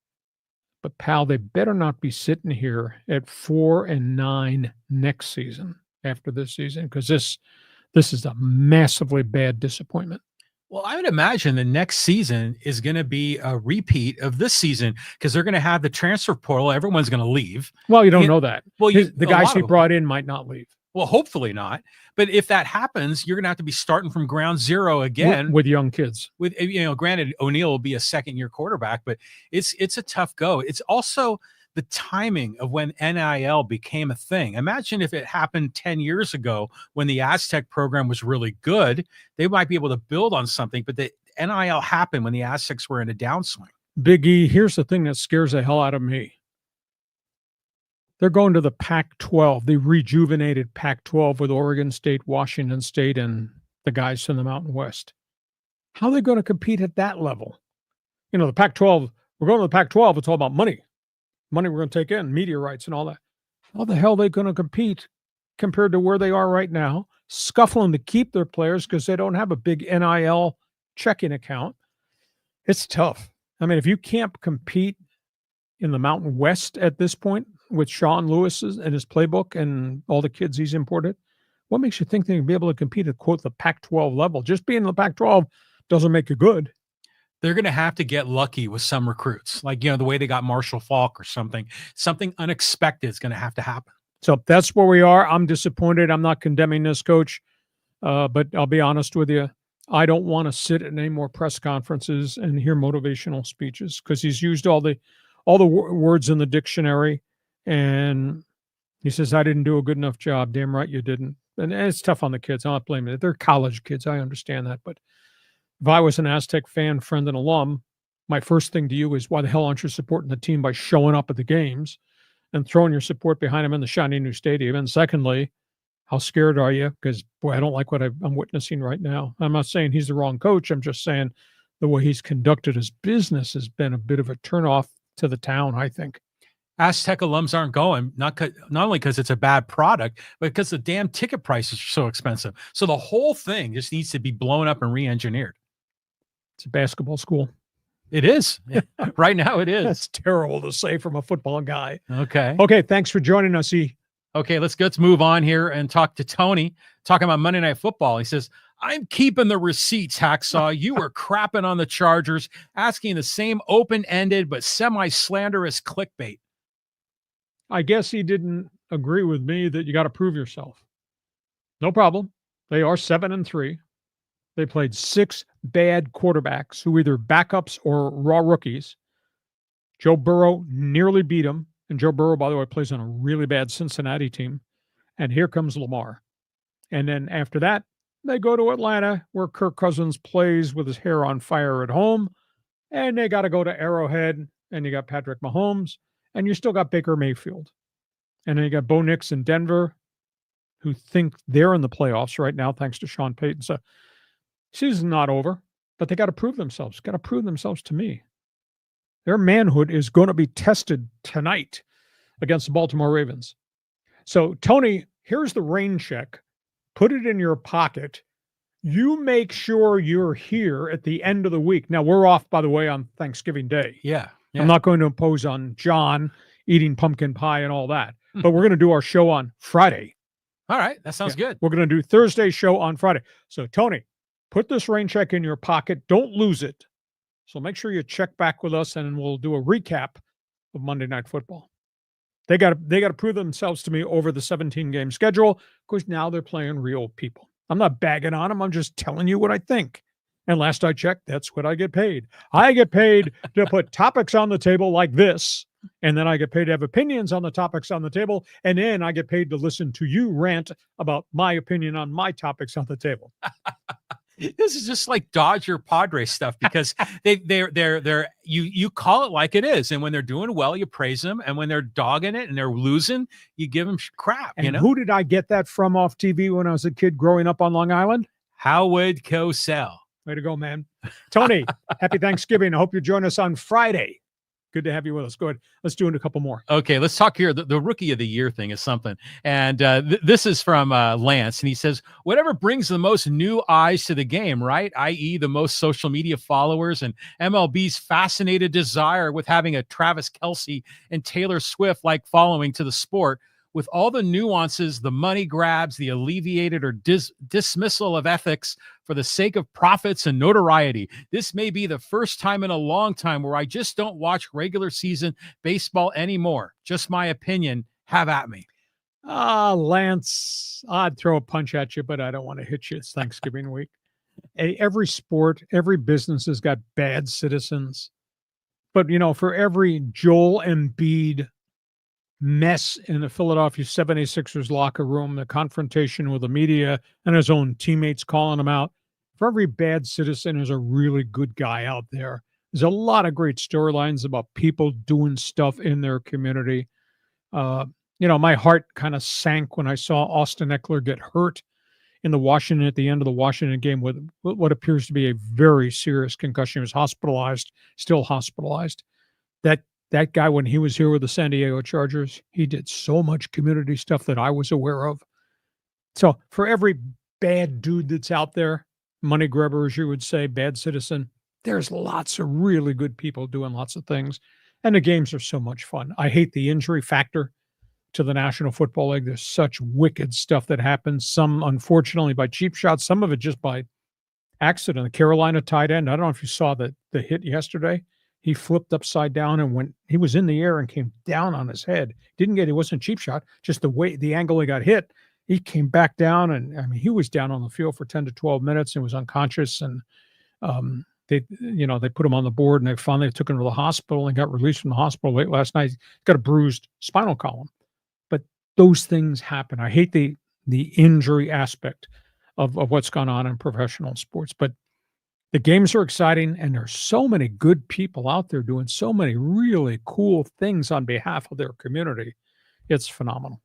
Speaker 2: But, pal, they better not be sitting here at 4-9 next season after this season, because this is a massively bad disappointment.
Speaker 3: Well, I would imagine the next season is going to be a repeat of this season, because they're going to have the transfer portal. Everyone's going to leave.
Speaker 2: Well, you don't know that.
Speaker 3: Well,
Speaker 2: the guys he brought in might not leave.
Speaker 3: Well, hopefully not. But if that happens, you're going to have to be starting from ground zero again
Speaker 2: with young kids.
Speaker 3: With granted, O'Neal will be a second-year quarterback, but it's a tough go. It's also the timing of when NIL became a thing. Imagine if it happened 10 years ago when the Aztec program was really good. They might be able to build on something, but the NIL happened when the Aztecs were in a downswing.
Speaker 2: Big E, here's the thing that scares the hell out of me. They're going to the Pac-12, the rejuvenated Pac-12 with Oregon State, Washington State, and the guys from the Mountain West. How are they going to compete at that level? The Pac-12, we're going to the Pac-12, it's all about money. Money we're going to take in, media rights and all that. How the hell are they going to compete compared to where they are right now, scuffling to keep their players because they don't have a big NIL checking account? It's tough. I mean, if you can't compete in the Mountain West at this point with Sean Lewis and his playbook and all the kids he's imported, what makes you think they can be able to compete at, quote, the Pac-12 level? Just being in the Pac-12 doesn't make you good.
Speaker 3: They're going to have to get lucky with some recruits, like, the way they got Marshall Faulk or something. Something unexpected is going to have to happen.
Speaker 2: So that's where we are. I'm disappointed. I'm not condemning this coach, but I'll be honest with you. I don't want to sit in any more press conferences and hear motivational speeches, because he's used all the words in the dictionary, and he says, I didn't do a good enough job. Damn right you didn't. And it's tough on the kids. I'm not blaming it. They're college kids. I understand that. But if I was an Aztec fan, friend, and alum, my first thing to you is, why the hell aren't you supporting the team by showing up at the games and throwing your support behind them in the shiny new stadium? And secondly, how scared are you? Because, boy, I don't like what I'm witnessing right now. I'm not saying he's the wrong coach. I'm just saying the way he's conducted his business has been a bit of a turnoff to the town, I think.
Speaker 3: Aztec alums aren't going, not only because it's a bad product, but because the damn ticket prices are so expensive. So the whole thing just needs to be blown up and re-engineered.
Speaker 2: It's a basketball school.
Speaker 3: It is. Right now it is.
Speaker 2: That's terrible to say from a football guy.
Speaker 3: Okay.
Speaker 2: Okay, thanks for joining us, E.
Speaker 3: Okay, let's move on here and talk to Tony, talking about Monday Night Football. He says, I'm keeping the receipts, Hacksaw. You were crapping on the Chargers, asking the same open-ended but semi-slanderous clickbait.
Speaker 2: I guess he didn't agree with me that you got to prove yourself. No problem. They are 7-3. They played 6 bad quarterbacks who either backups or raw rookies. Joe Burrow nearly beat him. And Joe Burrow, by the way, plays on a really bad Cincinnati team. And here comes Lamar. And then after that, they go to Atlanta, where Kirk Cousins plays with his hair on fire at home. And they got to go to Arrowhead, and you got Patrick Mahomes, and you still got Baker Mayfield. And then you got Bo Nix in Denver, who think they're in the playoffs right now, thanks to Sean Payton. So season's not over, but they got to prove themselves. Got to prove themselves to me. Their manhood is going to be tested tonight against the Baltimore Ravens. So, Tony, here's the rain check. Put it in your pocket. You make sure you're here at the end of the week. Now, we're off, by the way, on Thanksgiving Day.
Speaker 3: Yeah.
Speaker 2: I'm not going to impose on John eating pumpkin pie and all that, but we're going to do our show on Friday.
Speaker 3: All right. That sounds good.
Speaker 2: We're going to do Thursday's show on Friday. So, Tony, put this rain check in your pocket. Don't lose it. So make sure you check back with us, and we'll do a recap of Monday Night Football. They got to prove themselves to me over the 17-game schedule, because now they're playing real people. I'm not bagging on them. I'm just telling you what I think. And last I checked, that's what I get paid. I get paid to put topics on the table like this, and then I get paid to have opinions on the topics on the table, and then I get paid to listen to you rant about my opinion on my topics on the table.
Speaker 3: This is just like Dodger Padres stuff, because you call it like it is, and when they're doing well, you praise them, and when they're dogging it and they're losing, you give them crap.
Speaker 2: And who did I get that from off TV when I was a kid growing up on Long Island?
Speaker 3: Howard Cosell.
Speaker 2: Way to go, man. Tony, happy Thanksgiving. I hope you join us on Friday. Good to have you with us. Go ahead. Let's do it a couple more.
Speaker 3: Okay, let's talk here. The Rookie of the Year thing is something. And this is from Lance. And he says, whatever brings the most new eyes to the game, right? I.e. the most social media followers and MLB's fascinated desire with having a Travis Kelce and Taylor Swift-like following to the sport. With all the nuances, the money grabs, the alleviated or dismissal of ethics for the sake of profits and notoriety, this may be the first time in a long time where I just don't watch regular season baseball anymore. Just my opinion. Have at me.
Speaker 2: Lance, I'd throw a punch at you, but I don't want to hit you. It's Thanksgiving week. Every sport, every business has got bad citizens. But, for every Joel Embiid mess in the Philadelphia 76ers locker room, the confrontation with the media and his own teammates calling him out, for every bad citizen is a really good guy out there. There's a lot of great storylines about people doing stuff in their community. My heart kind of sank when I saw Austin Eckler get hurt at the end of the Washington game with what appears to be a very serious concussion. He was still hospitalized. That guy, when he was here with the San Diego Chargers, he did so much community stuff that I was aware of. So for every bad dude that's out there, money grabber, as you would say, bad citizen, there's lots of really good people doing lots of things. And the games are so much fun. I hate the injury factor to the National Football League. There's such wicked stuff that happens. Some, unfortunately, by cheap shots, some of it just by accident. The Carolina tight end, I don't know if you saw the hit yesterday. He flipped upside down, and he was in the air and came down on his head. It wasn't a cheap shot, just the angle he got hit. He came back down, and he was down on the field for 10 to 12 minutes and was unconscious. And they put him on the board, and they finally took him to the hospital and got released from the hospital late last night. He's got a bruised spinal column. But those things happen. I hate the injury aspect of what's gone on in professional sports, but the games are exciting, and there's so many good people out there doing so many really cool things on behalf of their community. It's phenomenal.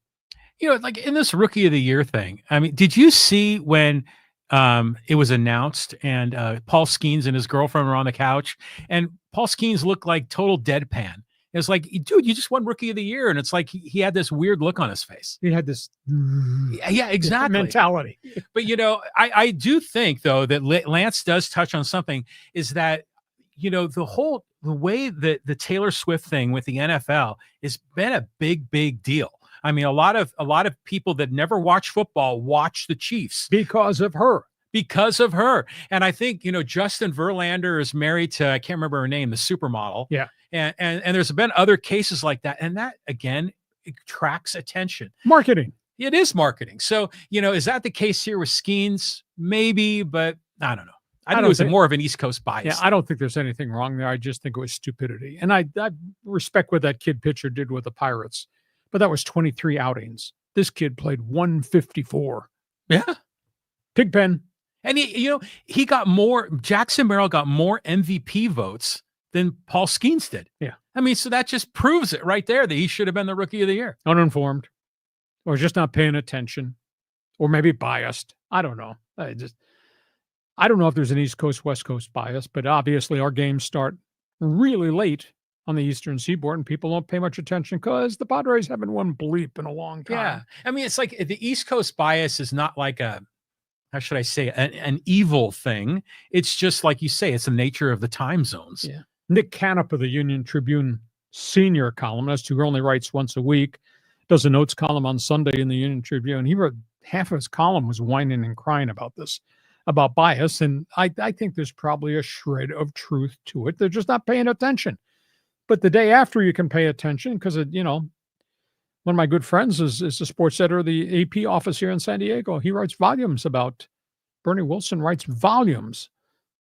Speaker 3: Like in this Rookie of the Year thing, I mean, did you see when it was announced and Paul Skeens and his girlfriend were on the couch, and Paul Skeens looked like total deadpan? It's like, dude, you just won Rookie of the Year. And it's like he had this weird look on his face.
Speaker 2: He had this
Speaker 3: exactly
Speaker 2: mentality.
Speaker 3: But, I do think, though, that Lance does touch on something, is that, the way that the Taylor Swift thing with the NFL has been a big, big deal. I mean, a lot of people that never watch football watch the Chiefs
Speaker 2: because of her.
Speaker 3: And I think, Justin Verlander is married to, I can't remember her name, the supermodel.
Speaker 2: Yeah.
Speaker 3: And there's been other cases like that. And that, again, it attracts attention.
Speaker 2: Marketing.
Speaker 3: It is marketing. So, is that the case here with Skeens? Maybe, but I don't know. I think it was more of an East Coast bias.
Speaker 2: Yeah, I don't think there's anything wrong there. I just think it was stupidity. And I respect what that kid pitcher did with the Pirates, but that was 23 outings. This kid played 154.
Speaker 3: Yeah.
Speaker 2: Pigpen.
Speaker 3: And he got more, Jackson Merrill got more MVP votes than Paul Skeens did.
Speaker 2: Yeah.
Speaker 3: I mean, so that just proves it right there that he should have been the Rookie of the Year.
Speaker 2: Uninformed, or just not paying attention, or maybe biased. I don't know. I don't know if there's an East Coast, West Coast bias, but obviously our games start really late on the Eastern Seaboard, and people don't pay much attention because the Padres haven't won bleep in a long time.
Speaker 3: Yeah. I mean, it's like the East Coast bias is not like a, how should I say, an evil thing. It's just like you say, it's the nature of the time zones.
Speaker 2: Yeah. Nick Canup of the Union Tribune senior columnist, who only writes once a week, does a notes column on Sunday in the Union Tribune. He wrote half of his column was whining and crying about this, about bias. And I think there's probably a shred of truth to it. They're just not paying attention. But the day after you can pay attention, because, you know, one of my good friends is the sports editor of the AP office here in San Diego. He writes volumes about, Bernie Wilson writes volumes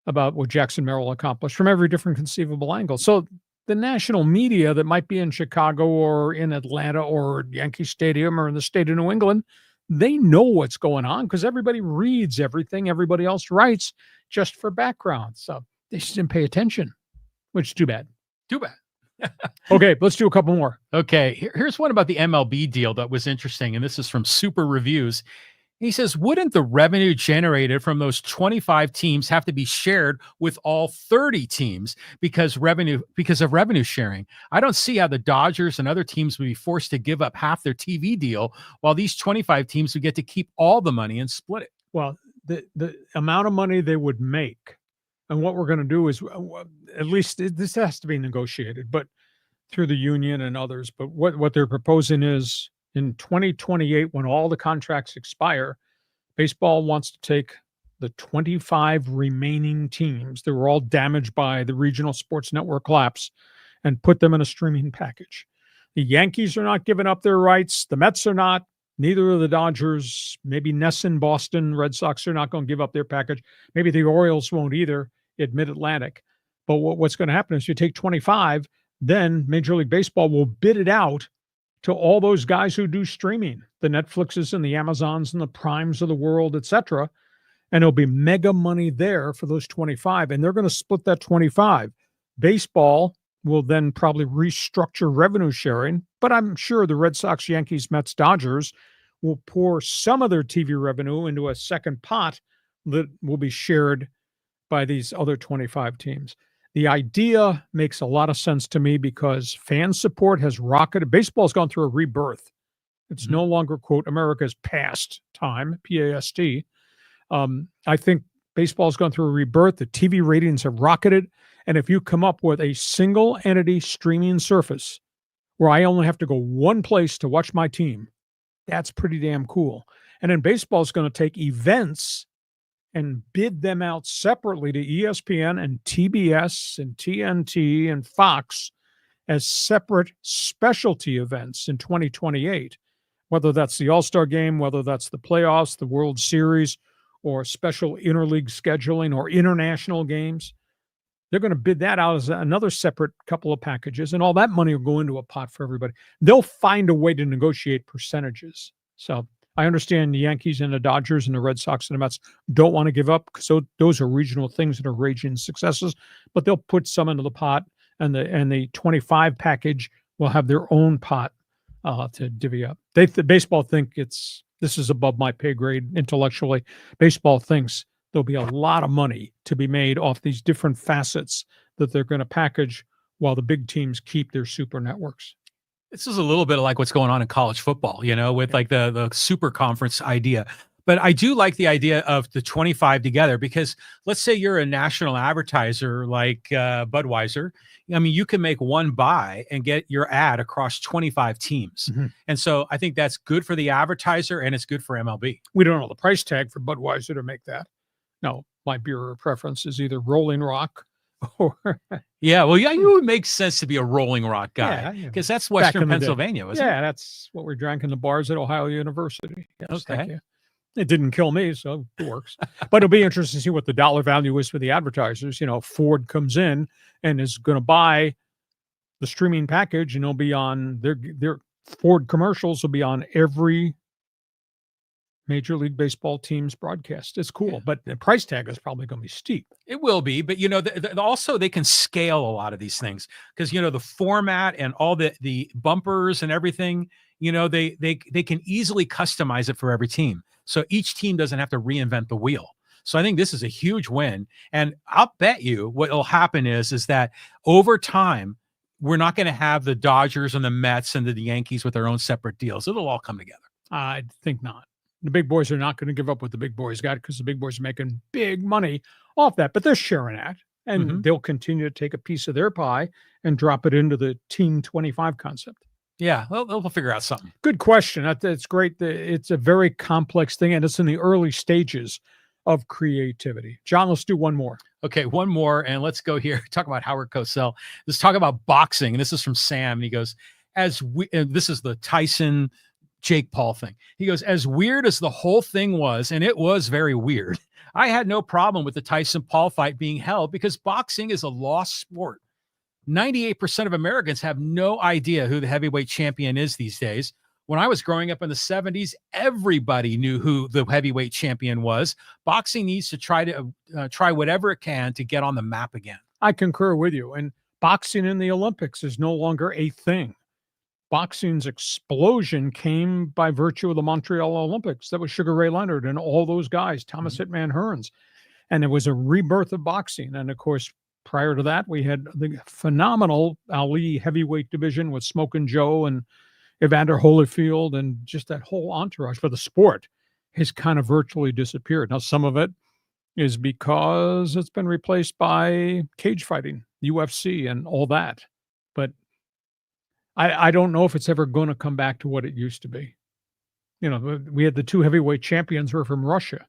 Speaker 2: about what Jackson Merrill accomplished from every different conceivable angle. So the national media that might be in Chicago or in Atlanta or Yankee Stadium or in the state of New England, they know what's going on because everybody reads everything everybody else writes just for background. So they just didn't pay attention, which is too bad.
Speaker 3: Too bad.
Speaker 2: Okay, let's do a couple more.
Speaker 3: Okay, here's one about the MLB deal that was interesting, and this is from Super Reviews. He says, wouldn't the revenue generated from those 25 teams have to be shared with all 30 teams because of revenue sharing? I don't see how the Dodgers and other teams would be forced to give up half their TV deal while these 25 teams would get to keep all the money and split it.
Speaker 2: Well, the amount of money they would make, and what we're going to do is, at least this has to be negotiated, but through the union and others. But what they're proposing is, in 2028, when all the contracts expire, baseball wants to take the 25 remaining teams that were all damaged by the regional sports network collapse and put them in a streaming package. The Yankees are not giving up their rights. The Mets are not. Neither of the Dodgers. Maybe Ness in Boston. Red Sox are not going to give up their package. Maybe the Orioles won't either at Mid-Atlantic. But what's going to happen is you take 25, then Major League Baseball will bid it out to all those guys who do streaming, the Netflixes and the Amazons and the Primes of the world, etc. And there'll be mega money there for those 25, and they're going to split that 25. Baseball will then probably restructure revenue sharing, but I'm sure the Red Sox, Yankees, Mets, Dodgers will pour some of their TV revenue into a second pot that will be shared by these other 25 teams. The idea makes a lot of sense to me because fan support has rocketed. Baseball's gone through a rebirth. It's no longer, quote, America's pastime, P-A-S-T. I think baseball's gone through a rebirth. The TV ratings have rocketed. And if you come up with a single entity streaming service where I only have to go one place to watch my team, that's pretty damn cool. And then baseball's going to take events and bid them out separately to ESPN and TBS and TNT and Fox as separate specialty events in 2028, whether that's the All-Star Game, whether that's the playoffs, the World Series, or special interleague scheduling or international games. They're going to bid that out as another separate couple of packages, and all that money will go into a pot for everybody. They'll find a way to negotiate percentages. So I understand the Yankees and the Dodgers and the Red Sox and the Mets don't want to give up because those are regional things that are raging successes, but they'll put some into the pot, and the 25 package will have their own pot to divvy up. The baseball think this is above my pay grade intellectually. Baseball thinks there'll be a lot of money to be made off these different facets that they're going to package while the big teams keep their super networks.
Speaker 3: This is a little bit like what's going on in college football, with like the super conference idea. But I do like the idea of the 25 together because let's say you're a national advertiser like Budweiser. I mean, you can make one buy and get your ad across 25 teams. Mm-hmm. And so I think that's good for the advertiser and it's good for MLB.
Speaker 2: We don't know the price tag for Budweiser to make that. No, my beer preference is either Rolling Rock or
Speaker 3: yeah, well, yeah, you would make sense to be a Rolling Rock guy because that's Western Pennsylvania, wasn't it?
Speaker 2: Yeah, that's what we drank in the bars at Ohio University. Yes,
Speaker 3: okay.
Speaker 2: It didn't kill me, so it works. But it'll be interesting to see what the dollar value is for the advertisers. Ford comes in and is going to buy the streaming package, and it'll be on their Ford commercials will be on every Major League Baseball team's broadcast. It's cool, but the price tag is probably going to be steep.
Speaker 3: It will be, but also they can scale a lot of these things because the format and all the bumpers and everything. They can easily customize it for every team, so each team doesn't have to reinvent the wheel. So I think this is a huge win, and I'll bet you what will happen is that over time, we're not going to have the Dodgers and the Mets and the Yankees with their own separate deals. It'll all come together.
Speaker 2: I think not. The big boys are not going to give up what the big boys got because the big boys are making big money off that, but they're sharing that, and they'll continue to take a piece of their pie and drop it into the Team 25 concept.
Speaker 3: Yeah, well, they'll figure out something.
Speaker 2: Good question. It's great. It's a very complex thing, and it's in the early stages of creativity. John, let's do one more.
Speaker 3: Okay, one more, and let's go here. Talk about Howard Cosell. Let's talk about boxing, and this is from Sam, and he goes, and this is the Tyson Jake Paul thing. He goes, as weird as the whole thing was, and it was very weird, I had no problem with the Tyson Paul fight being held because boxing is a lost sport. 98% of Americans have no idea who the heavyweight champion is these days. When I was growing up in the 70s, everybody knew who the heavyweight champion was. Boxing needs to try whatever it can to get on the map again.
Speaker 2: I concur with you. And boxing in the Olympics is no longer a thing. Boxing's explosion came by virtue of the Montreal Olympics. That was Sugar Ray Leonard and all those guys, Thomas Hitman Hearns. And it was a rebirth of boxing. And of course, prior to that, we had the phenomenal Ali heavyweight division with Smokin' Joe and Evander Holyfield, and just that whole entourage for the sport has kind of virtually disappeared. Now, some of it is because it's been replaced by cage fighting, UFC, and all that. But I don't know if it's ever going to come back to what it used to be. You know, we had the two heavyweight champions were from Russia.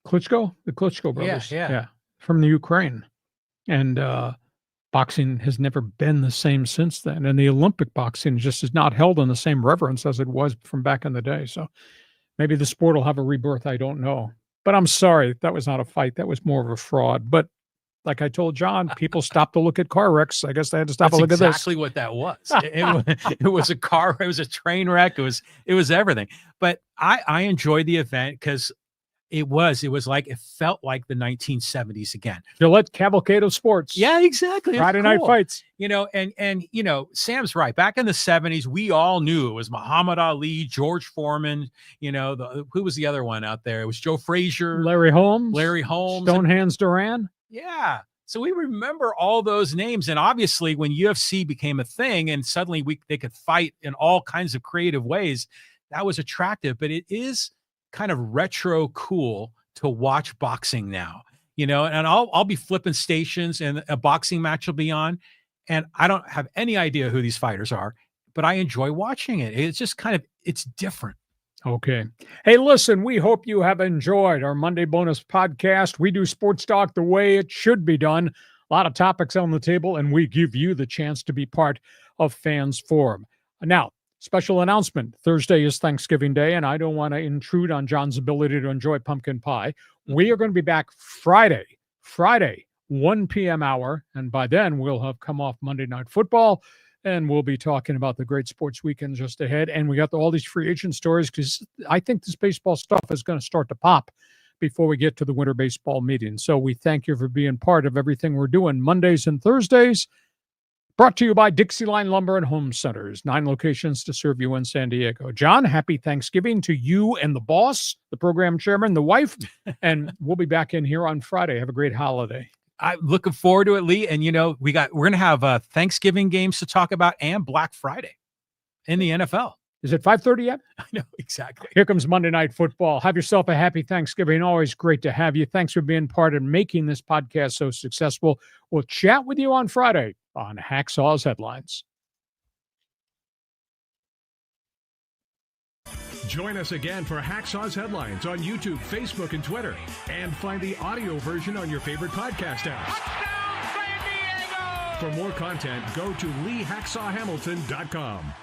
Speaker 2: The Klitschko brothers. Yeah, from the Ukraine. And boxing has never been the same since then. And the Olympic boxing just is not held in the same reverence as it was from back in the day. So maybe the sport will have a rebirth. I don't know. But I'm sorry, that was not a fight. That was more of a fraud. But like I told John, people stopped to look at car wrecks. I guess they had to stop and look at this.
Speaker 3: That's exactly what that was. It was a car. It was a train wreck. It was everything. But I enjoyed the event because it felt like the 1970s again.
Speaker 2: Gillette cavalcade of sports.
Speaker 3: Yeah, exactly.
Speaker 2: Friday night fights.
Speaker 3: You know, and you know, Sam's right. Back in the 70s, we all knew it was Muhammad Ali, George Foreman. You know, who was the other one out there? It was Joe Frazier,
Speaker 2: Larry Holmes, Stonehands Duran.
Speaker 3: Yeah. So we remember all those names. And obviously when UFC became a thing and suddenly they could fight in all kinds of creative ways, that was attractive. But it is kind of retro cool to watch boxing now, you know, and I'll be flipping stations and a boxing match will be on. And I don't have any idea who these fighters are, but I enjoy watching it. It's just it's different.
Speaker 2: Okay. Hey, listen, we hope you have enjoyed our Monday bonus podcast. We do sports talk the way it should be done. A lot of topics on the table, and we give you the chance to be part of Fans Forum. Now, special announcement. Thursday is Thanksgiving Day, and I don't want to intrude on John's ability to enjoy pumpkin pie. We are going to be back Friday, 1 p.m. hour, and by then we'll have come off Monday Night Football. And we'll be talking about the great sports weekend just ahead. And we got all these free agent stories because I think this baseball stuff is going to start to pop before we get to the winter baseball meeting. So we thank you for being part of everything we're doing Mondays and Thursdays. Brought to you by DIXIELINE Lumber and Home Centers, 9 locations to serve you in San Diego. John, happy Thanksgiving to you and the boss, the program chairman, the wife. And we'll be back in here on Friday. Have a great holiday.
Speaker 3: I'm looking forward to it, Lee. And, you know, we're going to have Thanksgiving games to talk about and Black Friday in the NFL.
Speaker 2: Is it 5:30 yet?
Speaker 3: I know, exactly.
Speaker 2: Here comes Monday Night Football. Have yourself a happy Thanksgiving. Always great to have you. Thanks for being part of making this podcast so successful. We'll chat with you on Friday on Hacksaw's Headlines.
Speaker 1: Join us again for Hacksaw's Headlines on YouTube, Facebook, and Twitter. And find the audio version on your favorite podcast apps. For more content, go to LeeHacksawHamilton.com.